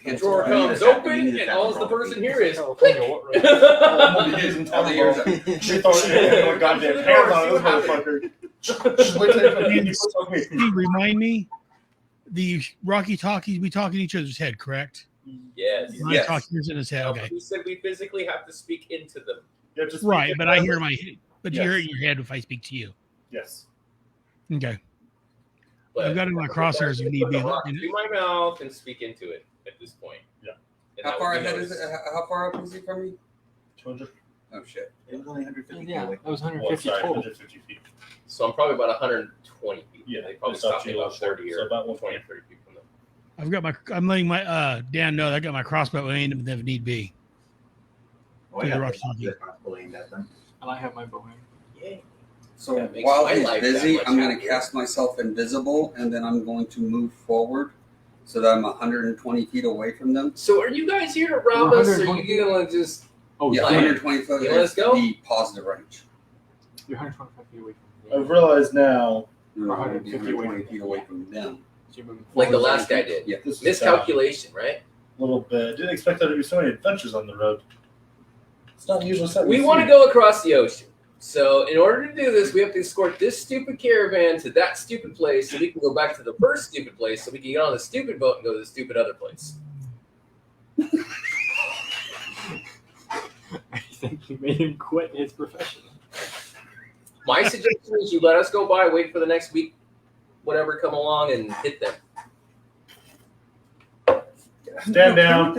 The That's drawer right. comes You need open, to and have all a the roll. person here is California, what road? I'm gonna be using All the years She thought she had no goddamn Open the hands door, on see this what happens. motherfucker. She looks at me and he puts on me. Steve, remind me, the Rocky Talkies, we talk in each other's head, correct? Yes. My Yes. talkier's in his head. Okay. We said we physically have to speak into them. You have to speak Right, in but I battle hear ready. my but Yes. you hear it in your head if I speak to you. Yes. Okay. But I've got it in my crosshairs if need put the be. rock through my mouth and speak into it at this point. Yeah. And How that far would be ahead is noticed. it? How far up is he from me? 200. Oh shit! It was only 150 feet Yeah, away. that was Well, 150 sorry, total. 150 feet. So I'm probably about 120 feet. Yeah, They probably it's up stopped to me you a about little short, 30 so or about 20 120. or 30 feet from them. I've got my I'm letting my Dan know that I got my crossbow aimed if need be. Oh, I To the got rock the talkie. crossbow aimed at them. And I have my bow in. Yay. So That makes while my he's life that busy, much I'm going to happier. cast myself invisible, and then I'm going to move forward so that I'm 120 feet away from them. So are you guys here to rob us, or are you gonna just? Oh, Yeah, Like, 120 foot you let us is go? the positive range. You're 125 feet away from me. I've realized now. No, I'm gonna be 150 away 120 from feet away from them. So you're moving Like the forward. last guy did. Yeah. This is Miscalculation, right? A little bit. Didn't expect there to be so many adventures on the road. It's not usually something We you want to see. go across the ocean. So in order to do this, we have to escort this stupid caravan to that stupid place so we can go back to the first stupid place so we can get on the stupid boat and go to the stupid other place. I think you made him quit his profession. My suggestion is you let us go by, wait for the next week, whatever, come along and hit them. Stand down.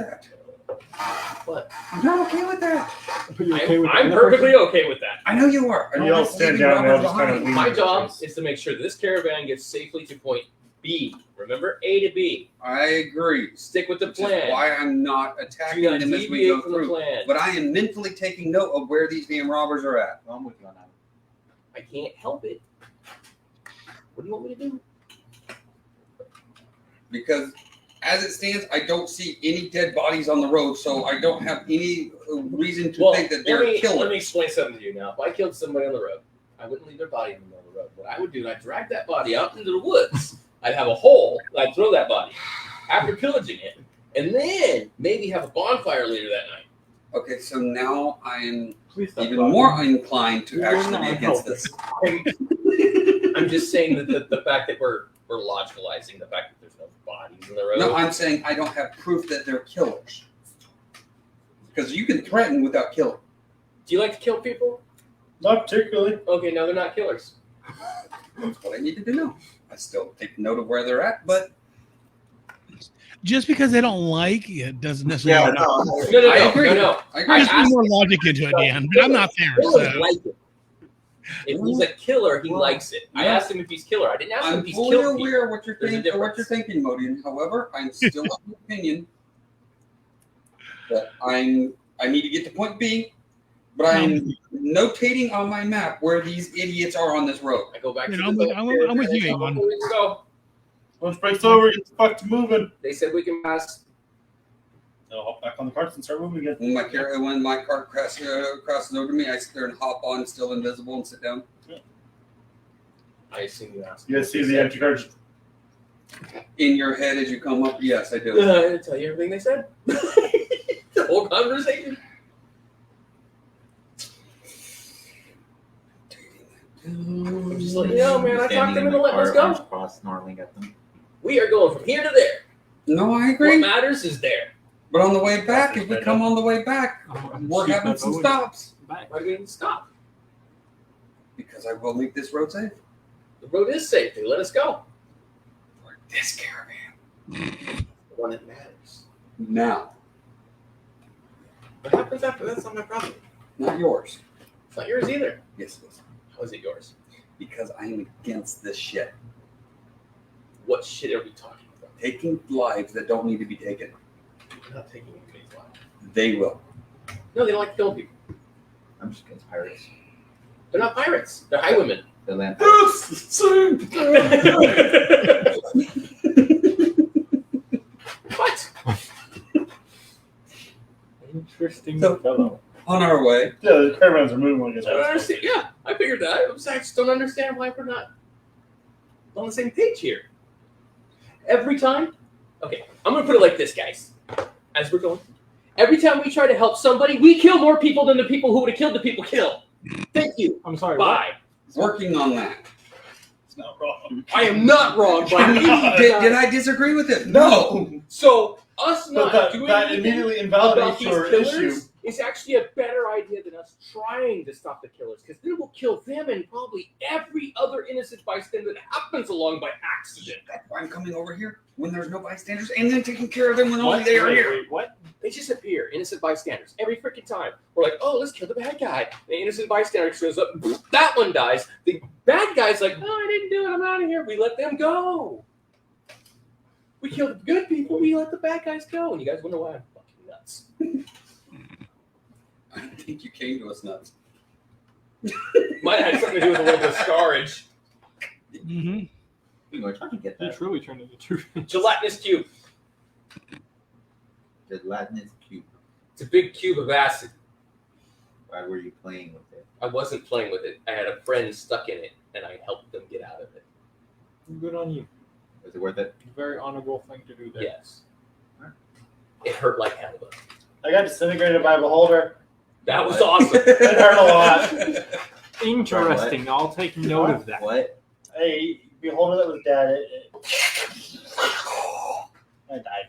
What? I'm not okay with that. Are you okay with I'm the perfectly okay with that. I know you are. I And don't you all like stand leaving down and they'll robbers just kind of behind. lean My in your job face. is to make sure this caravan gets safely to point B. Remember, A to B. I agree. Stick with the Which is plan. why I'm not Do attacking not them as we deviate go from the through. plan. But I am mentally taking note of where these damn robbers are at. I'm with you on that. I can't help it. What do you want me to do? Because as it stands, I don't see any dead bodies on the road, so I don't have any reason to think that they're let me killers. explain something to you now. If I killed somebody on the road, I wouldn't leave their body in the middle of the road. What I would do, I'd drag that body out into the woods. I'd have a hole, and I'd throw that body after pillaging it, and then maybe have a bonfire later that night. Okay, so now I am Please stop even talking. more inclined to You're actually not be against helping. this. I'm just saying that the fact that we're logicalizing the fact that there's no bodies in the road. No, I'm saying I don't have proof that they're killers. Because you can threaten without killing. Do you like to kill people? Not particularly. Okay, no, they're not killers. That's what I needed to know. I still take note of where they're at, but Just because they don't like it doesn't necessarily. Yeah, No. I agree. No. I agree. Just put more logic into it, Dan. But I'm not there. Killers So. like it. If he's a killer, he likes it. I asked him if he's killer. I didn't ask him I'm if he's fully killed people. aware what you're There's a thinking, what you're difference. thinking, Modian. However, I'm still of the opinion that I need to get to point B, but I'm notating on my map where these idiots are on this road. I go back to You know, the I'm with you, Eamon. We can go. Once breaks over, get the fuck to moving. They said we can pass. They'll hop back on the carts and start moving again. When my cart crosses over to me, I sit there and hop on, still invisible, and sit down. I assume you asked. You guys see the empty carts? In your head as you come up, yes, I do. I tell you everything they said. The whole conversation. I'm just like, man, I talked them into letting us go. Cross snarling at them. We are going from here to there. No, I What agree. matters is there. But on the way back, if we come on the way back, we're having some stops. Why do we need to stop? Because I will make this road safe. The road is safe. They let us go. For this caravan. The one that matters. Now, What happens after that's not my problem. not yours. It's not yours either. Yes, it is. How is it yours? Because I am against this shit. What shit are we talking about? Taking lives that don't need to be taken. We're not taking anybody's life. They will. No, they don't like killing people. I'm just against pirates. They're not pirates. They're highwaymen. The land. What? Interesting So- fellow. On our way. Yeah, the caravans are moving when it I don't understand. Yeah, I figured that. I just don't understand why we're not on the same page here. Every time, okay, I'm gonna put it like this, guys. As we're going, every time we try to help somebody, we kill more people than the people who would have killed the people killed. Thank you. I'm sorry. what? Bye. Working on that. It's not wrong. I am not wrong, but Did I disagree with it? No. so us But not that, doing that anything immediately about invalidates these your killers issue. is actually a better idea than us trying to stop the killers, because then we'll kill them and probably every other innocent bystander that happens along by accident. That's why I'm coming over here when there's no bystanders and then taking care of them when only What? they are Wait, here. wait, what? They just appear, innocent bystanders, every freaking time. We're like, oh, let's kill the bad guy. The innocent bystander shows up, that one dies. The bad guy's like, no, I didn't do it, I'm out of here. We let them go. We kill the good people, we let the bad guys go. And you guys wonder why I'm fucking nuts. I think you came to us nuts. Might have had something to do with a little bit of scarage. Mm-hmm. We were trying to get You that. truly turned into true. Gelatinous cube. The Latinus cube. It's a big cube of acid. Why were you playing with it? I wasn't playing with it. I had a friend stuck in it, and I helped them get out of it. Good on you. Was it worth it? Very honorable thing to do there. Yes. It hurt like hell, though. I got disintegrated by a beholder. That was awesome. It hurt a lot. Interesting. I'll take note of that. What? A beholder that was dead. I died.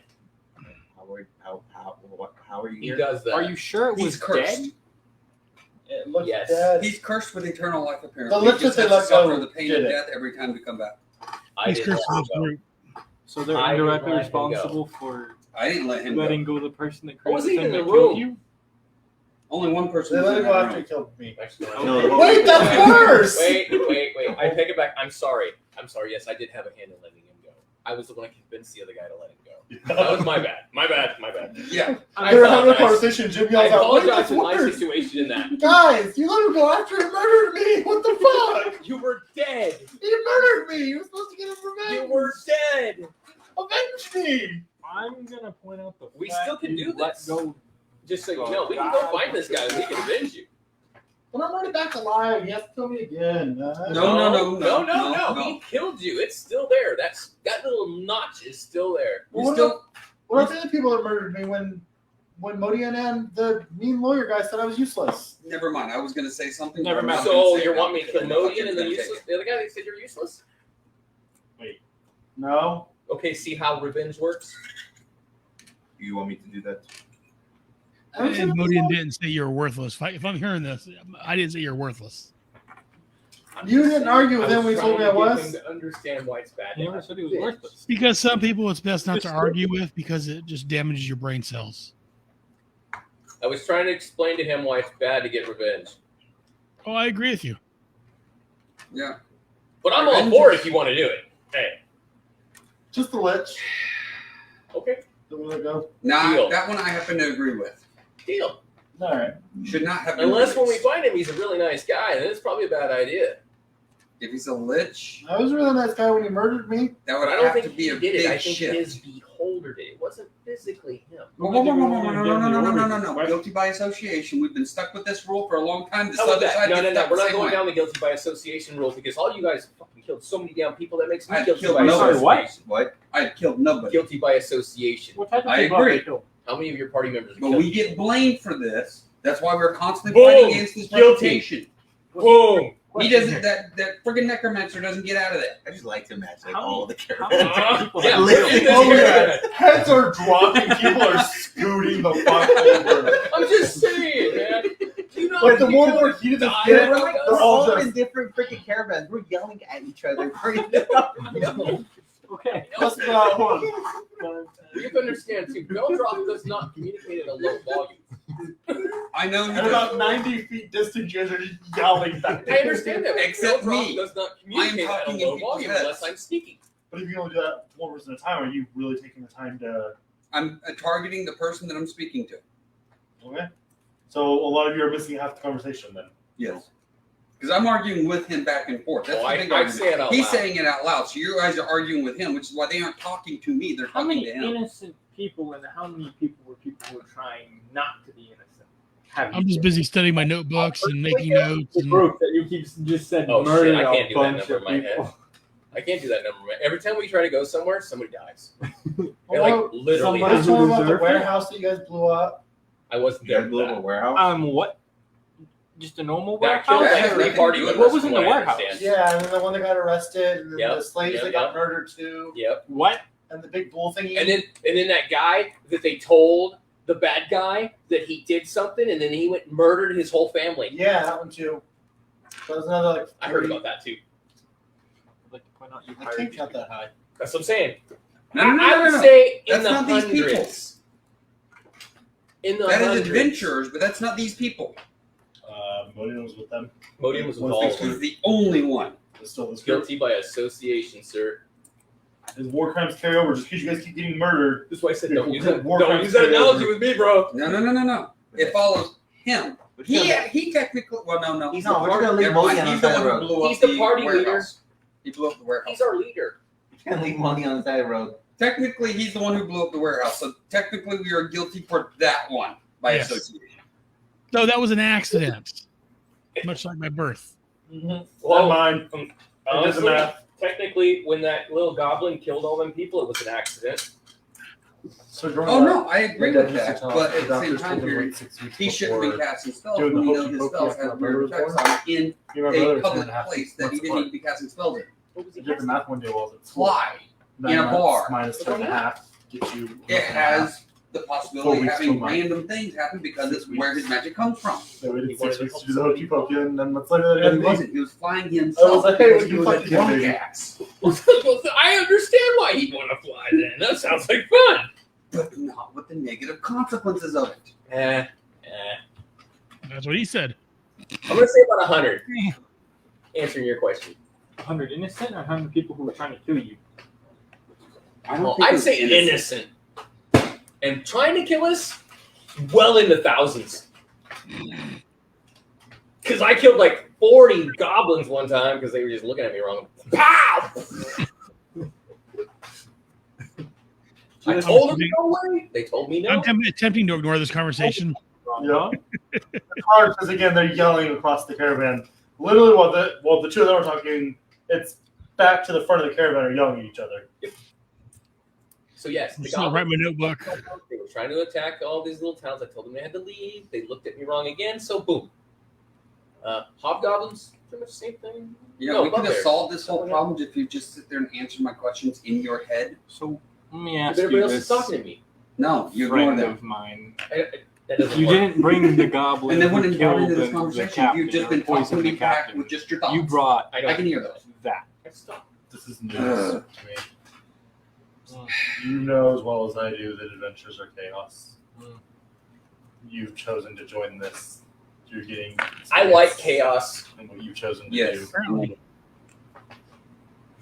How are you He here? does that. Are you sure it He's was cursed. dead? It looked Yes. dead. He's cursed with eternal life, apparently. The lips He just that has they to let go suffer the pain of did it. death every time we come back. I He's didn't cursed let with him go. group. So they're I didn't indirectly let him go. responsible for I didn't let him go. Letting go the person that I wasn't created even in that the killed room. you. Only one person They was let in him go that after he room. killed me. Actually, No. Wait, that's worse! Wait. I take it back. I'm sorry. Yes, I did have a hand in letting him go. I was the one who convinced the other guy to let him go. That was my bad. My bad. Yeah. I They were having a apologize. conversation. Jim I yells out, "Wait, apologize that's for my worse!" situation in that. Guys, you let him go after he murdered me. What the fuck? You were dead. He murdered me. You were supposed to get him revenge. You were dead. Avenge me. I'm gonna point out the We fact still can you do let this. go. Just so you know, we can go find this guy and we can avenge you. When I'm already back alive, he has to kill me again. No. He killed you. It's still there. That little notch is still there. What about the other people that murdered me when Modian and the mean lawyer guy said I was useless? Never mind. I was going to say something. Never but I'm mind. not So gonna say you it want now me to kill because I know Modian and the fucking useless? The other guy that said you're useless? No. Okay, see how revenge works? You want me to do that? And Modian didn't say you're worthless. If I'm hearing this, I didn't say you're worthless. You didn't argue with him when he told me I trying to get was. him to understand why it's bad. He never said he was Revenge. worthless. Because some people it's best not to argue with because it just damages your brain cells. I was trying to explain to him why it's bad to get revenge. Oh, I agree with you. Yeah. But I'm all for it if you want to do it. Hey. Just the lich. Okay. Don't let it go. Nah, Deal. that one I happen to agree with. Deal. All right. Should not have been Unless when we released. find him, he's a really nice guy, then it's probably a bad idea. If he's a lich, I was a really nice guy when he murdered me. that would But I don't have think to be he a did it. big I think shift. his beholder did it. It wasn't physically him. No. Guilty by association. We've been stuck with this rule for a long time. This How about other that? side No. gets stuck We're the not same going way. down the guilty by association rule because all you guys fucking killed so many damn people that makes me I guilty killed by nobody. association. What? I killed nobody. Guilty by association. What type of I people agree. have they killed? How many of your party members? But killed we you? get blamed for this. That's why we're constantly Boom! fighting against this Guilty. reputation. Boom. He doesn't. That friggin' necromancer doesn't get out of that. I just like to match like How all many- the how characters. many people Yeah, have we're in this Oh, area. yeah. Heads are dropping. People are scooting the fuck over. I'm just saying, man. Do you know Like the how more many we're people heated died the out We're of like us? They're all all just- in different freaking caravans. We're yelling at each other. Okay. Just about one. You have to understand too. Bell drop does not communicate at a low volume. I know. And about 90 feet distant, you guys are just yelling back. I understand that. but Except Bell drop me. does not communicate at a talking in low people's volume heads. unless I'm speaking. But if you can only do that one person at a time, are you really taking the time to? I'm targeting the person that I'm speaking to. Okay. So a lot of you are missing half the conversation then. Yes. Because I'm arguing with him back and forth. That's Oh, the big I argument. say it out He's loud. saying it out loud, so you guys are arguing with him, which is why they aren't talking to me. They're How talking many to him. innocent people and how many people were trying not to be innocent? Have I'm you just killed? busy studying my notebooks and making notes. The And group that you keep just said Oh, shit, murdered I can't a do that bunch number of in my head. people. I can't do that number. Every time we try to go somewhere, somebody dies. It, Oh, like literally. somebody- Let's talk about the deserved it? warehouse that you guys blew up. I wasn't You there guys for blew up a that. warehouse? What? Just a normal That warehouse? killed That like has three nothing to party do with members. What was in from the what I warehouse? understand. Yeah, and then the one that got arrested, and then Yep, the slaves yep, that got yep. murdered too, Yep. What? and the big bull thingy. And then that guy that they told the bad guy that he did something, and then he went and murdered his whole family. yeah, that one too. That was another like. I heard three- about that too. I'd like to point out you I hired can't these count people. that high. That's what I'm saying. No, no, I no, would no, no. say in That's the not these people. hundreds. In the That is hundreds. adventurers, but that's not these people. Modian was with them. Modian was with Was all this of them. He's the only one. It's still this group. Guilty by association, sir. His war crimes carry over just because you guys keep getting murdered. That's why I said Yeah, don't use war that. crimes Don't use that carry analogy over. with me, bro. No. It follows him. He technically. Well, no. He's the not. We're party- gonna leave never mind. Modi on He's the the side one of who the road. blew up He's the party warehouse. leader. He blew up the warehouse. He's our leader. You can't leave Modi on the side of the road. Technically, he's the one who blew up the warehouse. So technically, we are guilty for that one by Yes. association. No, that was an accident, much like my birth. Mm-hmm. Well, mine. honestly, technically, when that little goblin killed all them people, it was an accident. So during Oh that- no, I agree that with that. doctor But at the doctors same told time him, period, like, 6 weeks he shouldn't be before, casting spells doing when the we know hokey his pokey spells after have that weird murder effects report. on in Me and my brother a were public 2.5 place that he months didn't apart. need to be casting spells in. What was he I did the math one day while I was at school. Fly. 9 in a months bar. minus 2.5 gets you. It has the possibility 4 of weeks, having 2 months. random things happen because it's where his magic comes from. So we did He 6 wanted weeks to to do the hokey pokey, and then months later, No, they he didn't wasn't. He was flying I himself was like, hey, because what he you was a fucking doing, drunk baby? ass. I understand why he'd want to fly then. That sounds like fun. but not with the negative consequences of it. That's what he said. I'm gonna say about 100. Answering your question. 100 innocent or 100 people who were trying to kill you? I don't Well, think I'd it's say innocent. And trying to kill us, well in the thousands. Because I killed like 40 goblins one time because they were just looking at me wrong. Pow! I told them no way. They told me no. I'm attempting to ignore this conversation. Yeah. It's hard because again they're yelling across the caravan. Literally, while the two of them are talking, it's back to the front of the caravan are yelling at each other. So yes, the I'm still write my notebook. They were trying to attack all these little towns. I told them they had to leave. They looked at me wrong again. So boom. Hobgoblins, pretty much the same thing. You know, No, we could have bugbear. solved this whole problem if you just sit there and answer my questions in your head. So let me But ask everybody you else is this, talking to me. No, you ignore friend them. of mine. That doesn't You work. didn't bring the goblin And then who when you got killed into this the conversation, captain you've just or been poisoned talking to the me back captain. with just your thoughts. You brought I don't. I can hear those. that. Stop. This is news Ugh. to me. You know as well as I do that adventures are chaos. You've chosen to join this. You're getting. I like chaos. And what you've chosen to Yes. do. Apparently.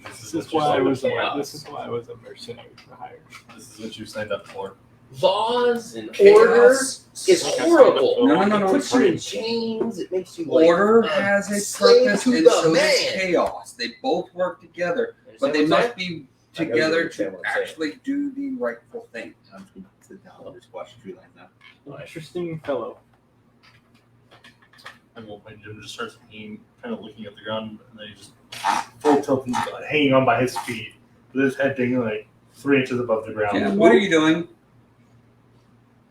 This is This is what why I you was. signed up This is why I was a mercenary for hire. for. This is what you signed up for. Laws and order is horrible. No, no, no, It no. puts you in chains. It makes you like Order has a slave purpose, to and the so does man. chaos. They both work together, but they must be I know you together understand to what I'm saying. actually do the rightful thing. I'm just gonna sit down and just watch tree line now. Interesting fellow. And well, when Jim just starts kind of looking at the ground, and then he just full tilt and hanging on by his feet, with his head dangling like 3 inches above the ground. Yeah, what are you doing?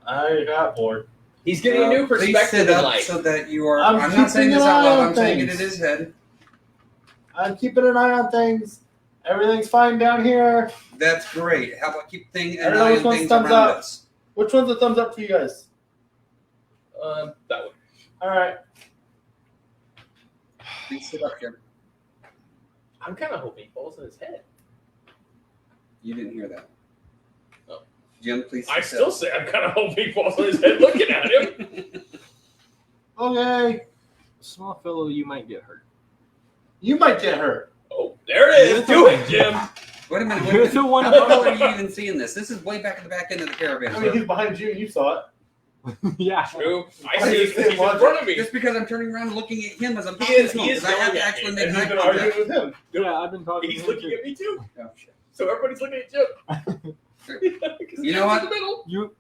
I got bored. He's getting a new Please perspective sit in up life. so that you are. I'm I'm not saying keeping this an out eye loud. on I'm saying it in things. his head. I'm keeping an eye on things. Everything's fine down here. That's great. How about keep an I don't know eye which on one's things thumbs around up. us? Which one's a thumbs up for you guys? That one. All right. Please sit up here. I'm kind of hoping he falls on his head. You didn't hear that. Oh. Jim, please. I sit still up. say I'm kind of hoping he falls on his head looking at him. Okay. Small fellow, you might get hurt. You might get hurt. Oh, there it is. Do it, Jim. Wait a minute. You're the one How far are you even seeing this? This is way back at the back end of the caravan. I mean, he's behind you and you saw it. Yeah. True. I see it because he's in front of me. Just because I'm turning around and looking at him as I'm He talking is- to him, he is because I have yelling to at actually me, make And eye he's been contact. arguing with him. Yeah, I've been talking He's to him looking too. at me too. Oh, shit. So everybody's looking at Jim. You know what? In the middle. You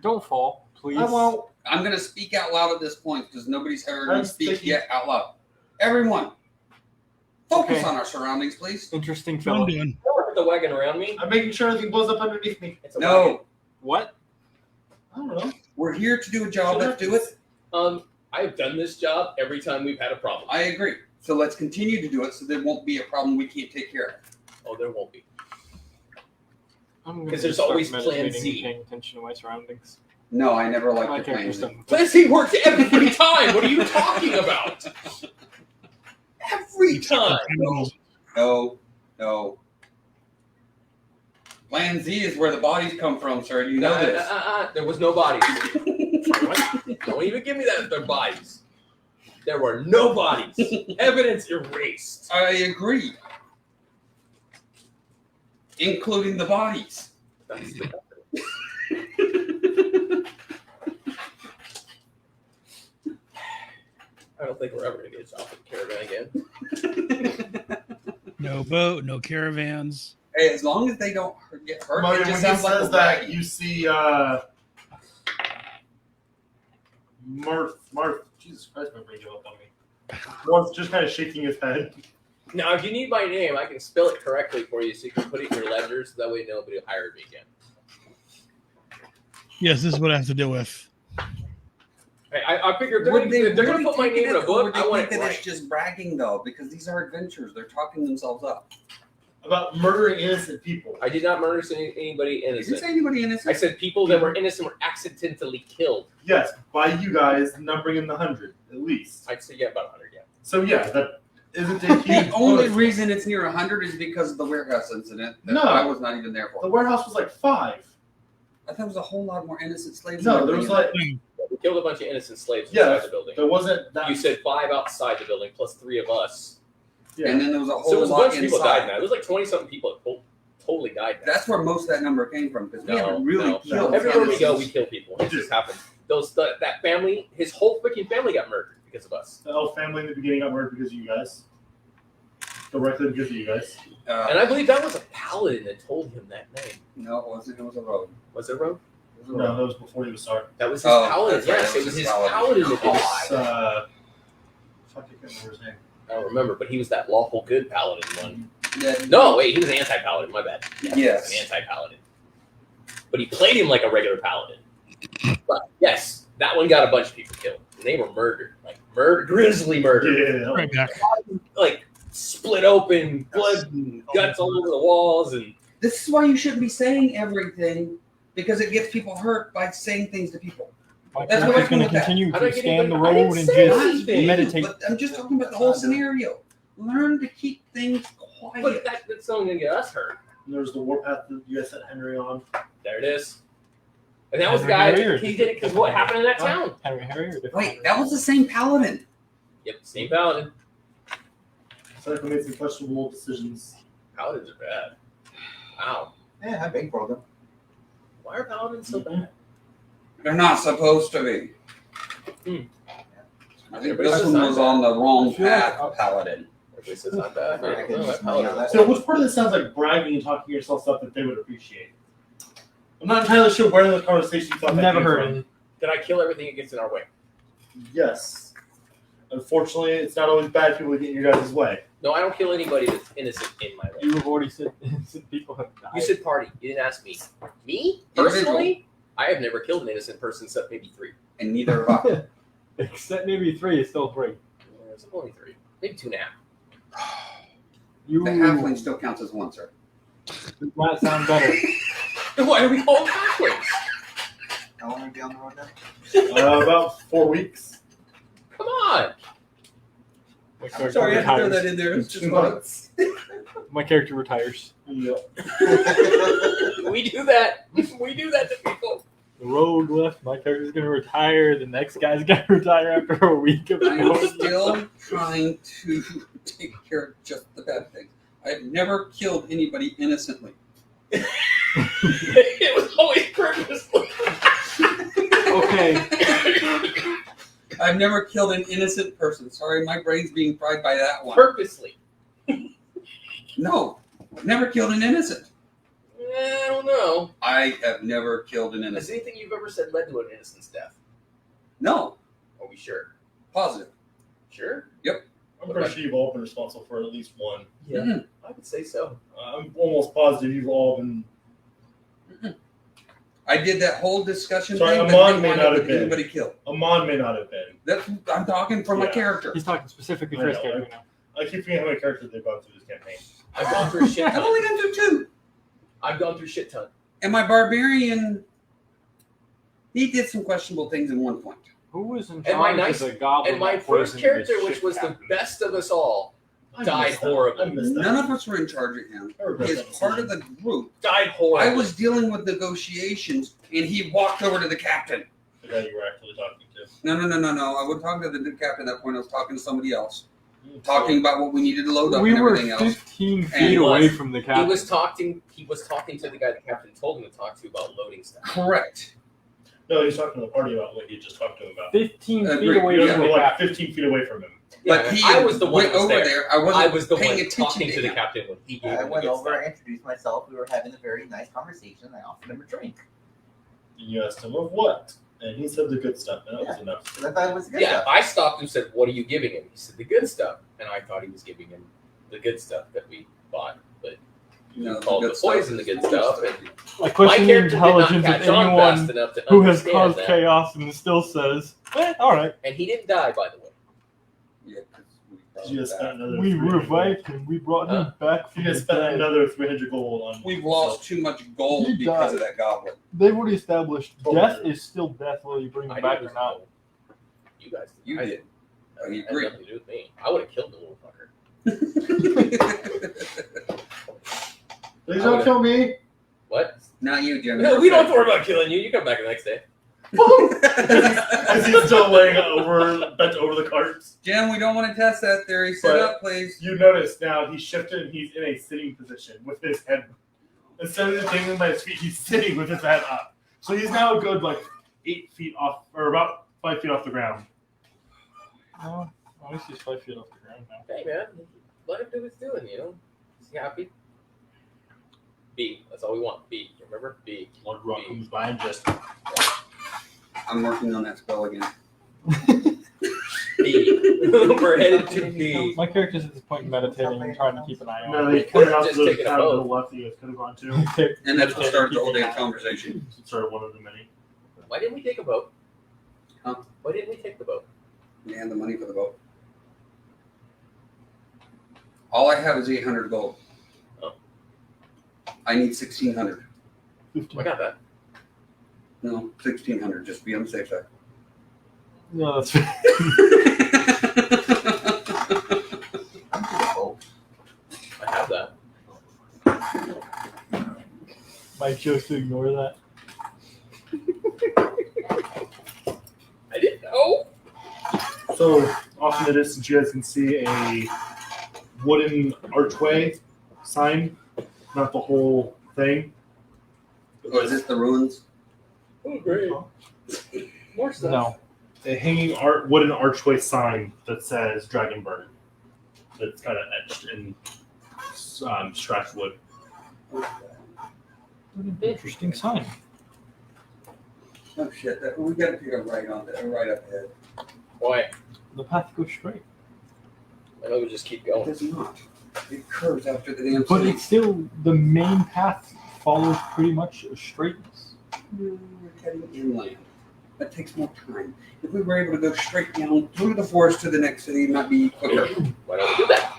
don't fall, please. I won't. I'm going to speak out loud at this point because nobody's heard me I'm speak speaking. yet out loud. Everyone, focus Okay. on our surroundings, please. Interesting What I'm fellow. doing. Don't put the wagon around me. I'm making sure everything blows up underneath me. It's a No, wagon. What? I don't know. we're here to do a job. Let's do it. I've done this job every time we've had a problem. I agree. So let's continue to do it so there won't be a problem we can't take care of. Oh, there won't be. I'm gonna 'Cause there's start always plan meditating Z. and paying attention to my surroundings. No, I never liked My your plan. character's done. Plan C works every time. What are you talking about? Every time. No, no. Plan Z is where the bodies come from, sir. You know this. There was no bodies. What? Don't even give me that. They're bodies. There were no bodies. Evidence erased. I agree. Including the bodies. That's the I don't think we're ever going to get off the caravan again. No boat, no caravans. Hey, as long as they don't get hurt, Martin, it when just he sounds like says a that, wagon. you see Marth, Jesus Christ, my brain gave up on me. Marth's just kind of shaking his head. Now, if you need my name, I can spell it correctly for you so you can put it in your ledger so that way nobody will hire me again. Yes, this is what I have to deal with. I figure if Would they're they going to put my name in a book, I want it that right. it's just bragging, though, because these are adventures. They're talking themselves up. About murdering innocent people. I did not murder anybody Did you innocent. say anybody innocent? I said people that were innocent were accidentally killed. Yes, by you guys, numbering in the 100, at least. I'd say, yeah, about 100, yeah. So yeah, that isn't a huge The only bonus. reason it's near 100 is because of the warehouse incident that No. I was not even there The for. warehouse was like 5. I thought there was a whole lot more innocent slaves. No, and there was everything like We killed a bunch of innocent slaves Yeah. inside the building. there wasn't that. You said 5 outside the building plus 3 of us. Yeah. And then there was a So it whole was a lot bunch of people died inside. now. There was like 20-something people that totally died now. That's where most of that number came from because we No, haven't really no. killed. Everywhere we go, innocents. we kill people. It just happened. That family, his whole freaking family got murdered because of us. The elf family in the beginning got murdered because of you guys. Directly because of you guys. And I believe that was a paladin that told him that name. No, it wasn't. It was a road. Was it Rogue? It was a No, road. that was before he was started. That was his Oh, paladin. that's right, Yes, that it was was his his paladin. paladin that did It it. was, fuck, I can't remember his name. I don't remember, but he was that lawful good paladin one. Yeah. No, wait, he was an anti-paladin. My bad. Yeah, Yes. he was an anti-paladin. But he played him like a regular paladin. But yes, that one got a bunch of people killed. And they were murdered, like grisly murder, Yeah. Right back. like split open, blood and guts all over the walls, and This is why you shouldn't be saying everything because it gets people hurt by saying things to people. My That's character's what going I'm to with that. continue How to did I get scan even- the I didn't road and say just anything. meditate. But I'm just talking about the whole scenario. Learn to keep things quiet. but that's only gonna get us hurt. And there was the warpath that you guys sent Henry on. There it is. And that was the Henry guy. Harrier. He did it because what happened in that town? Henry Harrier. Different Wait, that was the same paladin. Yep, same paladin. Cycle made some questionable decisions. Paladins are bad. Wow. Yeah, I bang for them. Why are paladins so bad? They're not supposed to be. I think this one was on the wrong path, paladin. Everybody says I'm bad. I can No, just- that paladin- yeah, So which part of this sounds like bragging and talking to yourself stuff that they would appreciate? I'm not entirely sure where in the conversation you thought I've that never came heard from. it. Did I kill everything that gets in our way? Yes. Unfortunately, it's not always bad people that get in your guys' way. No, I don't kill anybody that's innocent in my way. You have already said innocent people have died. You said party. You didn't ask me. Me? Individual. Personally? I have never killed an innocent person except maybe 3. And neither have I. Except maybe 3 is still 3. There's only 3. Maybe 2.5. You The halfling still counts as one, sir. does not sound better. Then why are we called halflings? How long are we be on the road now? About 4 weeks. Come on. My character Sorry, I had to throw retires. that in there. It's just 2 fun. months. My character retires. Yep. We do that. We do that to people. The road left. My character's going to retire. The next guy's going to retire after a week of I'm road. still trying to take care of just the bad things. I've never killed anybody innocently. It was always purposeful. Okay. I've never killed an innocent person. Sorry, my brain's being fried by that one. Purposely. No, never killed an innocent. I don't know. I have never killed an Has innocent. anything you've ever said led to an innocent's death? No, Are we sure? positive. Sure? I'm pretty sure you've all been responsible for at least one. Yeah. Mhm. I would say so. I'm almost positive you've all been. I did that whole discussion Sorry, thing, Amon but didn't may wind not up have with been. anybody killed. Amon may not have been. That's, I'm talking from my Yeah. character. He's talking specifically I for his know, character now. I keep forgetting how many characters they've gone through this campaign. I've gone through a shit I've ton. only gone through 2. I've gone through shit ton. And my barbarian, he did some questionable things at one point. Who was in And my charge nice- of the goblin? And my that first poisoned character, this which ship was the captain? best of us all, I died missed that. horribly. I missed that. None of us were in charge of him. I regret He that is part of decision. the group. died horribly. I was dealing with negotiations, and he walked over to the captain. The guy you were actually talking to. No. I wasn't talking to the captain at that point. I was talking to somebody else. Talking about what we needed to load up We and were everything else. 15 And feet he away was. from the He captain. was talking to the guy the captain told him to talk to about loading stuff. Correct. No, he was talking to the party about what you just talked to him about. 15 Agreed. feet away You from guys the were like captain. 15 feet away from him. But Yeah, he I was the one went that was over there. there. I wasn't I was the paying one attention talking to the him. captain when he gave I him the went good over, stuff. I introduced myself. We were having a very nice conversation. I offered him a drink. And you asked him of what? And he said the good stuff, and that was enough. Because I thought it was good Yeah, stuff. I stopped and said, "What are you giving him?" He said, "The good stuff," and I thought he was giving him the good stuff that we bought, but No, called the good stuff poison the is good good stuff. stuff. And I my question the character did not intelligence of catch on fast anyone enough to who has understand caused that. chaos and still says, all right. And he didn't die, by the way. Yeah, 'cause we thought You guys that. spent another We 300 revived him. We brought him back from You guys the spent dead. another 300 gold on. We've lost too much gold He because died. of that goblin. They've already established Oh, death yeah. is still death, whether you bring I him knew back it or was not. cool. You guys did. You I did. I It had agree. nothing to do with me. I would have killed the little fucker. Please don't kill me. What? Not you, Jim. No, we don't have to worry about killing you. You come back the next day. As he's still laying bent over the carts. Jim, we don't want to test that theory. Sit But up, please. You notice now he's shifted and he's in a sitting position with his head. Instead of dangling by his feet, he's sitting with his head up. So he's now a good 8 feet off, or about 5 feet off the ground. Oh, at least he's 5 feet off the ground now. Hey, man. Let him do what he's doing, you know? Is he happy? B. That's all we want. B. Remember? B. Lord Rock comes by and just. I'm working on that spell again. B. We're headed to B. My character's at this point meditating and trying to keep an eye on. No, they pointed out to Just the taking a town to the vote. left that you guys could have gone to. And that's what started the whole damn conversation. It's sort of one of the many. Why didn't we take a boat? Huh? Why didn't we take the boat? And the money for the boat. All I have is 800 gold. Oh. I need 1,600. I got that. No, 1,600. Just be on the safe side. No, that's fair. I have that. Mike chose to ignore that. I didn't know. So off in the distance, you guys can see a wooden archway sign, not the whole thing. Oh, is this the ruins? Oh, great. More stuff. No. A hanging wooden archway sign that says Dragonburn. That's kind of etched in scratched wood. Interesting sign. Oh shit! We got to take a right on that, right up ahead. Why? The path goes straight. I know we just keep It going. does not. It curves after the damn But city. it's still, the main path follows pretty much a straightness. No, we're heading inland. That takes more time. If we were able to go straight down through the forest to the next city, it might be quicker. Why don't we do that?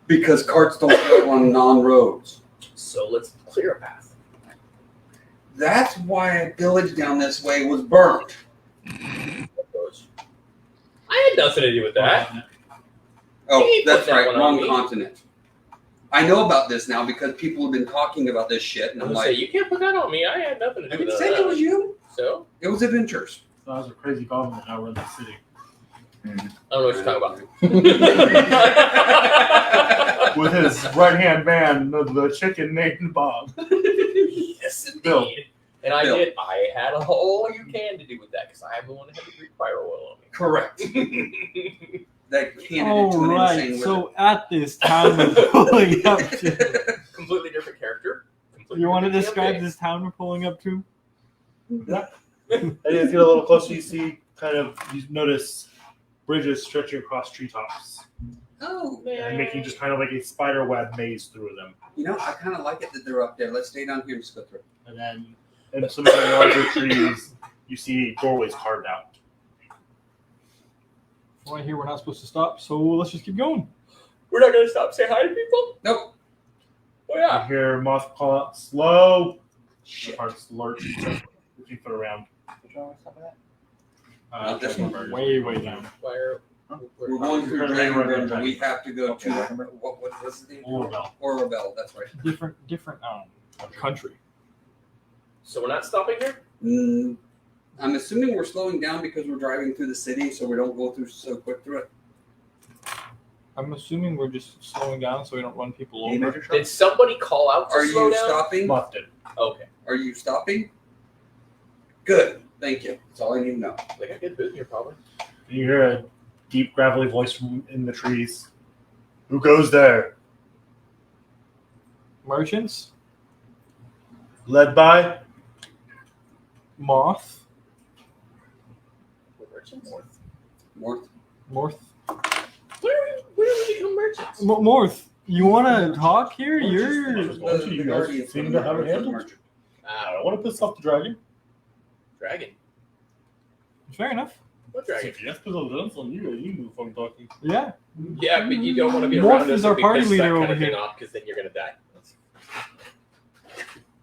Because carts don't go on non-roads. So let's clear a path. That's why a village down this way was burnt. I had nothing to do with that. Oh, He that's put that right. one on Wrong me. continent. I know about this now because people have been talking about this shit, and I'm I'm gonna say, like, you can't put that on me. I had nothing to I do didn't with say that. it was you. So? It was adventures. So that was a crazy goblin that now runs the city. I don't know what you're talking about. With his right-hand man, the chicken named Bob. Yes, indeed. Bill. And I did. I had all you can to do with that because I'm the one that had the Greek fire oil on me. Correct. That candidate Oh, to an right. insane So at this town we're pulling up to. Completely different character. Completely You want to different describe campaign. this town we're pulling up to? As you guys get a little closer, you see you notice bridges stretching across treetops Oh, and making just kind of like a spider web maze through them. you know, I kind of like it that they're up there. Let's stay down here and just go through. And then in some of the larger trees, you see doorways carved out. Right here, we're not supposed to stop, so let's just keep going. We're not going to stop. Say hi to people? Nope. Oh, You yeah. hear Moth call out, "Slow!" Shit. The parts lurch 50 foot around. Not this one. Way, way down. Fire. We're going through Currently Dragonburn, running but we have to go to what's the name? Orabel. Orabel, that's right. Different country. So we're not stopping here? I'm assuming we're slowing down because we're driving through the city, so we don't go through so quick through it. I'm assuming we're just slowing down so we don't run people over. Did somebody call out to Are slow you down? stopping? Moth did. Okay. Are you stopping? Good. Thank you. That's all I need to know. They got good food here, probably. You hear a deep, gravelly voice from in the trees. "Who goes there?" Merchants? Led by Moth? We're merchants? Morth. Morth? Where do we become merchants? Morth, you want to talk here? You're... You guys seem to have it handled. I don't want to piss off the dragon. Dragon. Fair enough. What dragon? If you have to put those on you, you move on talking. Yeah. Yeah, but you don't want to be Morph around is us our if we party piss leader that kind over of thing here. off because then you're going to die.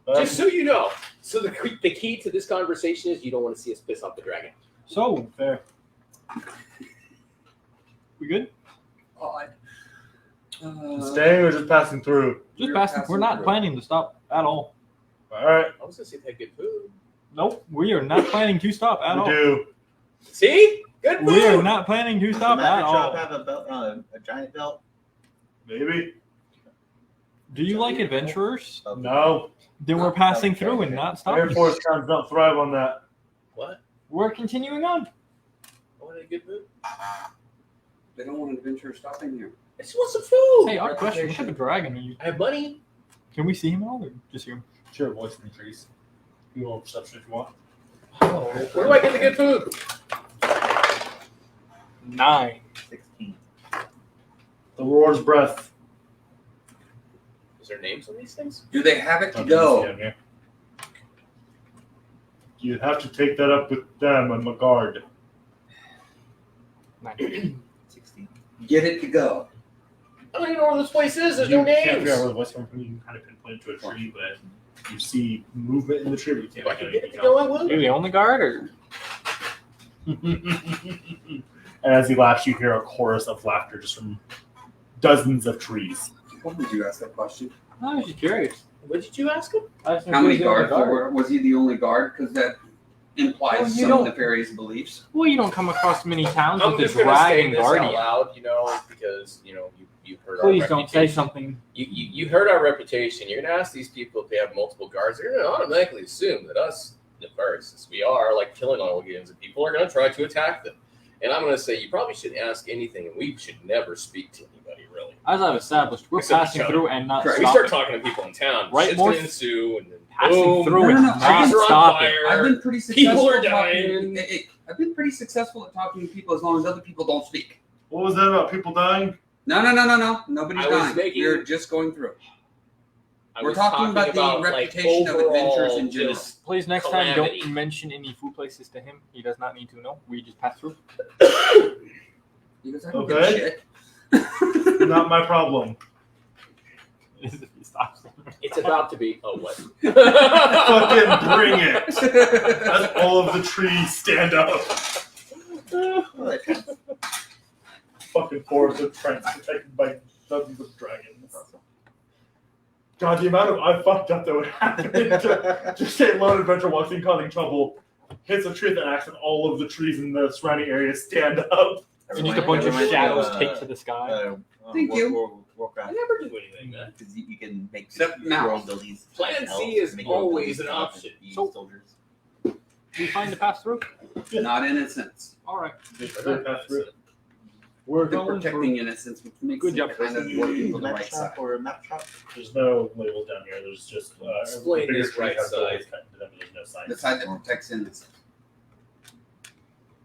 Um, Just so you know. So the key to this conversation is you don't want to see us piss off the dragon. So, fair. we good? Odd. Staying or just passing through? Just We're passing. passing We're not through. planning to stop at all. All right. I was gonna say they had good food. Nope, we are not planning to stop at We all. do. See, good food. We are not planning to Does the stop at magic shop all. have a belt, a giant belt? Maybe. Do you like adventurers? No. Then we're passing through and not Air stopping. Force towns don't thrive on that. What? We're continuing on. I wanted good food. They don't want an adventurer stopping here. I just want some food. Hey, our question: what type of dragon are you? I have money. Can we see him at all, or just hear him? Sure, voice in the trees. You roll perception if you want. Oh, Where do I get the good food? 9. 16. The roar's breath. Is there names on these things? Do they have it to Okay, go? down here. You have to take that up with them. I'm a guard. 9. 16. Get it to go. I don't even know where this place is. There's you no can't names. figure out where the voice comes from. You can kind of pinpoint to a tree, but you see movement in the tree, but you can't If I make can get it anything to go, I will. You're the only guard, or And as he laughs, you hear a chorus of laughter just from dozens of trees. Why did you ask that question? I was just curious. What did you ask him? How many guards were? Was he the only guard? Because that implies Well, you some don't- nefarious beliefs. Well, you don't come across many towns I'm with a just gonna say dragon this out guardian. loud, because you've heard Please our don't say reputation. something. You heard our reputation. You're gonna ask these people if they have multiple guards. They're gonna automatically assume that us, nefarious as we are, like killing organs, and people are gonna try to attack them. And I'm gonna say you probably shouldn't ask anything, and we should never speak to anybody really. As I've established, we're Except passing each other. through and not Correct. We stopping. start talking to people in town, Right, shit's more gonna ensue, and then Passing boom, through No, and no, not trees are on stopping. fire. I've been pretty successful. People are at talking- dying. I've been pretty successful at talking to people as long as other people don't speak. What was that about? People dying? No. Nobody's I was dying. making- We're just going through. I We're was talking about the like, reputation of adventurers in overall general. just- Please, next Calamity. time, don't mention any food places to him. He does not need to know. We just pass through. He goes, I don't give a Okay. shit. Not my problem. If he stops. It's about to be. Oh, what? Fucking bring it. As all of the trees stand up. Fucking forest of trends protected by dozens of dragons. God, the amount of I fucked up that would happen. Just say lone adventure walks in causing trouble, hits a tree with an axe, and all of the trees in the surrounding area stand up. And just a bunch of shadows take to the sky. Thank you. I Warcraft. never do anything, man. Because you can make Except mouse. world buildings. Plan elves, C is make world always buildings an elves, option. and So- soldiers. We find to pass through. Not innocence. All right, we're They're going protecting through. innocence, which makes Good it job. kind of working for the Map right side. shop or a map shop? There's no labels down here. There's just Explain bigger this trees right have side. labels cut into them, but there's no signs. The side that protects innocence.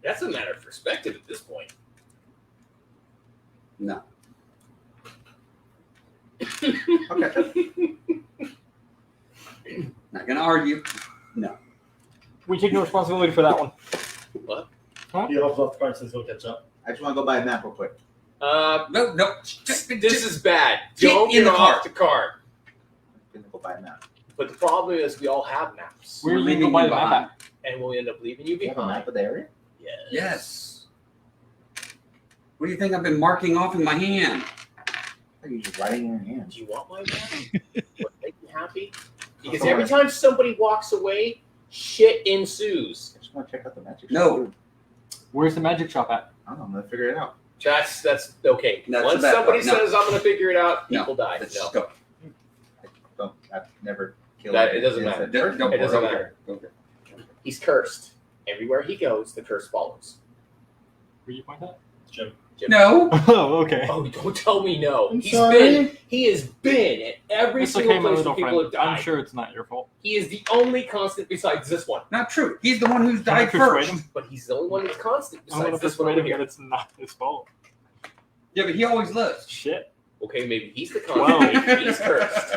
That's a matter of perspective at this point. No. Okay. Not gonna argue. We take no responsibility for that one. He helps off the cart and says he'll catch up. I just want to go buy a map real quick. No. This is bad. Get Don't in get the off cart. the cart. I'm gonna go buy a map. But the problem is we all have maps. Where are you leaving going to buy you the map behind. at? And we'll end up leaving you You have a behind. map of the area? Yes. What do you think I've been marking off in my hand? Are you just writing in your hand? Do you want my map? Would make you happy? Because every time somebody walks away, shit ensues. I just want to check out the magic shop. No. Where's the magic shop at? I don't know. I'm gonna figure it out. That's okay. That's Once the bad somebody part. No. says I'm going to figure it out, No. people die. Let's No. just go. I've never killed. That- it doesn't innocent matter. person. Don't It doesn't worry. matter. Okay. He's cursed. Everywhere he goes, the curse follows. Where you point at? Jim. No. Oh, okay. Oh, don't tell me no. I'm He has been at every It's single okay, my place little where people friend. have died. I'm sure it's not your fault. He is the only constant besides this one. Not true. He's the one who's Can I died persuade first. him? But he's the only one that's constant I'm going to besides this one persuade over him that here. it's not his fault. Yeah, but he always lives. Shit. Okay, maybe he's the Wow. constant. Maybe he's cursed.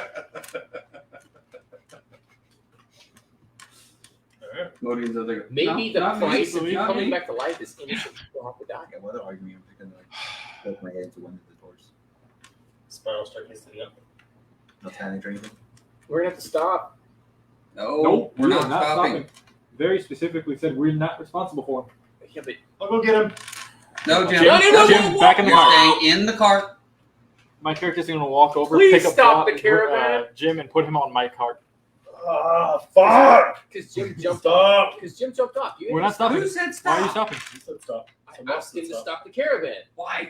Motives of the Maybe No, the not me. price of you Not coming me. back to life is innocent people have to die. Okay, what other argument? I'm just gonna poke my head into one of the doors. Spiral staircase to the up. No signage or anything. We're gonna have to stop. No, Nope, we're we not are not stopping. Very specifically said we're not responsible for him. Yeah, but I'll go get him. No, Jim. No, Jim, back in the You're car. staying in the cart. My character's going to walk over, Please pick up stop the caravan. Jim, and put him on my cart. Ah, fuck! Because Jim jumped Stop. off. Because Jim jumped off. You We're not stopping. Who said Why are you stop? stopping? You said stop. I Someone asked said him to stop. stop the caravan. Why?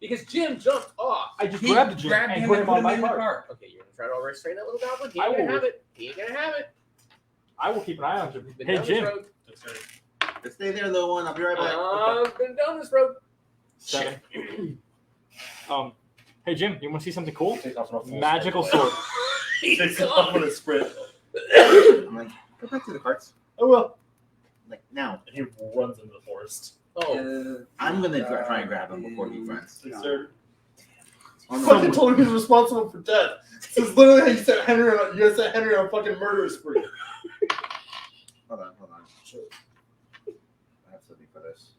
Because Jim jumped off. I just He grabbed Jim grabbed and him put and him put on him my in the cart. cart. Okay, you're gonna try to restrain that little goblin? He I ain't gonna will. have it. He ain't gonna have it. I will keep an eye on Jim. He's been Hey, down Jim. this road. That's right. Just stay there, little one. I'll be right back. I've been down this road. 7. Hey, Jim, you want to see something cool? Take off on a full Magical sprint. sword. Takes off on a sprint. I'm like, go back to the carts. Oh well. Like, now. And he runs into the forest. Oh, I'm going to try and grab him before he runs. Yes, sir. Oh, no. Fucking told him he was responsible for death. This is literally how you set Henry on. You guys set Henry on a fucking murder spree. Hold on. I have something for this.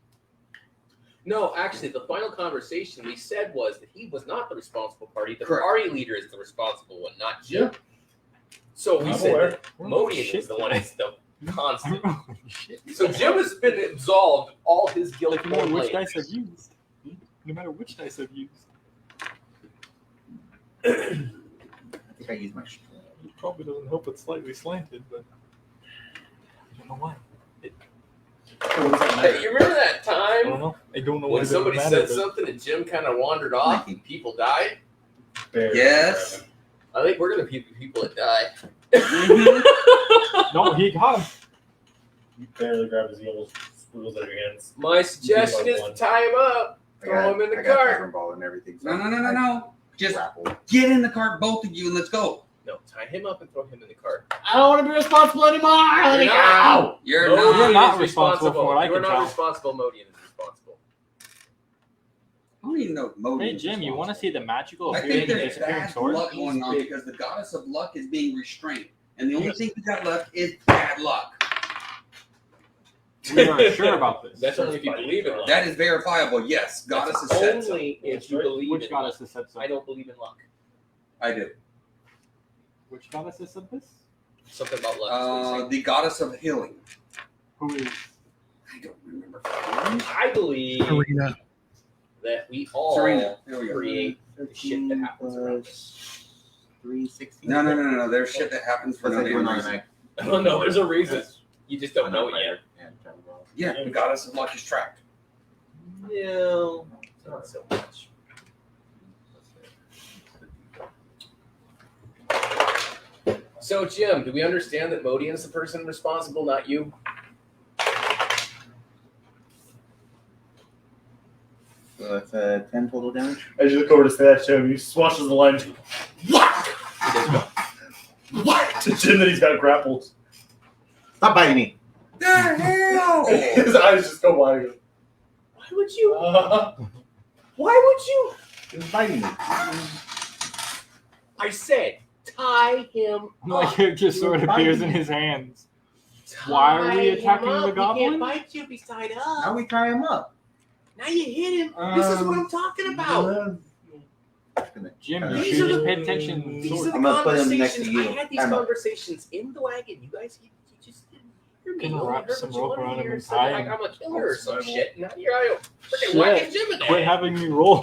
no, actually, the final conversation we said was that he was not the responsible party. The Correct. party leader is the responsible one, not Jim. Yeah. So we I'm said aware. that Modian is the one that's the constant. Shit. So Jim has been absolved all his guilt. No matter which blame. dice I've used. No matter which dice I've used. I think I used my strength. It probably doesn't help it's slightly slanted, but I don't know why. Hey, you remember that I don't time know. I don't know why when it somebody doesn't said matter, something and Jim kind of wandered off and people died? Barely Yes. grabbed him. I think we're gonna be the people that die. but- No, he got him. You barely grab his heels, squiggles out of your hands. My suggestion is to tie him up, throw him in the I got cart. Iron Ball and everything. So No. Just grapple. get in the cart, both of you, and let's go. No, tie him up and throw him in the cart. I don't want to be responsible anymore. Let me You're go. not. You're Modian not. You're not is responsible for what I You're can not tell. responsible. Modian is responsible. I don't even know if Modi Hey, is Jim, you want to see the magical I appearing think and there's disappearing bad sword? luck going on because the goddess of luck is being restrained. And the only thing we got left is bad luck. We are sure about this. That's only if you believe in luck. That is verifiable, yes. Goddess has said so. Only if you believe Which in luck. goddess has said so? I don't believe in luck. I do. Which goddess has said this? Something about luck. is what he's The goddess of healing. Who is? I don't remember. saying. I believe Arena. that we all Serena. There we go. create the shit that happens around us. 360. No. There's shit that happens for Looks no like damn you're reason. automatic. Oh no, there's a reason. You just don't know it yet. Yeah, the goddess of luck is trapped. No, not so much. So, Jim, do we understand that Modian's the person responsible, not you? So that's 10 total damage. As you look over to say that to him, he swashes the line. What? He does go, What? To Jim that he's got grappled. Stop biting me. The hell! His eyes just go wide. why would you? Uh, Why would you? He's biting me. I said, tie him My up. character sword You're appears biting in me. his hands. Why are we Tie him attacking up. the He goblin? can't bite you if he's tied Now up. we tie him up. Now you hit him. This is what I'm talking about. Jim, you These should are just the- pay attention. These are the I'm gonna put him next to conversations. you. I had these Time up. conversations in the wagon. You guys, you just didn't hear me. Gonna You wrap heard some what you rope wanted around to him hear. and Said tie like him. I'm a killer or some shit. Now here I am, freaking Shit. whacking Jim in the Quit head. having me roll.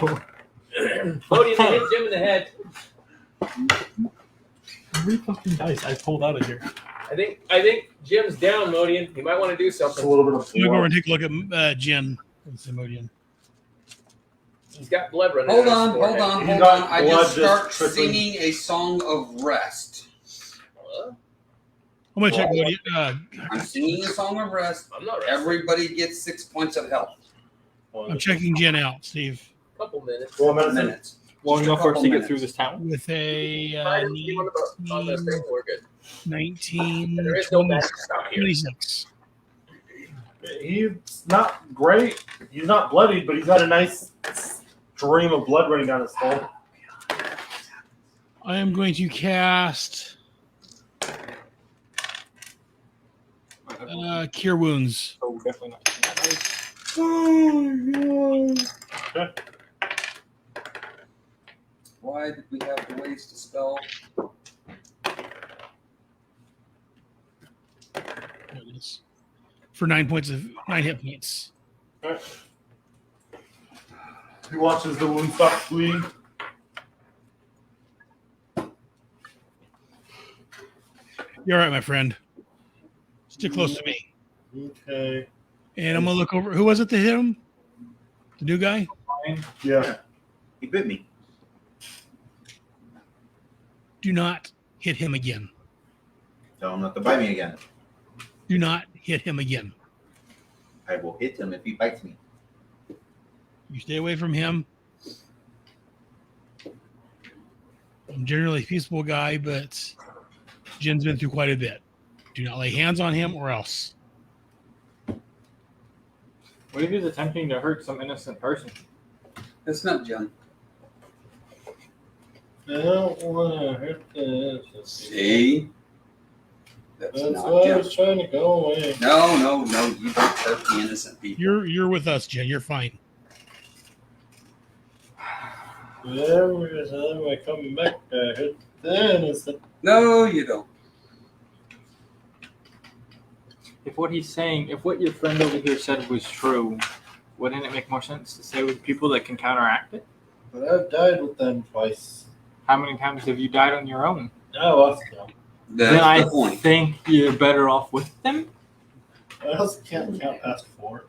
Modian hit Jim in the head. Every fucking dice I pulled out of here. I think Jim's down, Modian. You might want to do just a something. little bit of Let me go over blood. and take a look at Jen. It's Imodian. He's got blood running. Hold down on. his forehead. He's got I blood just start just trickling. singing a song of rest. What? I'm gonna check Imodian. I'm singing a song of rest. I'm not resting. Everybody gets 6 points of health. I'm checking Jen out, Steve, Couple minutes. 4 minutes. Minutes. Long Just a enough for us couple to get minutes. through this town. with a Fine, if you want to on the thing, we're good. 19, There is no 20, magic stop here. 26. He's not great. He's not bloodied, but he's got a nice stream of blood running down his skull. I am going to cast Cure Wounds. So definitely not. Why did we have to waste a spell? There it is. For 9 hit points. He watches the wound stop bleeding. You're all right, my friend. Stick close to me. Okay. And I'm gonna look over. Who was it that hit him? The new guy? Yeah. He bit me. Do not hit him again. Tell him not to bite me again. Do not hit him again. I will hit him if he bites me. You stay away from him. I'm generally a peaceable guy, but Jen's been through quite a bit. Do not lay hands on him or else. What if he's attempting to hurt some innocent person? It's not Jim. I don't want to hurt this. See? That's That's not why I Jim. was trying to go away. No. You don't hurt the innocent people. You're with us, Jen. You're fine. Every time I come back, I hurt the innocent. No, you don't. If what he's saying, if what your friend over here said was true, wouldn't it make more sense to stay with people that can counteract it? But I've died with them twice. How many times have you died on your own? I lost them. That's Then I the point. think you're better off with them. I also can't count past 4.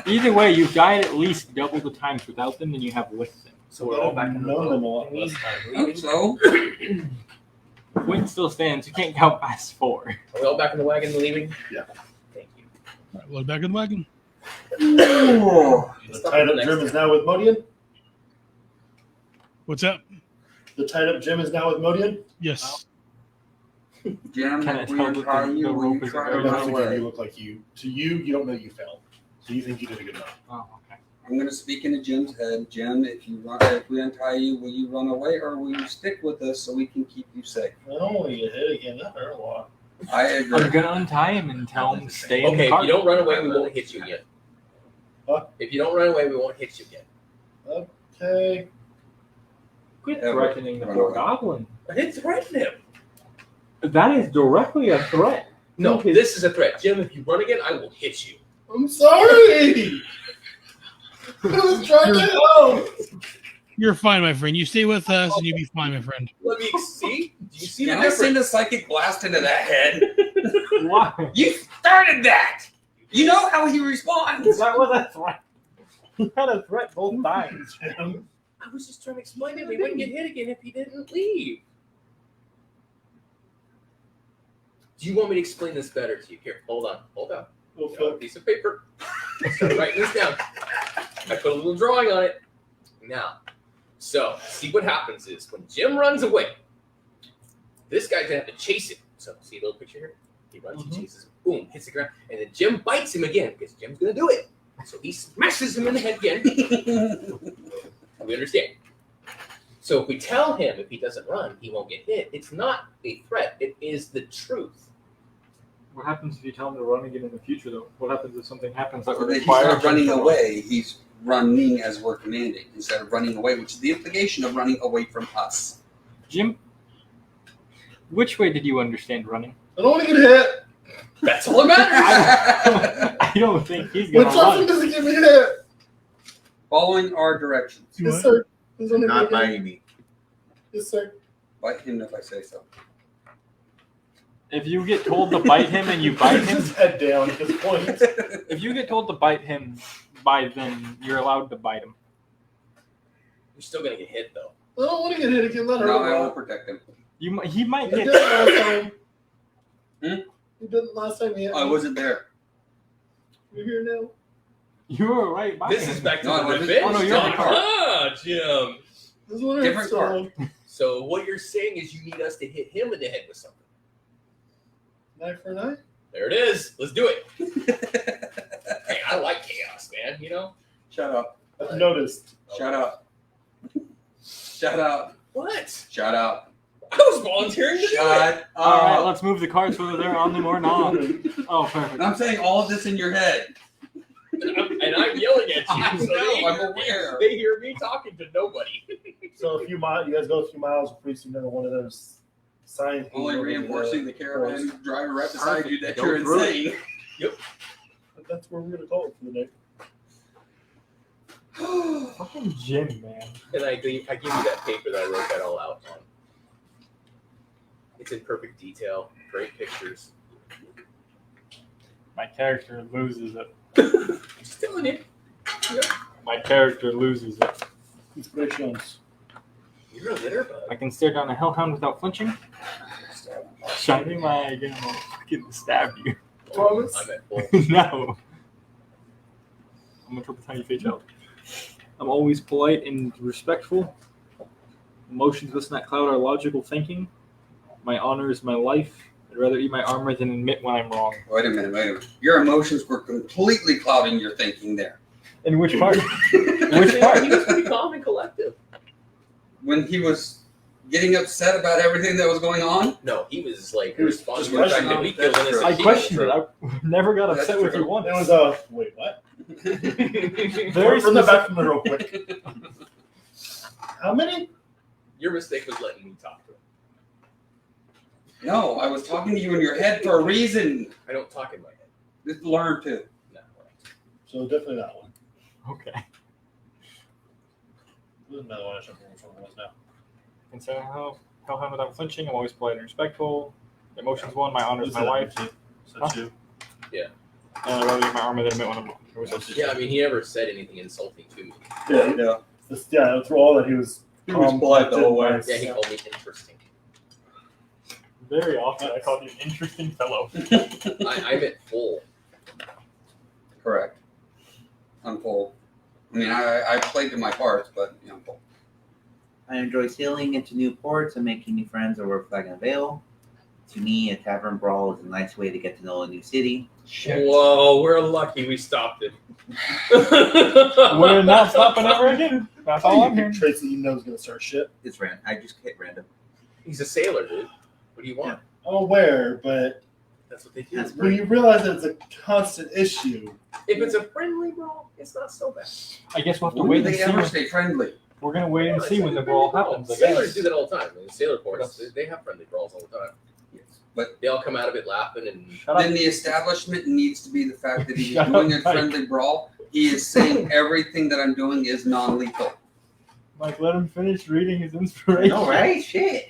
Either way, you've died at least double the times without them than you have with them. So we're all back in the Known them a boat. lot less I time. hope so. Point still stands. You can't count past 4. Are we all back in the wagon and leaving? Yeah. Thank you. All right, well, back in the wagon. The tied up Next Jim time. is now with Modian. What's up? The tied up Jim is now with Modian. Yes. Jim, Can I if we tell that untie the you, will rope you is try very to I run don't think away? you look like you. To you don't know you fell. So you think you did a good job. Oh, okay. I'm going to speak into Jim's head. Jim, if we untie you, will you run away or will you stick with us so we can keep you safe? I don't want to get hit again. That hurt a lot. I agree. I'm gonna untie him and tell him to stay in Okay, the if car. you don't run away, we won't hit you again. What? If you don't run away, we won't hit you again. Okay. Quit Ever threatening the run poor away. goblin. I didn't threaten him. That is directly a threat. No, this is a threat. Jim, if you run again, I will hit you. I'm sorry. I was trying to help. You're fine, my friend. You stay with us and you'll be fine, my friend. Let me see. Do you see Can the I send difference? a psychic blast into that head? Why? You started that! You know how he responds! That was a threat. He had a threat both times. Jim. I was just trying to explain to him he wouldn't get hit again if he didn't leave. Do you want me to explain this better to you? Here, hold on. Got a piece of paper. I'll start writing this down. I put a little drawing on it. Now, so see what happens is when Jim runs away, this guy's gonna have to chase him. So see the little picture here? He runs, he chases him, boom, hits the ground, and then Jim bites him again because Jim's gonna do it. So he smashes him in the head again. We understand. So if we tell him if he doesn't run, he won't get hit. It's not a threat. It is the truth. What happens if you tell him to run again in the future, though? What happens if something happens that would He's require not him to running run? away, he's running as we're commanding instead of running away, which is the implication of running away from us. Jim, which way did you understand running? I don't want to get hit. That's all that matters. I don't think he's When gonna something run. doesn't get me hit. Following our directions. Yes, sir. There's only Not one hit. biting me. Yes, sir. Bite him if I say so. If you get told to bite him and you bite him, His head down at this point. if you get told to bite him, by then you're allowed to bite him. You're still gonna get hit though. I don't want to get hit again. That hurt No, a I will lot. protect him. He might You get. did it last time. Hmm? You didn't last time. You hit I me. wasn't there. You're here now. You were right by This him. is back to No, the I wasn't. revenge. Oh, no, you're in the talk. car. Ah, Jim. This one Different strong. So what you're saying is you need us to hit him in the head with something. Knife for a knife. There it is. Let's do it. Hey, I like chaos, man. You know Shut up. I've noticed. Shut up. Shut up. what? Shut up. I was volunteering to do it. Shut All right, up. let's move the cards whether they're on them or not. Oh, perfect. I'm saying all of this in your head. And I'm yelling at you. I So know, I'm aware. They hear me talking to nobody. So a few miles, you guys go a few miles before you see another one of those signs. Only reinforcing the caravan driver right beside you that Go you're through it. insane. But that's where we're gonna call it for the day. Fucking Jim, man. And I give you that paper that I wrote that all out on. It's in perfect detail. Great pictures. My character loses it. Just telling you. My character loses it. Inspirations. You're a litter bug. I can stare down a hellhound without flinching. Shining my eye again, I'll fucking stab you. I'm at full. No. I'm gonna drop a tiny page out. I'm always polite and respectful. Emotions must not cloud our logical thinking. My honor is my life. I'd rather eat my armor than admit when I'm wrong. Wait a minute. Your emotions were completely clouding your thinking there. In which part? Which part? He was pretty calm and collective. When he was getting upset about everything that was going on? No, he was like He was responsible for the fact that we killed That's innocent I people. questioned it. I never got That's upset with true. you once. It was wait, what? Very Run that back specific. from me real quick. How many? Your mistake was letting me talk to him. No, I was talking to you in your head for a reason. I don't talk in my head. Just learn to. No. So definitely that one. Okay. There's another one I should remember which one it was now. And so hellhound without flinching. I'm always polite and respectful. Emotions one. My honor is my life. So Huh? two. And I'd rather eat my armor than admit when I'm wrong. It was Yeah, I mean, he never said anything insulting to me. Yeah, Yeah. yeah. Through all that, he was. He was calm, polite the whole way. nice. Yeah, he called me interesting. very often I called you an interesting fellow. I'm at full. Correct. I'm full. I mean, I played to my parts, but I'm full. I enjoy sailing into new ports and making new friends over Flag and Veil. To me, a tavern brawl is a nice way to get to know a new city. Whoa, we're lucky we stopped it. We're not stopping ever again. That's all I'm hearing. Tracy, you know, is gonna start shit. It's random. I just hit random. He's a sailor, dude. What do you want? I'm aware, but That's what they do. That's when you realize that it's a constant issue, If it's a friendly brawl, it's not so bad. I guess we'll have to When wait do and they see. ever When, stay friendly? we're gonna wait and Yeah, see it's when a the brawl friendly happens. I Sailors guess. do that all the time. In sailor ports, they have friendly brawls all the time. Yes. But They all come out of it laughing and Shut up. then the establishment needs to be the fact that he's Shut doing up, a Mike. friendly brawl. He is saying everything that I'm doing is non-lethal. Mike, let him finish reading his inspiration. No, right? Shit.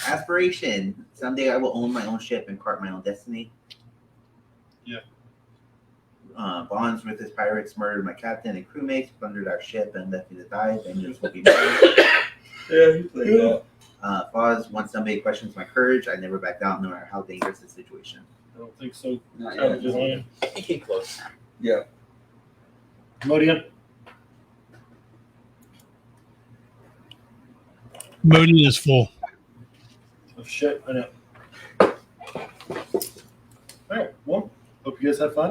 Aspiration. Someday I will own my own ship and chart my own destiny. Yeah. Bonds with his pirates murdered my captain and crewmates, plundered our ship, and left me to die. Vengeance will be mine. Yeah, he played that. Pause. Once somebody questions my courage, I never back down, no matter how dangerous the situation. I don't think so. Not Kind yet. of design. he came close. Yeah. Modian. Moody is full. Oh shit, I know. Alright, well, hope you guys had fun.